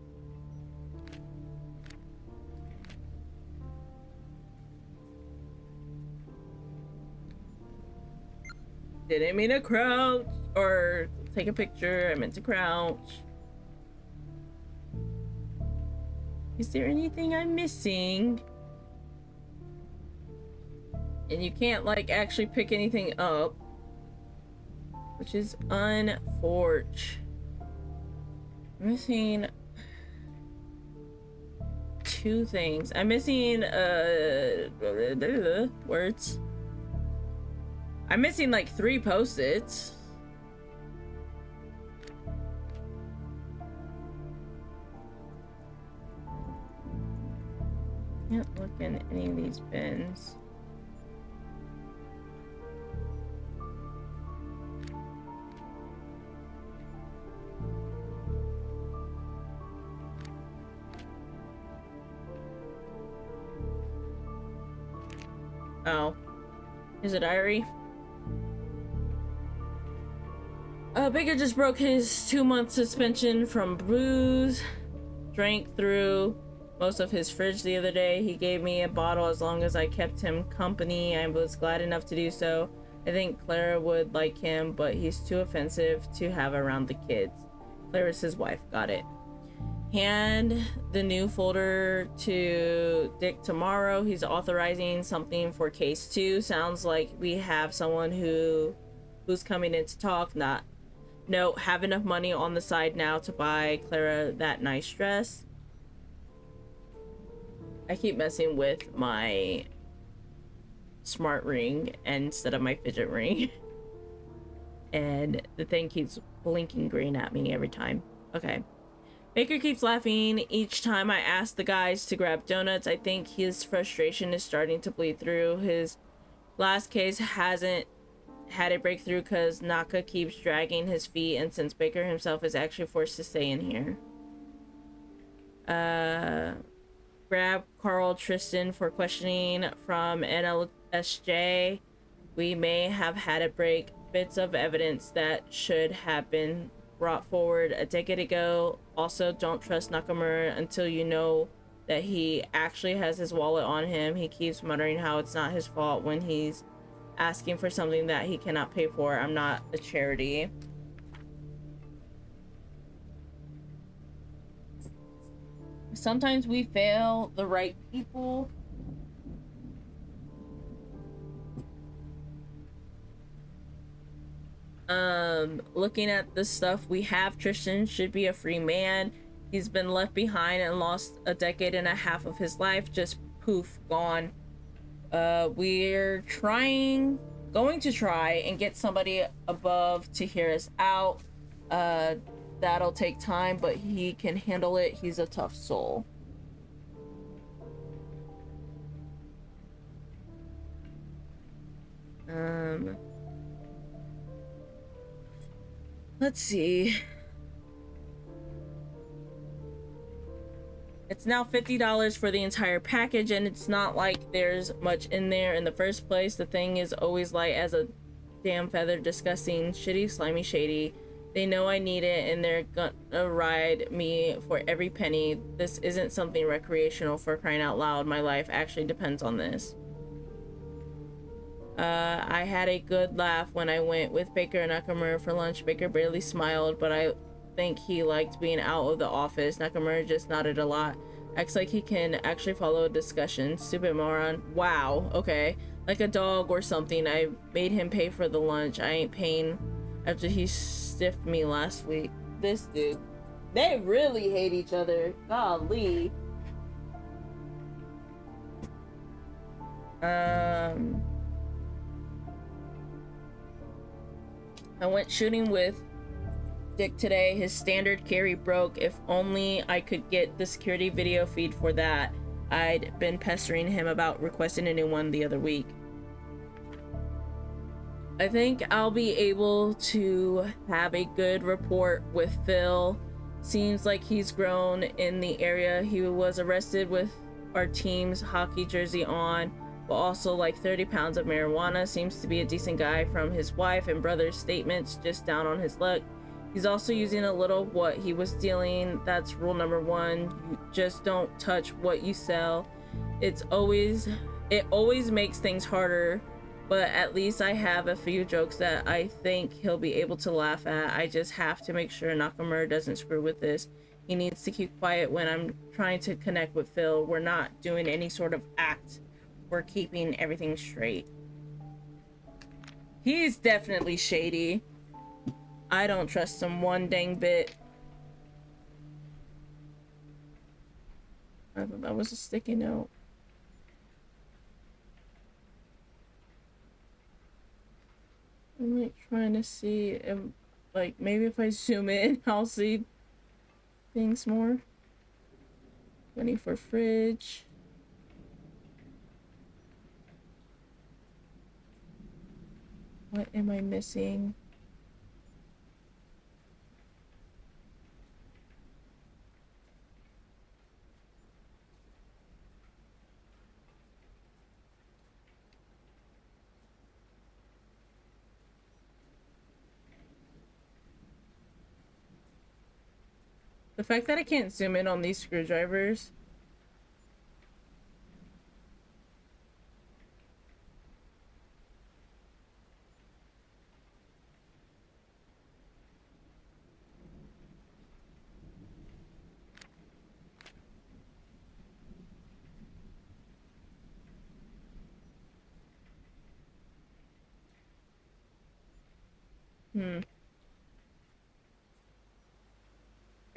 Didn't mean to crouch or take a picture. I meant to crouch. Is there anything I'm missing? And you can't like actually pick anything up, which is unfortunate. I'm missing two things. I'm missing words. I'm missing like 3 post-its. Can't look in any of these bins. Oh. Is it diary? Baker just broke his 2-month suspension from booze. Drank through most of his fridge the other day. He gave me a bottle as long as I kept him company. I was glad enough to do so. I think Clara would like him, but he's too offensive to have around the kids. Clara's his wife. Got it. Hand the new folder to Dick tomorrow. He's authorizing something for case 2. Sounds like we have someone who's coming in to talk. No, have enough money on the side now to buy Clara that nice dress. I keep messing with my smart ring instead of my fidget ring. And the thing keeps blinking green at me every time. Okay. Baker keeps laughing each time I ask the guys to grab donuts. I think his frustration is starting to bleed through. His last case hasn't had a breakthrough because Naka keeps dragging his feet, and since Baker himself is actually forced to stay in here. Grab Carl Tristan for questioning from an SJ. We may have had a break. Bits of evidence that should have been brought forward a decade ago. Also, don't trust Nakamura until you know that he actually has his wallet on him. He keeps muttering how it's not his fault when he's asking for something that he cannot pay for. I'm not a charity. Sometimes we fail the right people. Looking at the stuff we have, Tristan should be a free man. He's been left behind and lost a decade and a half of his life. Just poof, gone. We're going to try and get somebody above to hear us out. That'll take time, but he can handle it. He's a tough soul. Let's see. It's now $50 for the entire package, and it's not like there's much in there in the first place. The thing is always light as a damn feather, disgusting, shitty, slimy, shady. They know I need it, and they're gonna ride me for every penny. This isn't something recreational, for crying out loud. My life actually depends on this. I had a good laugh when I went with Baker and Nakamura for lunch. Baker barely smiled, but I think he liked being out of the office. Nakamura just nodded a lot. Acts like he can actually follow a discussion. Stupid moron. Wow, okay. Like a dog or something. I made him pay for the lunch. I ain't paying after he stiffed me last week. This dude. They really hate each other. Golly. I went shooting with Dick today. His standard carry broke. If only I could get the security video feed for that. I'd been pestering him about requesting a new one the other week. I think I'll be able to have a good report with Phil. Seems like he's grown in the area. He was arrested with our team's hockey jersey on, but also like 30 pounds of marijuana. Seems to be a decent guy from his wife and brother's statements, just down on his luck. He's also using a little of what he was stealing. That's rule number one. You just don't touch what you sell. It always makes things harder, but at least I have a few jokes that I think he'll be able to laugh at. I just have to make sure Nakamura doesn't screw with this. He needs to keep quiet when I'm trying to connect with Phil. We're not doing any sort of act. We're keeping everything straight. He's definitely shady. I don't trust him one dang bit. I thought that was a sticky note. I'm like trying to see if, like, maybe if I zoom in, I'll see things more. 24 fridge. What am I missing? The fact that I can't zoom in on these screwdrivers.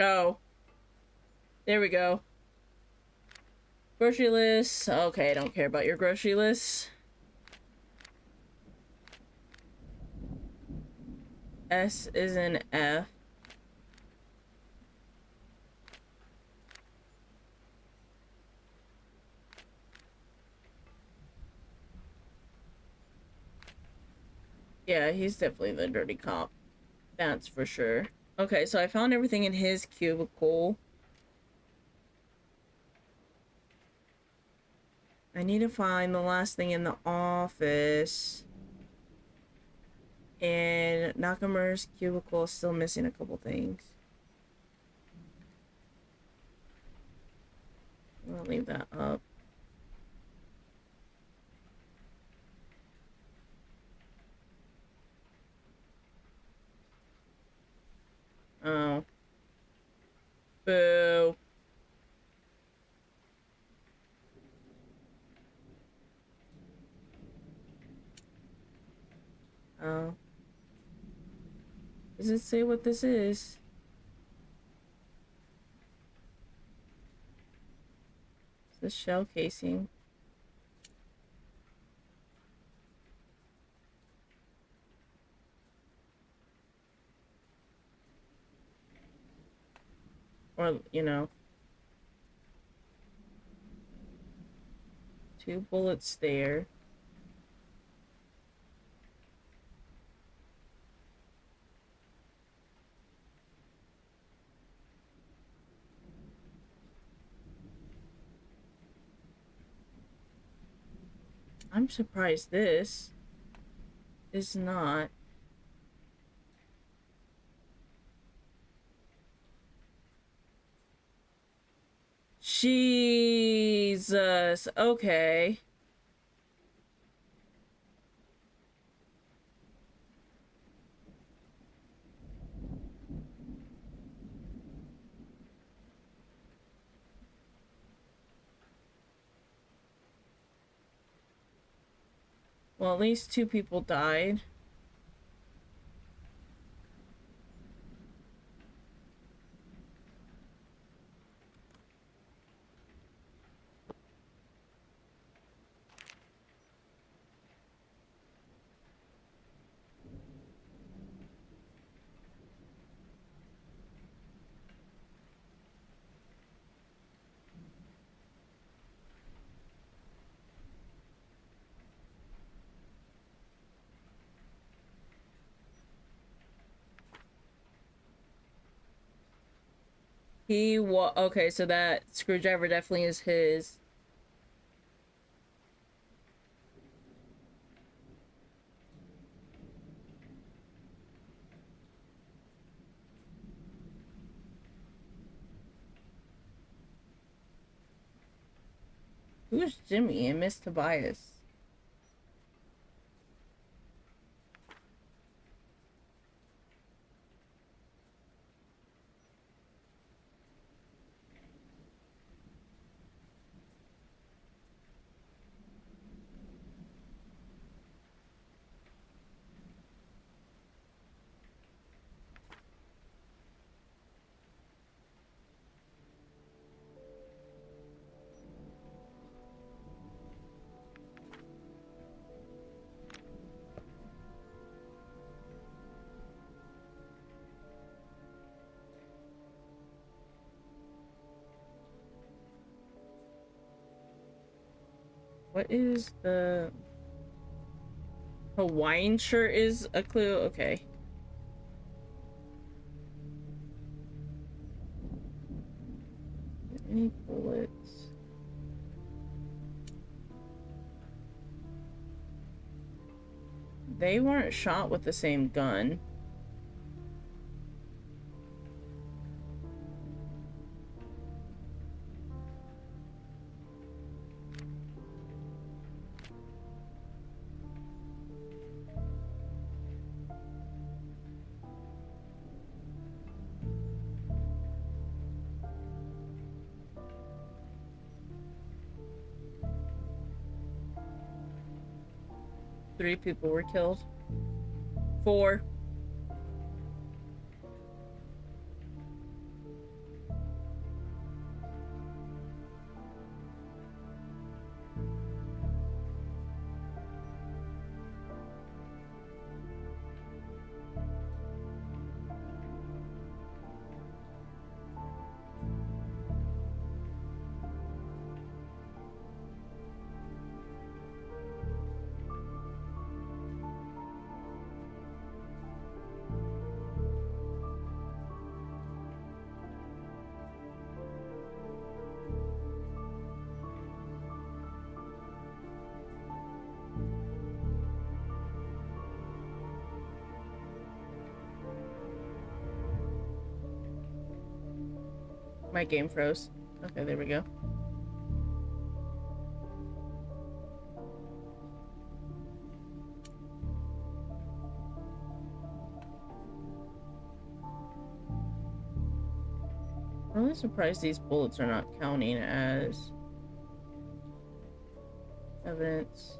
Oh. There we go. Grocery list. Okay, I don't care about your grocery list. S is an F. Yeah, he's definitely the dirty cop. That's for sure. Okay, so I found everything in his cubicle. I need to find the last thing in the office. And Nakamura's cubicle is still missing a couple things. I'll leave that up. Oh. Boo. Oh. Does it say what this is? It's the shell casing. Or, you know, 2 bullets there. I'm surprised this is not. Jesus. Okay. Well, at least 2 people died. Okay, so that screwdriver definitely is his. Who's Jimmy and Miss Tobias? What is the Hawaiian shirt is a clue? Okay. Any bullets? They weren't shot with the same gun. Three people were killed. Four. My game froze. Okay, there we go. I'm really surprised these bullets are not counting as evidence.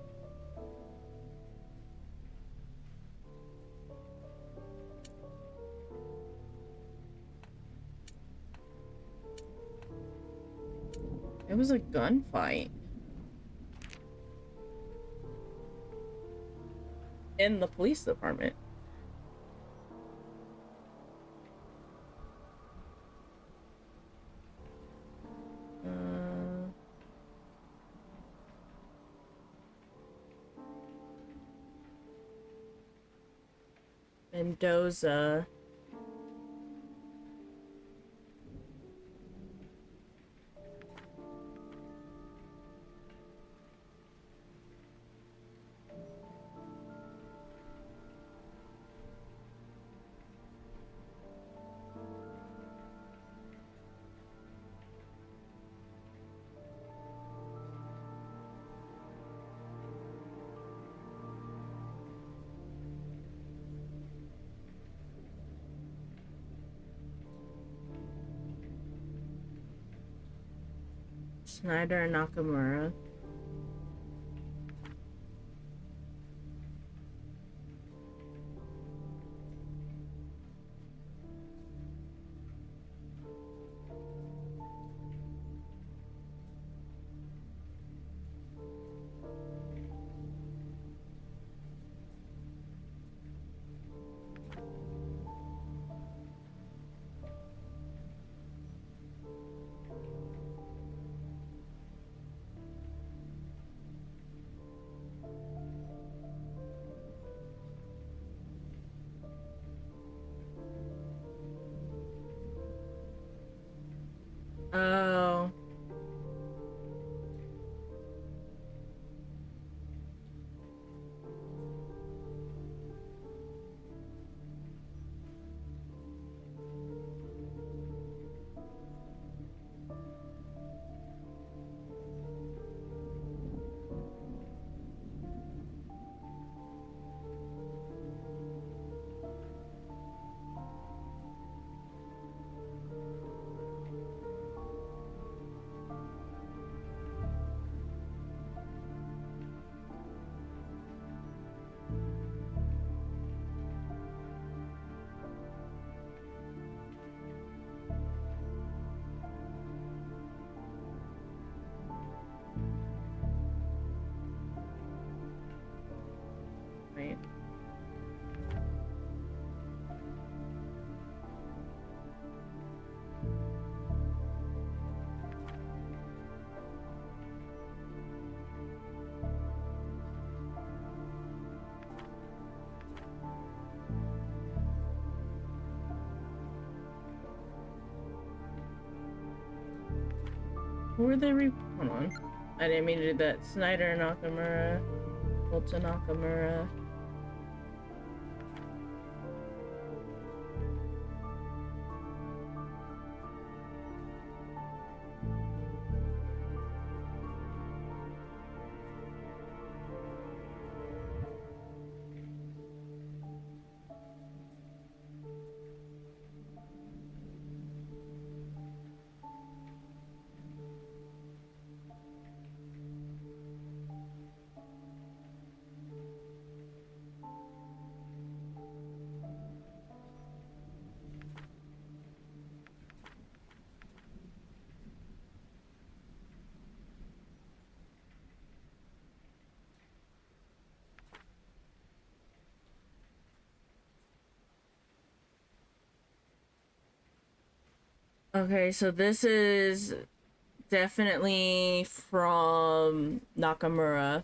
It was a gunfight. In the police department. Uh, Mendoza. Snyder and Nakamura. Oh. Right. Who were they hold on. I didn't mean to do that. Snyder Nakamura. Walter Nakamura. Okay, so this is definitely from Nakamura.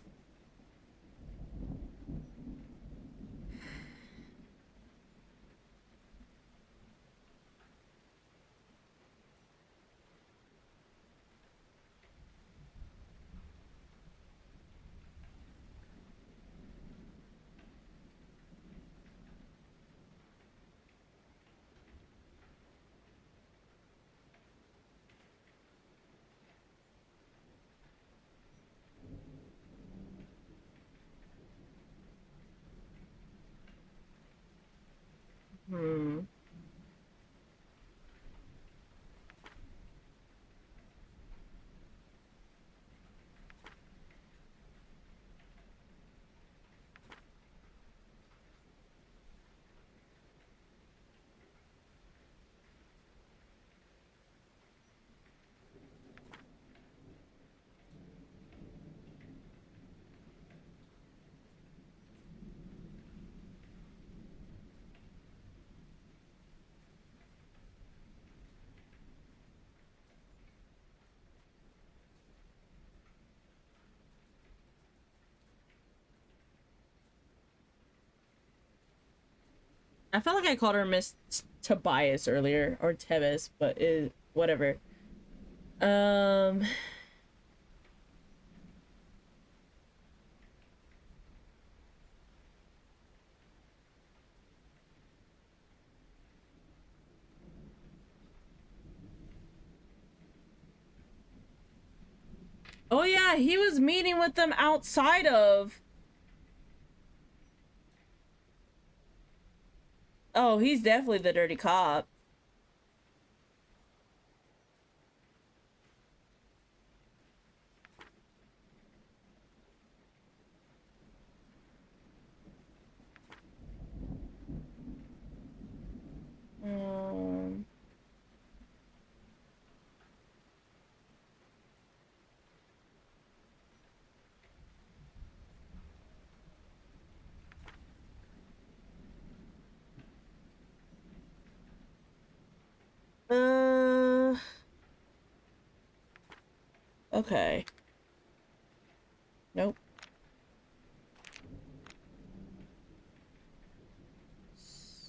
I felt like I called her Miss Tobias earlier or Tebis, but whatever. Um. Oh yeah, he was meeting with them outside of. Oh, he's definitely the dirty cop. Um. Uh. Okay. Nope.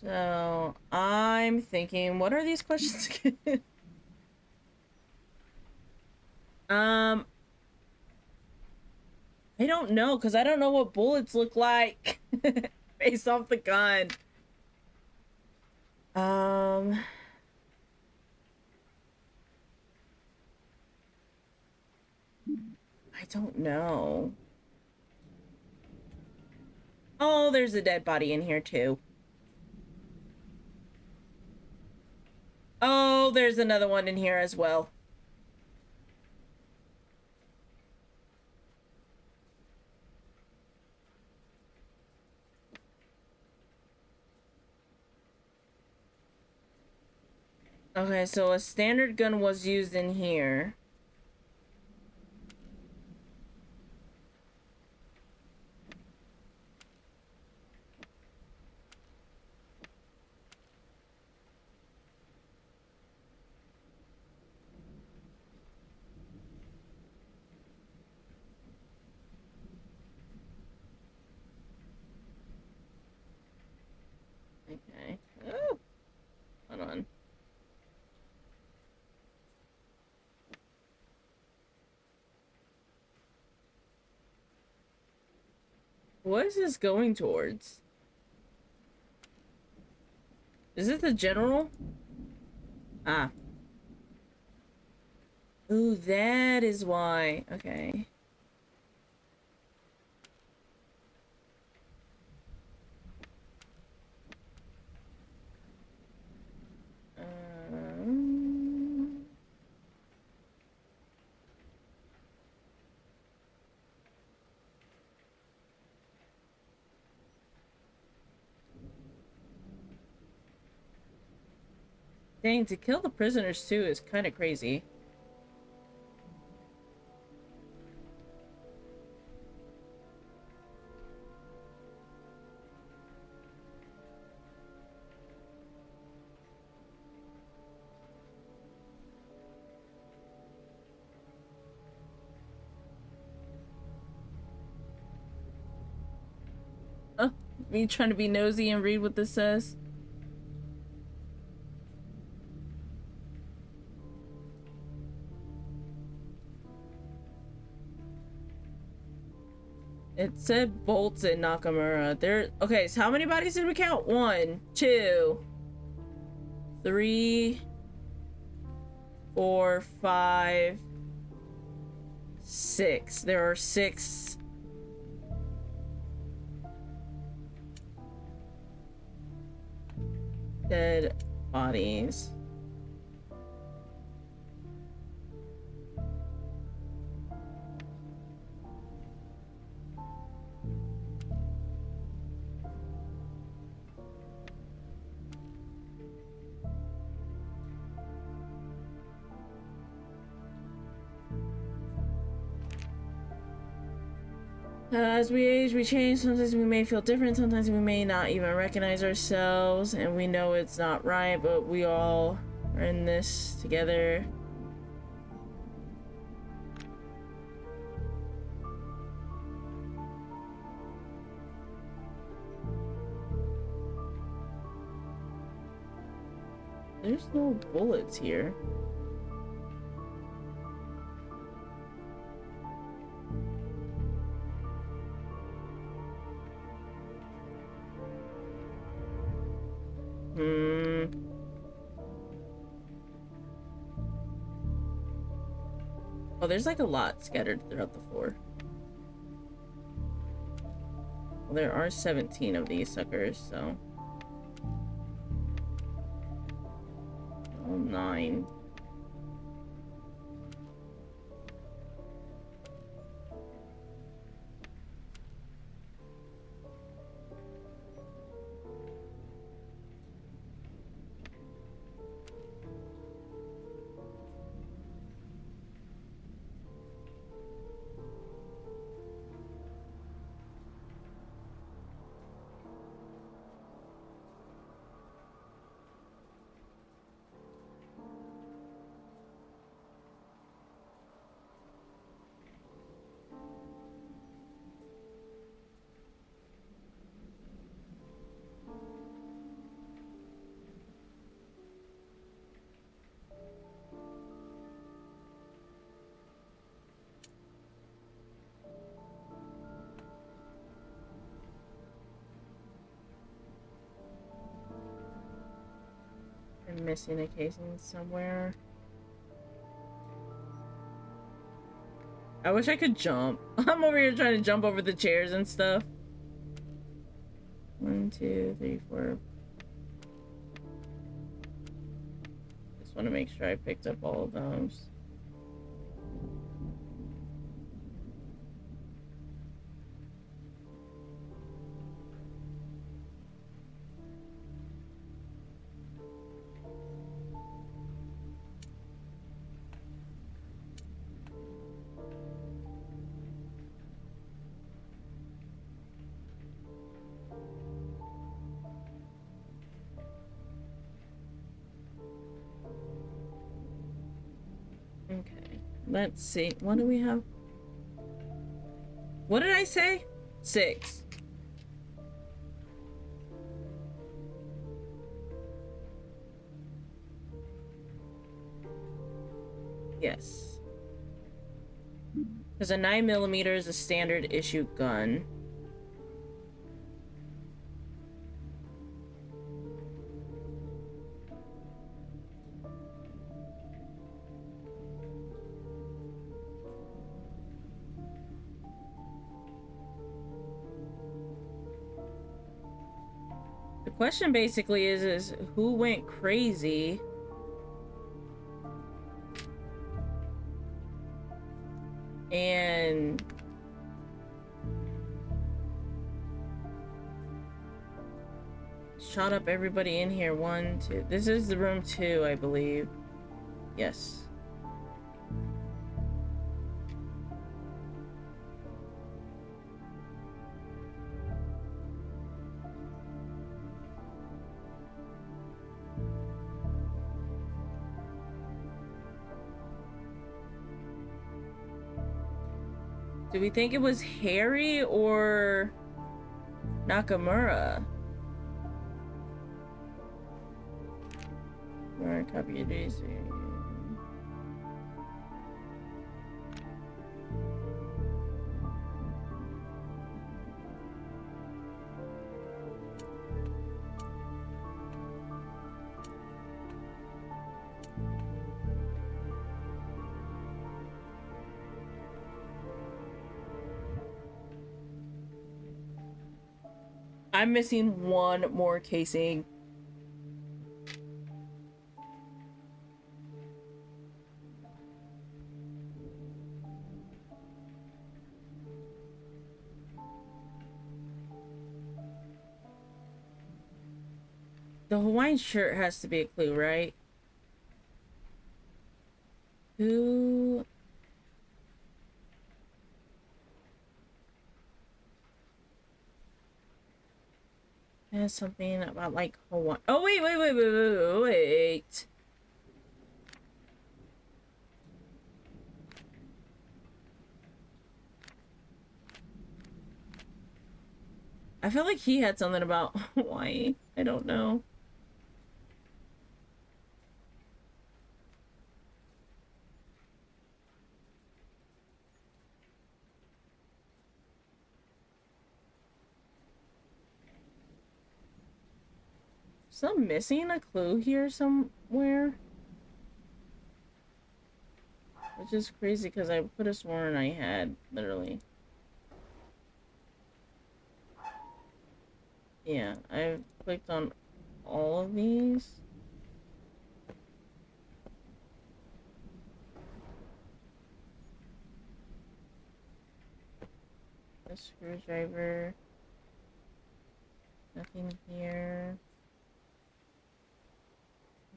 So I'm thinking, what are these questions again? um, I don't know because I don't know what bullets look like based off the gun. Um, I don't know. Oh, there's a dead body in here too. Oh, there's another one in here as well. Okay, so a standard gun was used in here. Okay. Oh, hold on. What is this going towards? Is this the general? Ah. Ooh, that is why. Okay. Um, Dang, to kill the prisoners too is kind of crazy. Oh, me trying to be nosy and read what this says. It said Bolts and Nakamura. There. Okay, so how many bodies did we count? 1, 2, 3, 4, 5, 6. There are 6 dead bodies. As we age, we change. Sometimes we may feel different. Sometimes we may not even recognize ourselves. And we know it's not right, but we all are in this together. There's no bullets here. Oh, there's like a lot scattered throughout the floor. Well, there are 17 of these suckers, so. Oh, 9. I'm missing a casing somewhere. I wish I could jump. I'm over here trying to jump over the chairs and stuff. 1, 2, 3, 4. Just want to make sure I picked up all of those. Okay, let's see. What do we have? What did I say? 6. Yes. Because a 9mm is a standard issue gun. The question basically is who went crazy? And shot up everybody in here. 1, 2. This is the room 2, I believe. Yes. Do we think it was Harry or Nakamura? Copy of these. I'm missing one more casing. The Hawaiian shirt has to be a clue, right? Who? Has something about like Hawaii. Oh, wait. I feel like he had something about Hawaii. I don't know. So I'm missing a clue here somewhere. Which is crazy because I could have sworn I had, literally. Yeah, I've clicked on all of these. A screwdriver. Nothing here.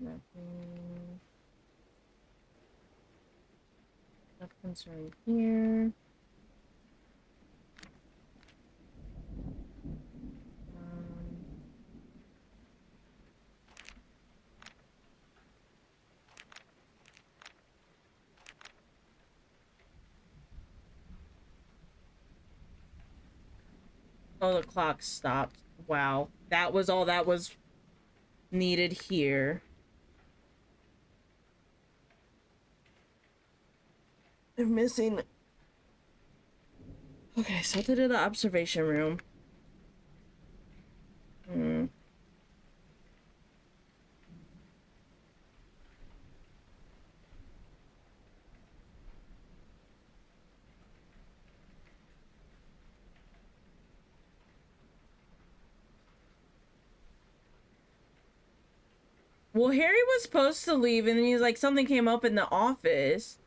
Nothing of concern here. Um, oh, the clock stopped. Wow. That was all that was needed here. They're missing. Okay, so to do the observation room. Hmm. Well, Harry was supposed to leave, and then he's like, something came up in the office.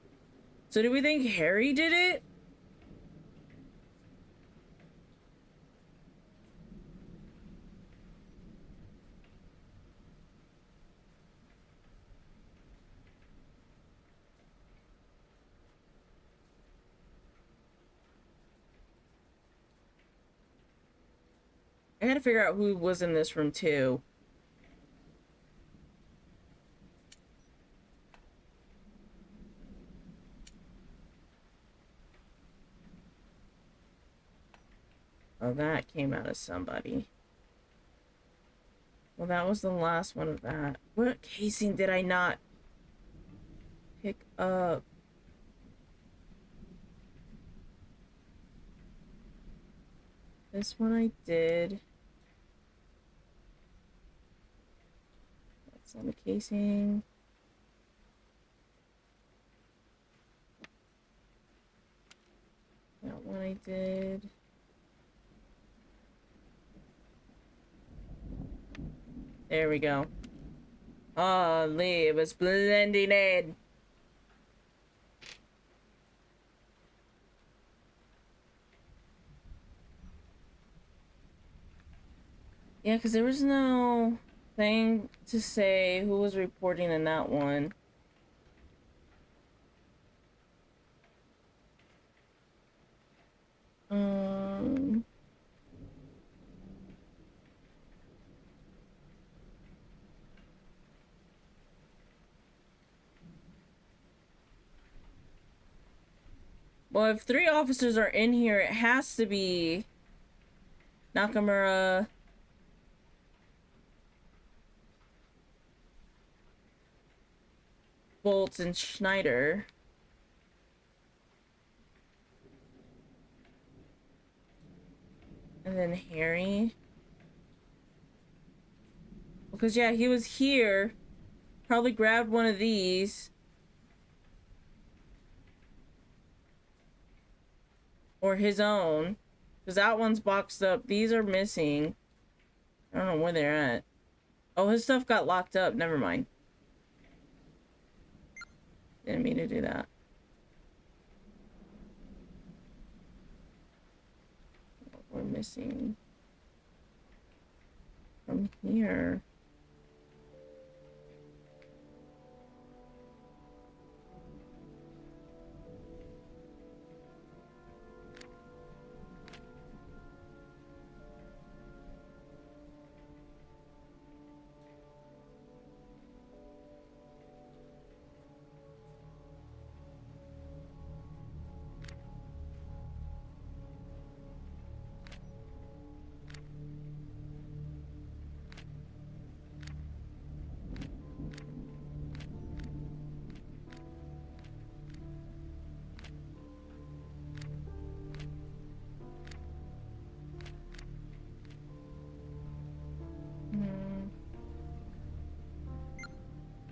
So do we think Harry did it? I gotta figure out who was in this room too. Oh, that came out of somebody. Well, that was the last one of that. What casing did I not pick up? This one I did. That's on the casing. That one I did. There we go. Oh, Lee, it was blending in. Yeah, because there was no thing to say who was reporting in that one. Um, well, if 3 officers are in here, it has to be Nakamura, Bolts, and Schneider. And then Harry. Because, yeah, he was here. Probably grabbed one of these. Or his own. Because that one's boxed up. These are missing. I don't know where they're at. Oh, his stuff got locked up. Never mind. Didn't mean to do that. What we're missing from here.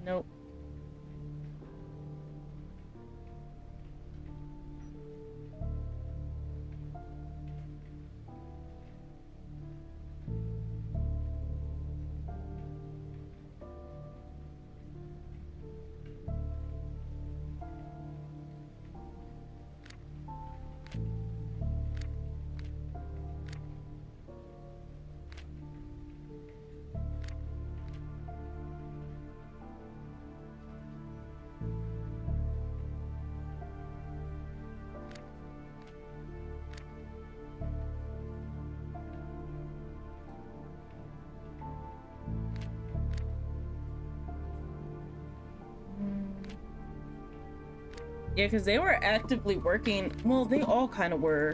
Nope. Yeah, because they were actively working. Well, they all kind of were.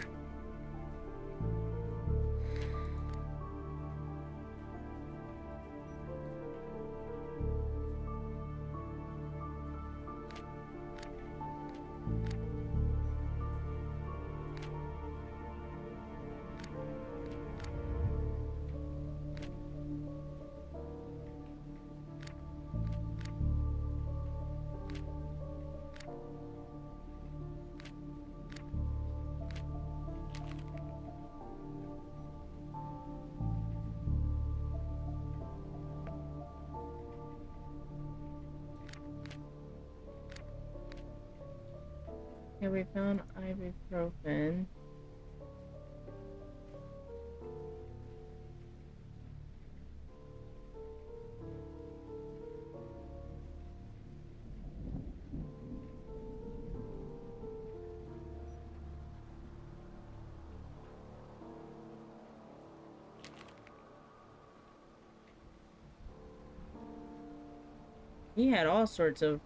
Yeah, we found ibuprofen. He had all sorts of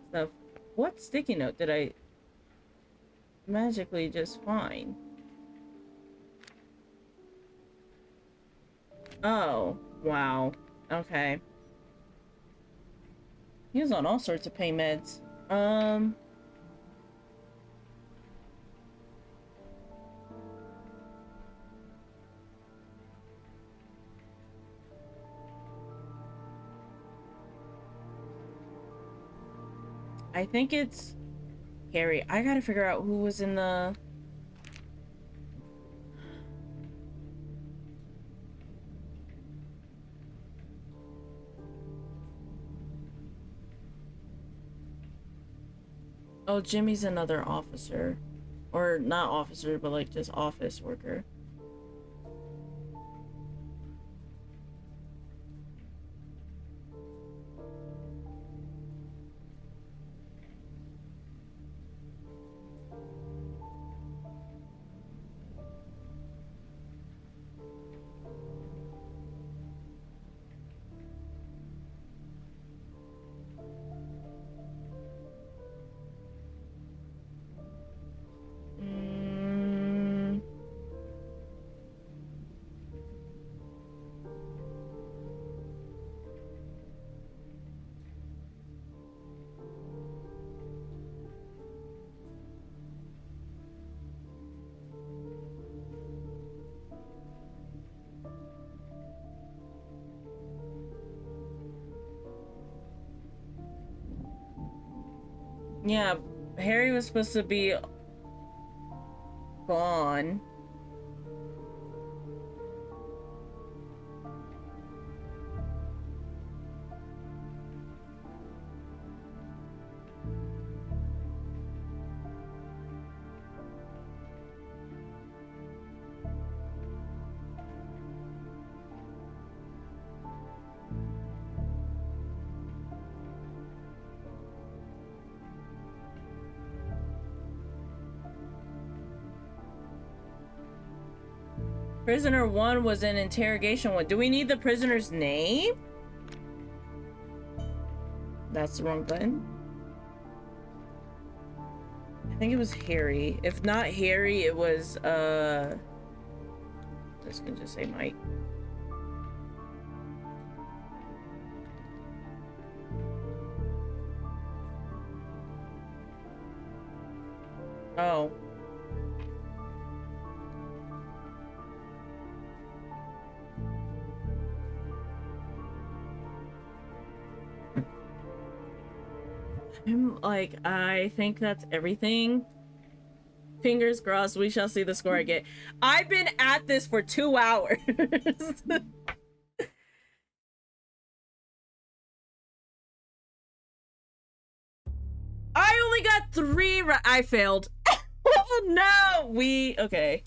stuff. What sticky note did I magically just find? Oh, wow. Okay. He was on all sorts of pain meds. I think it's Harry. I gotta figure out who was in the... Oh, Jimmy's another officer. Or not officer, but like just office worker. Mm, yeah, Harry was supposed to be gone. Prisoner 1 was in interrogation 1. Do we need the prisoner's name? That's the wrong button. I think it was Harry. If not Harry, it was, this can just say Mike. Oh. I'm like, I think that's everything. Fingers crossed, we shall see the score I get. I've been at this for 2 hours. I only got 3. I failed. Oh no! Okay.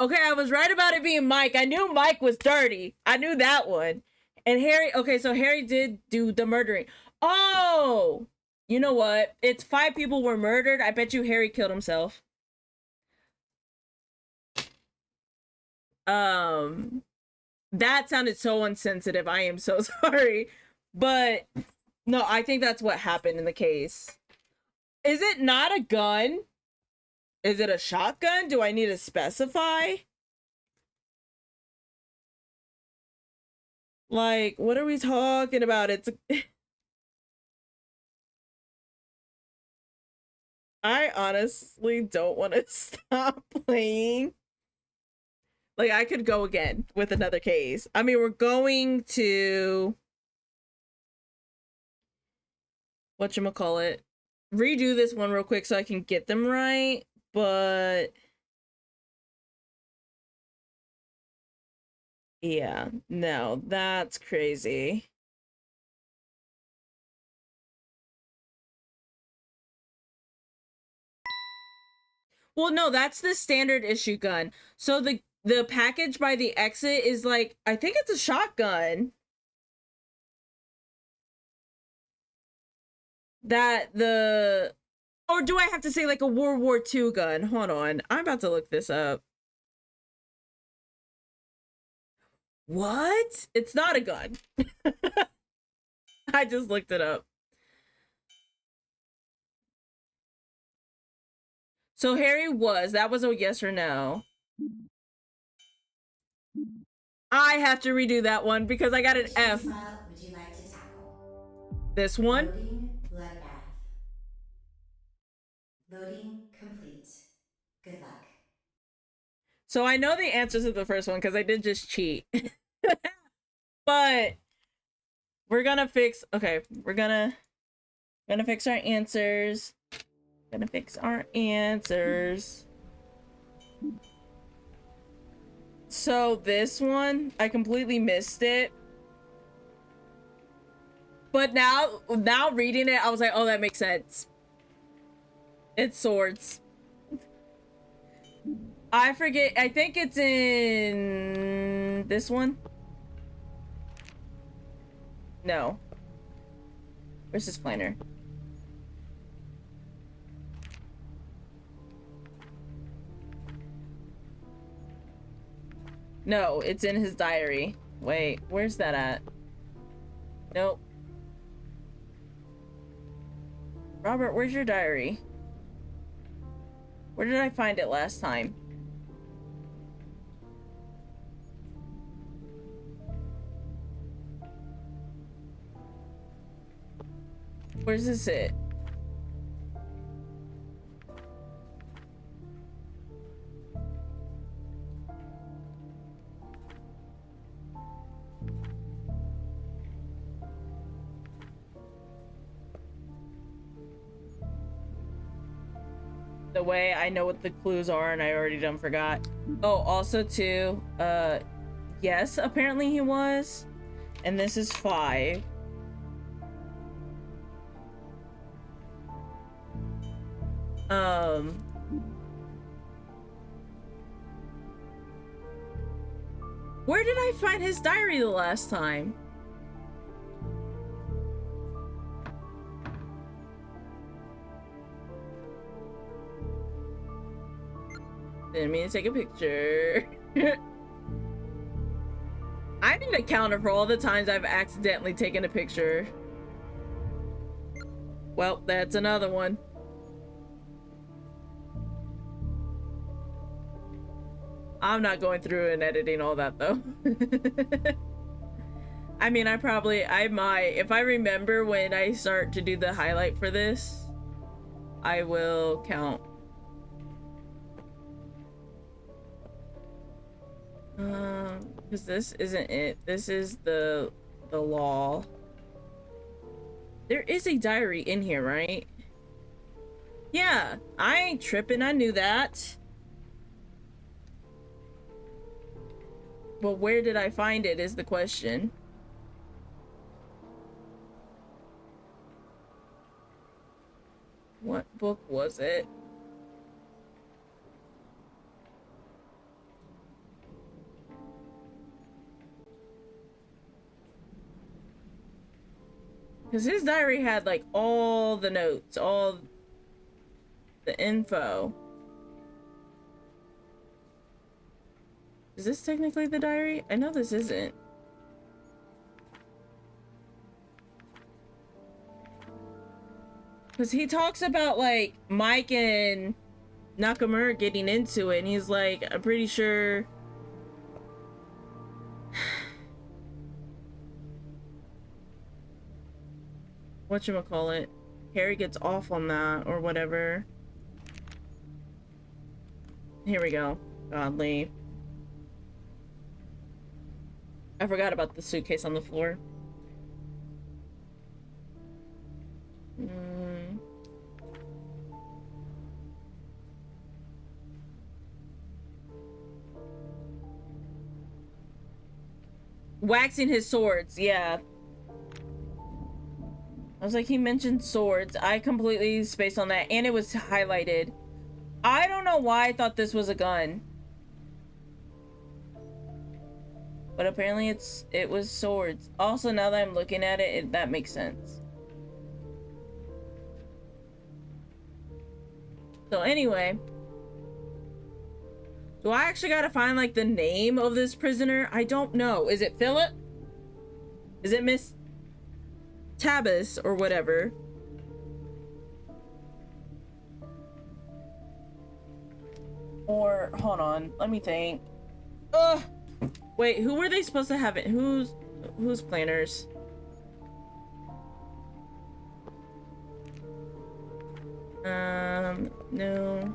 Okay, I was right about it being Mike. I knew Mike was dirty. I knew that one. And Harry, okay, so Harry did do the murdering. Oh! You know what? It's 5 people were murdered. I bet you Harry killed himself. Um, that sounded so insensitive. I am so sorry. But no, I think that's what happened in the case. Is it not a gun? Is it a shotgun? Do I need to specify? Like, what are we talking about? I honestly don't want to stop playing. Like, I could go again with another case. I mean, we're going to whatchamacallit, redo this one real quick so I can get them right, but yeah, no, that's crazy. Well, no, that's the standard issue gun. So the package by the exit is like, I think it's a shotgun. That the Or do I have to say like a World War II gun? Hold on. I'm about to look this up. What? It's not a gun. I just looked it up. So that was a yes or no. I have to redo that one because I got an Which F. case file would you like to tackle? This one? Loading bloodbath. Loading complete. Good luck. So I know the answers to the first one because I did just cheat. But we're gonna fix, okay, we're gonna fix our answers. Gonna fix our answers. So this one, I completely missed it. But now reading it, I was like, oh, that makes sense. It's swords. I forget, I think it's in this one. No. Where's this planner? No, it's in his diary. Wait, where's that at? Nope. Robert, where's your diary? Where did I find it last time? Where's this it? The way I know what the clues are and I already done forgot. Oh, also too, yes, apparently he was. And this is 5. Where did I find his diary the last time? Didn't mean to take a picture. I need a counter for all the times I've accidentally taken a picture. Well, that's another one. I'm not going through and editing all that though. I mean, I might. If I remember when I start to do the highlight for this, I will count. Because this isn't it. This is the law. There is a diary in here, right? Yeah, I ain't tripping. I knew that. But where did I find it is the question. What book was it? Because his diary had like all the notes, all the info. Is this technically the diary? I know this isn't. Because he talks about like Mike and Nakamura getting into it, and he's like, I'm pretty sure. Whatchamacallit? Harry gets off on that or whatever. Here we go. Godly. I forgot about the suitcase on the floor. Waxing his swords, yeah. I was like, he mentioned swords. I completely spaced on that, and it was highlighted. I don't know why I thought this was a gun. But apparently it was swords. Also, now that I'm looking at it, that makes sense. So anyway, do I actually gotta find like the name of this prisoner? I don't know. Is it Philip? Is it Miss Tabas or whatever? Or hold on, let me think. Ugh. Wait, who were they supposed to have it? Who's planners? No.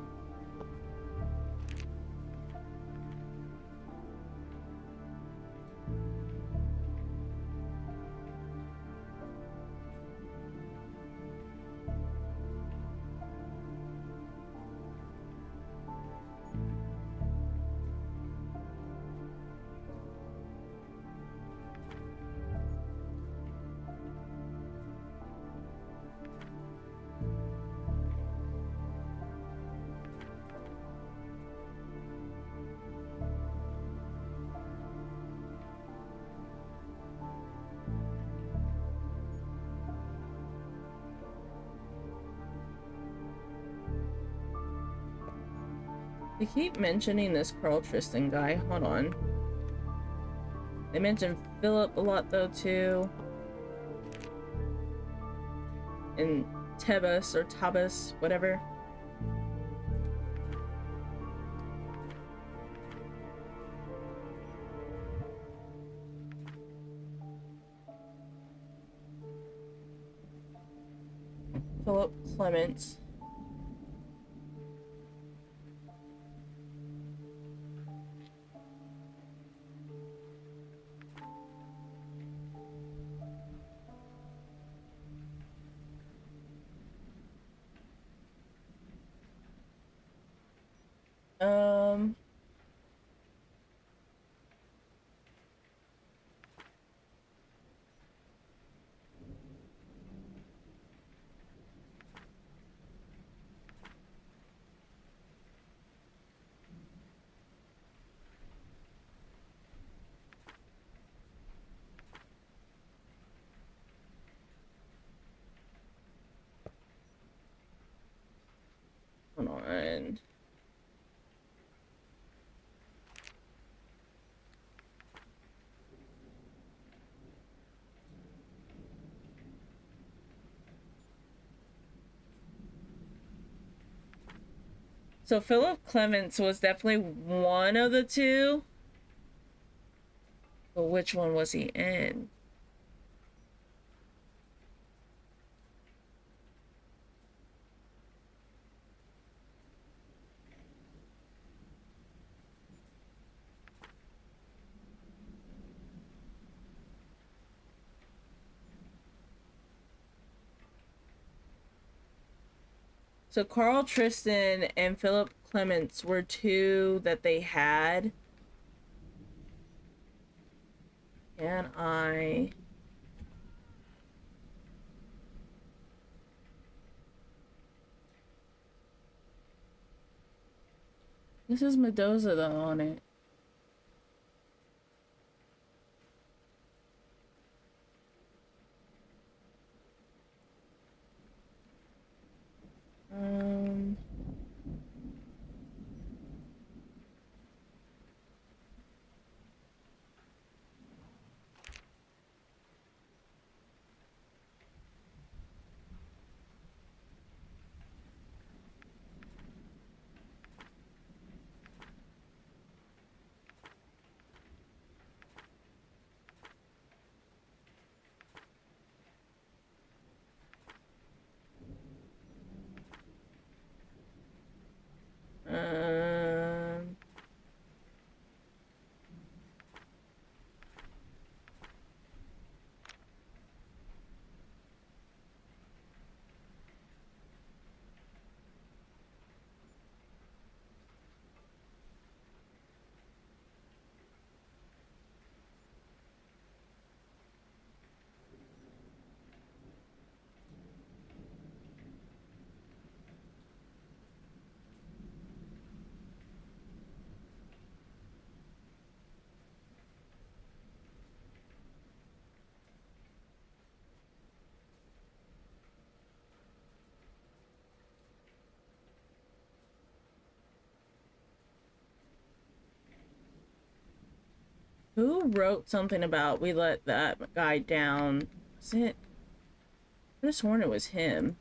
They keep mentioning this Carl Tristan guy. Hold on. They mentioned Philip a lot though too. And Tebas or Tabas, whatever. Philip Clements. Hold on. So Philip Clements was definitely one of the two. But which one was he in? So Carl Tristan and Philip Clements were two that they had. Can I... This is Mendoza though on it. Um... Um... Who wrote something about we let that guy down? Was it? I could have sworn it was him.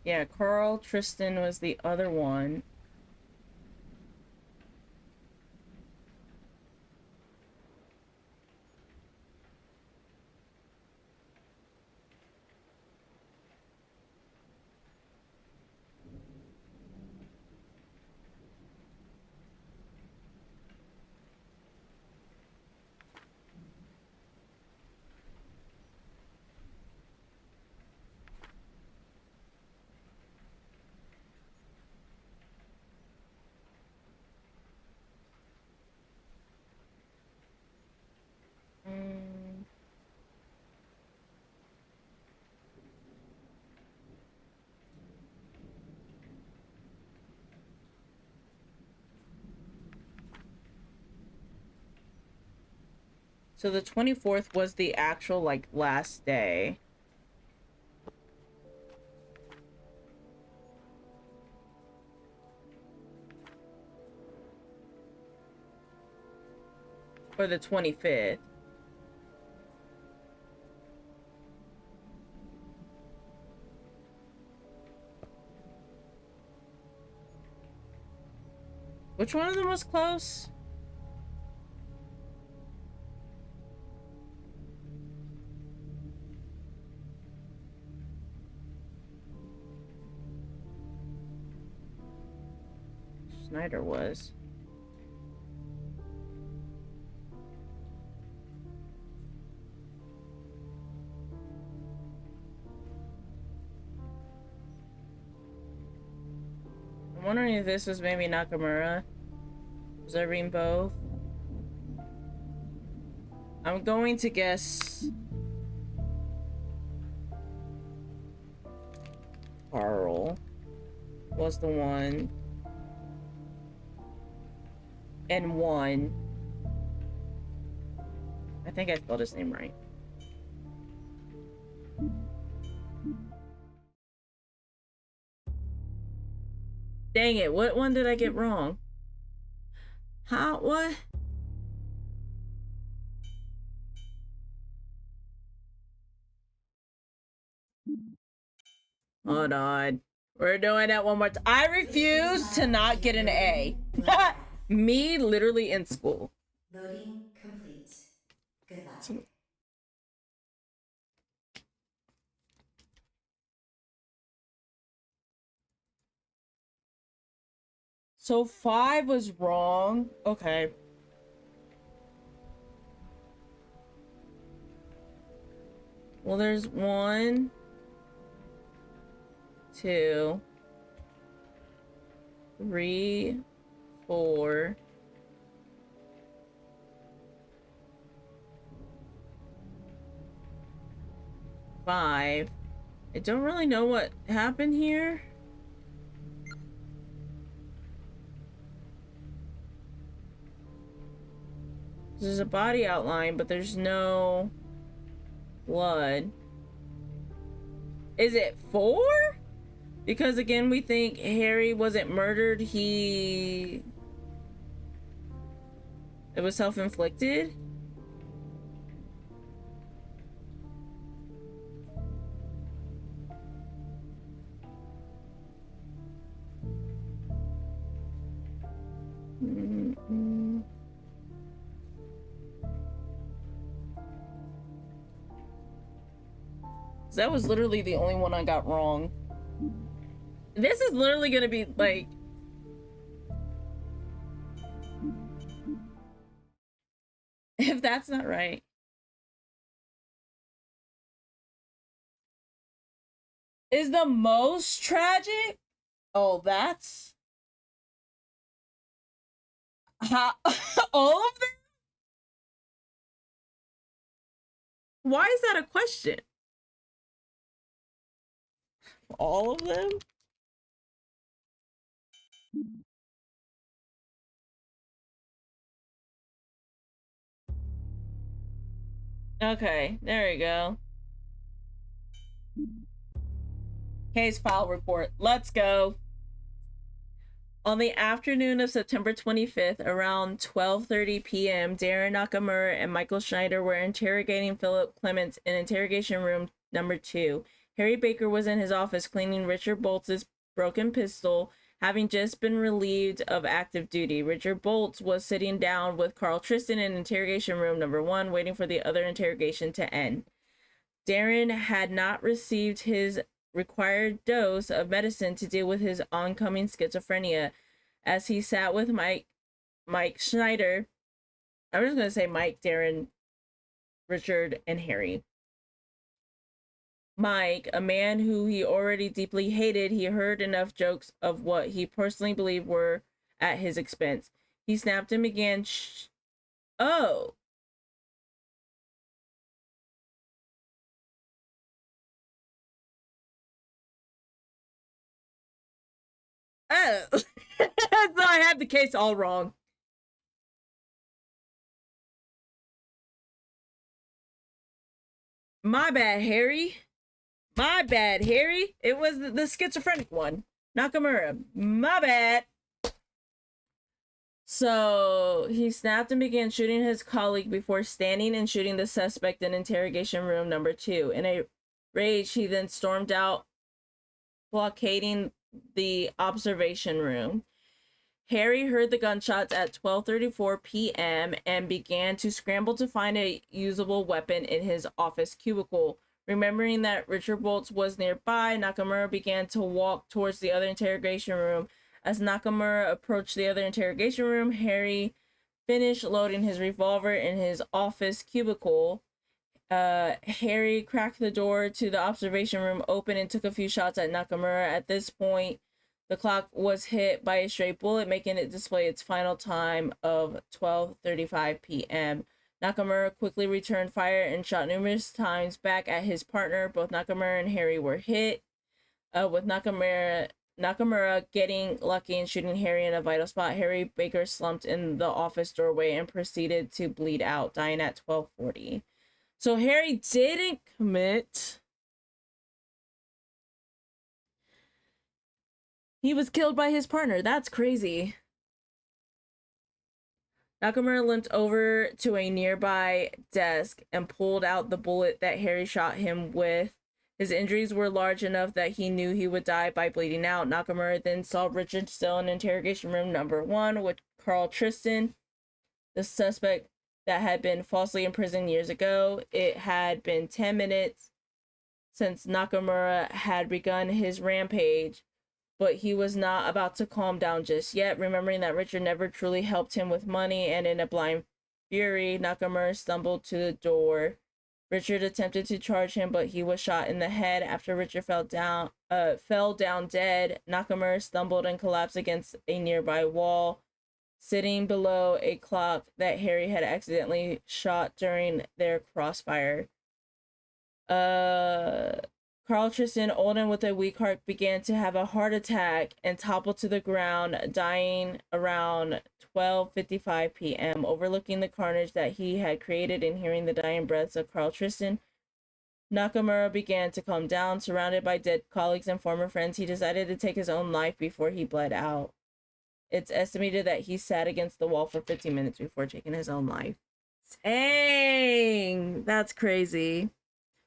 Yeah, Carl Tristan was the other one. Mm. So the 24th was the actual, like, last day. Or the 25th. Which one of them was close? Snyder was. I'm wondering if this was maybe Nakamura observing both. I'm going to guess Carl was the one. And one. I think I spelled his name right. Dang it, what one did I get wrong? How, what? Hold on. We're doing that one more time. I refuse to not get an A. Me, literally in school. Loading complete. Good luck. So 5 was wrong. Okay. Well, there's 1, 2, 3, 4. 5. I don't really know what happened here. There's a body outline, but there's no blood. Is it 4? Because again, we think Harry wasn't murdered. It was self-inflicted. That was literally the only one I got wrong. This is literally gonna be like, if that's not right. Is the most tragic? Oh, that's how all of them? Why is that a question? All of them? Okay, there we go. Case file report. Let's go. On the afternoon of September 25th, around 12:30 p.m., Darren Nakamura and Michael Schneider were interrogating Philip Clements in interrogation room number 2. Harry Baker was in his office cleaning Richard Boltz's broken pistol, having just been relieved of active duty. Richard Boltz was sitting down with Carl Tristan in interrogation room number 1, waiting for the other interrogation to end. Darren had not received his required dose of medicine to deal with his oncoming schizophrenia. As he sat with Mike Schneider, I'm just going to say Mike, Darren, Richard, and Harry. Mike, a man who he already deeply hated, he heard enough jokes of what he personally believed were at his expense. He snapped and began, oh. Oh. So I had the case all wrong. My bad, Harry. My bad, Harry. It was the schizophrenic one. Nakamura. My bad. So he snapped and began shooting his colleague before standing and shooting the suspect in interrogation room number 2. In a rage, he then stormed out, blockading the observation room. Harry heard the gunshots at 12:34 p.m. and began to scramble to find a usable weapon in his office cubicle. Remembering that Richard Boltz was nearby, Nakamura began to walk towards the other interrogation room. As Nakamura approached the other interrogation room, Harry finished loading his revolver in his office cubicle. Harry cracked the door to the observation room open and took a few shots at Nakamura. At this point, the clock was hit by a stray bullet, making it display its final time of 12:35 p.m. Nakamura quickly returned fire and shot numerous times back at his partner. Both Nakamura and Harry were hit, with Nakamura getting lucky and shooting Harry in a vital spot. Harry Baker slumped in the office doorway and proceeded to bleed out, dying at 12:40. So Harry didn't commit. He was killed by his partner. That's crazy. Nakamura limped over to a nearby desk and pulled out the bullet that Harry shot him with. His injuries were large enough that he knew he would die by bleeding out. Nakamura then saw Richard still in interrogation room number 1 with Carl Tristan, the suspect that had been falsely imprisoned years ago. It had been 10 minutes since Nakamura had begun his rampage, but he was not about to calm down just yet, remembering that Richard never truly helped him with money, and in a blind fury, Nakamura stumbled to the door. Richard attempted to charge him, but he was shot in the head. After Richard fell down dead, Nakamura stumbled and collapsed against a nearby wall, sitting below a clock that Harry had accidentally shot during their crossfire. Carl Tristan, old and with a weak heart, began to have a heart attack and toppled to the ground, dying around 12:55 p.m. Overlooking the carnage that he had created and hearing the dying breaths of Carl Tristan, Nakamura began to calm down. Surrounded by dead colleagues and former friends, he decided to take his own life before he bled out. It's estimated that he sat against the wall for 15 minutes before taking his own life. Dang, that's crazy.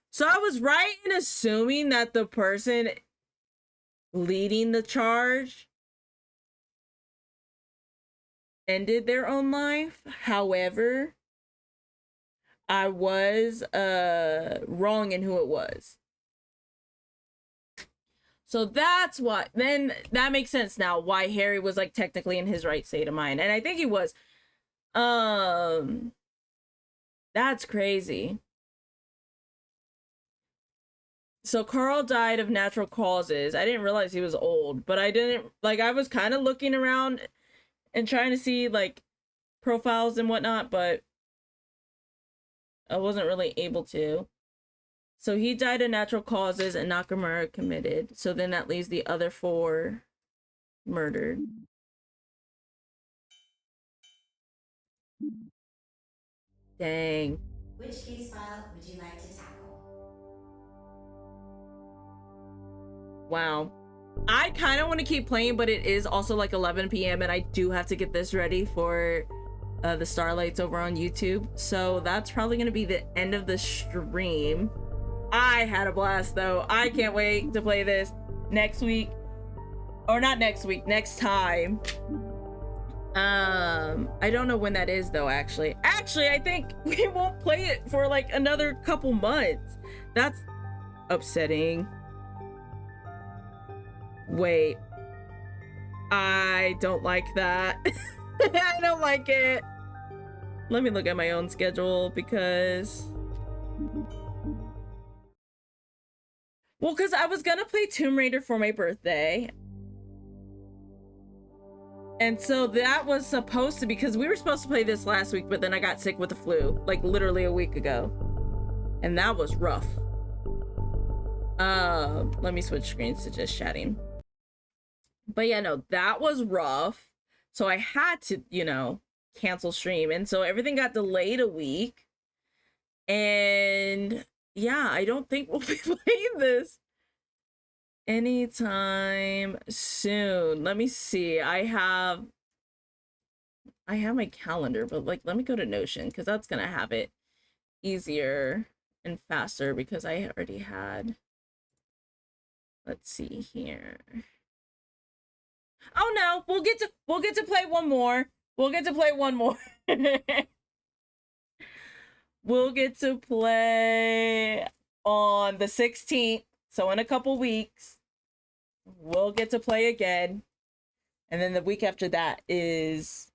So I was right in assuming that the person leading the charge ended their own life. However, I was wrong in who it was. So that's what, then that makes sense now why Harry was like technically in his right state of mind. And I think he was. That's crazy. So Carl died of natural causes. I didn't realize he was old, but I didn't, like, I was kind of looking around and trying to see like profiles and whatnot, but I wasn't really able to. So he died of natural causes and Nakamura committed. So then that leaves the other 4 murdered. Dang. Which case file would you like to tackle? Wow. I kind of want to keep playing, but it is also like 11 p.m. and I do have to get this ready for the Starlights over on YouTube. So that's probably going to be the end of the stream. I had a blast though. I can't wait to play this next week. Or not next week, next time. I don't know when that is though, actually. Actually, I think we won't play it for like another couple months. That's upsetting. Wait. I don't like that. I don't like it. Let me look at my own schedule because... Well, because I was gonna play Tomb Raider for my birthday. And so that was supposed to be, because we were supposed to play this last week, but then I got sick with the flu, like literally a week ago. And that was rough. Let me switch screens to just chatting. But yeah, no, that was rough. So I had to, you know, cancel stream. And so everything got delayed a week. And yeah, I don't think we'll be playing this anytime soon. Let me see. I have my calendar, but like, let me go to Notion because that's gonna have it easier and faster because I already had. Let's see here. Oh no, we'll get to play one more. We'll get to play one more. We'll get to play on the 16th. So in a couple weeks, we'll get to play again. And then the week after that is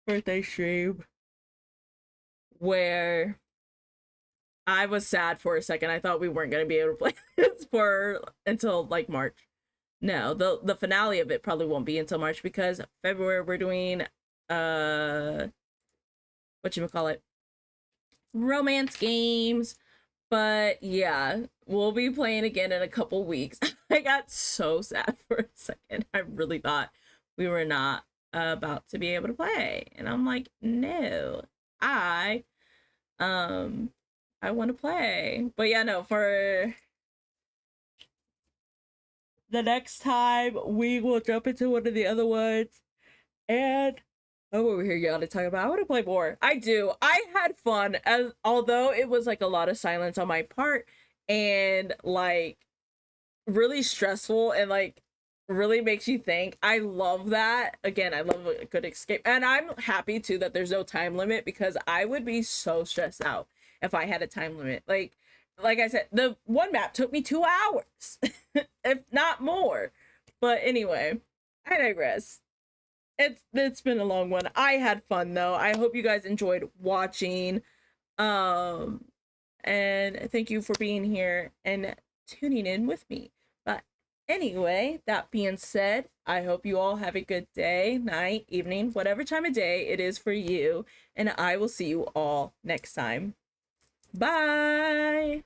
birthday stream, where I was sad for a second. I thought we weren't going to be able to play this until like March. No, the finale of it probably won't be until March because February we're doing whatchamacallit, romance games. But yeah, we'll be playing again in a couple weeks. I got so sad for a second. I really thought we were not about to be able to play. And I'm like, no, I want to play. But yeah, no, for the next time we will jump into one of the other ones. And oh, over here, y'all to talk about. I want to play more. I do. I had fun, as although it was like a lot of silence on my part, and like really stressful, and like really makes you think. I love that. Again, I love a good escape, and I'm happy too that there's no time limit, because I would be so stressed out if I had a time limit. Like I said, the one map took me 2 hours, if not more. But anyway, I digress. It's been a long one. I had fun though. I hope you guys enjoyed watching. Um and thank you for being here and tuning in with me. But anyway, that being said, I hope you all have a good day, night, evening, whatever time of day it is for you, and I will see you all next time. Bye.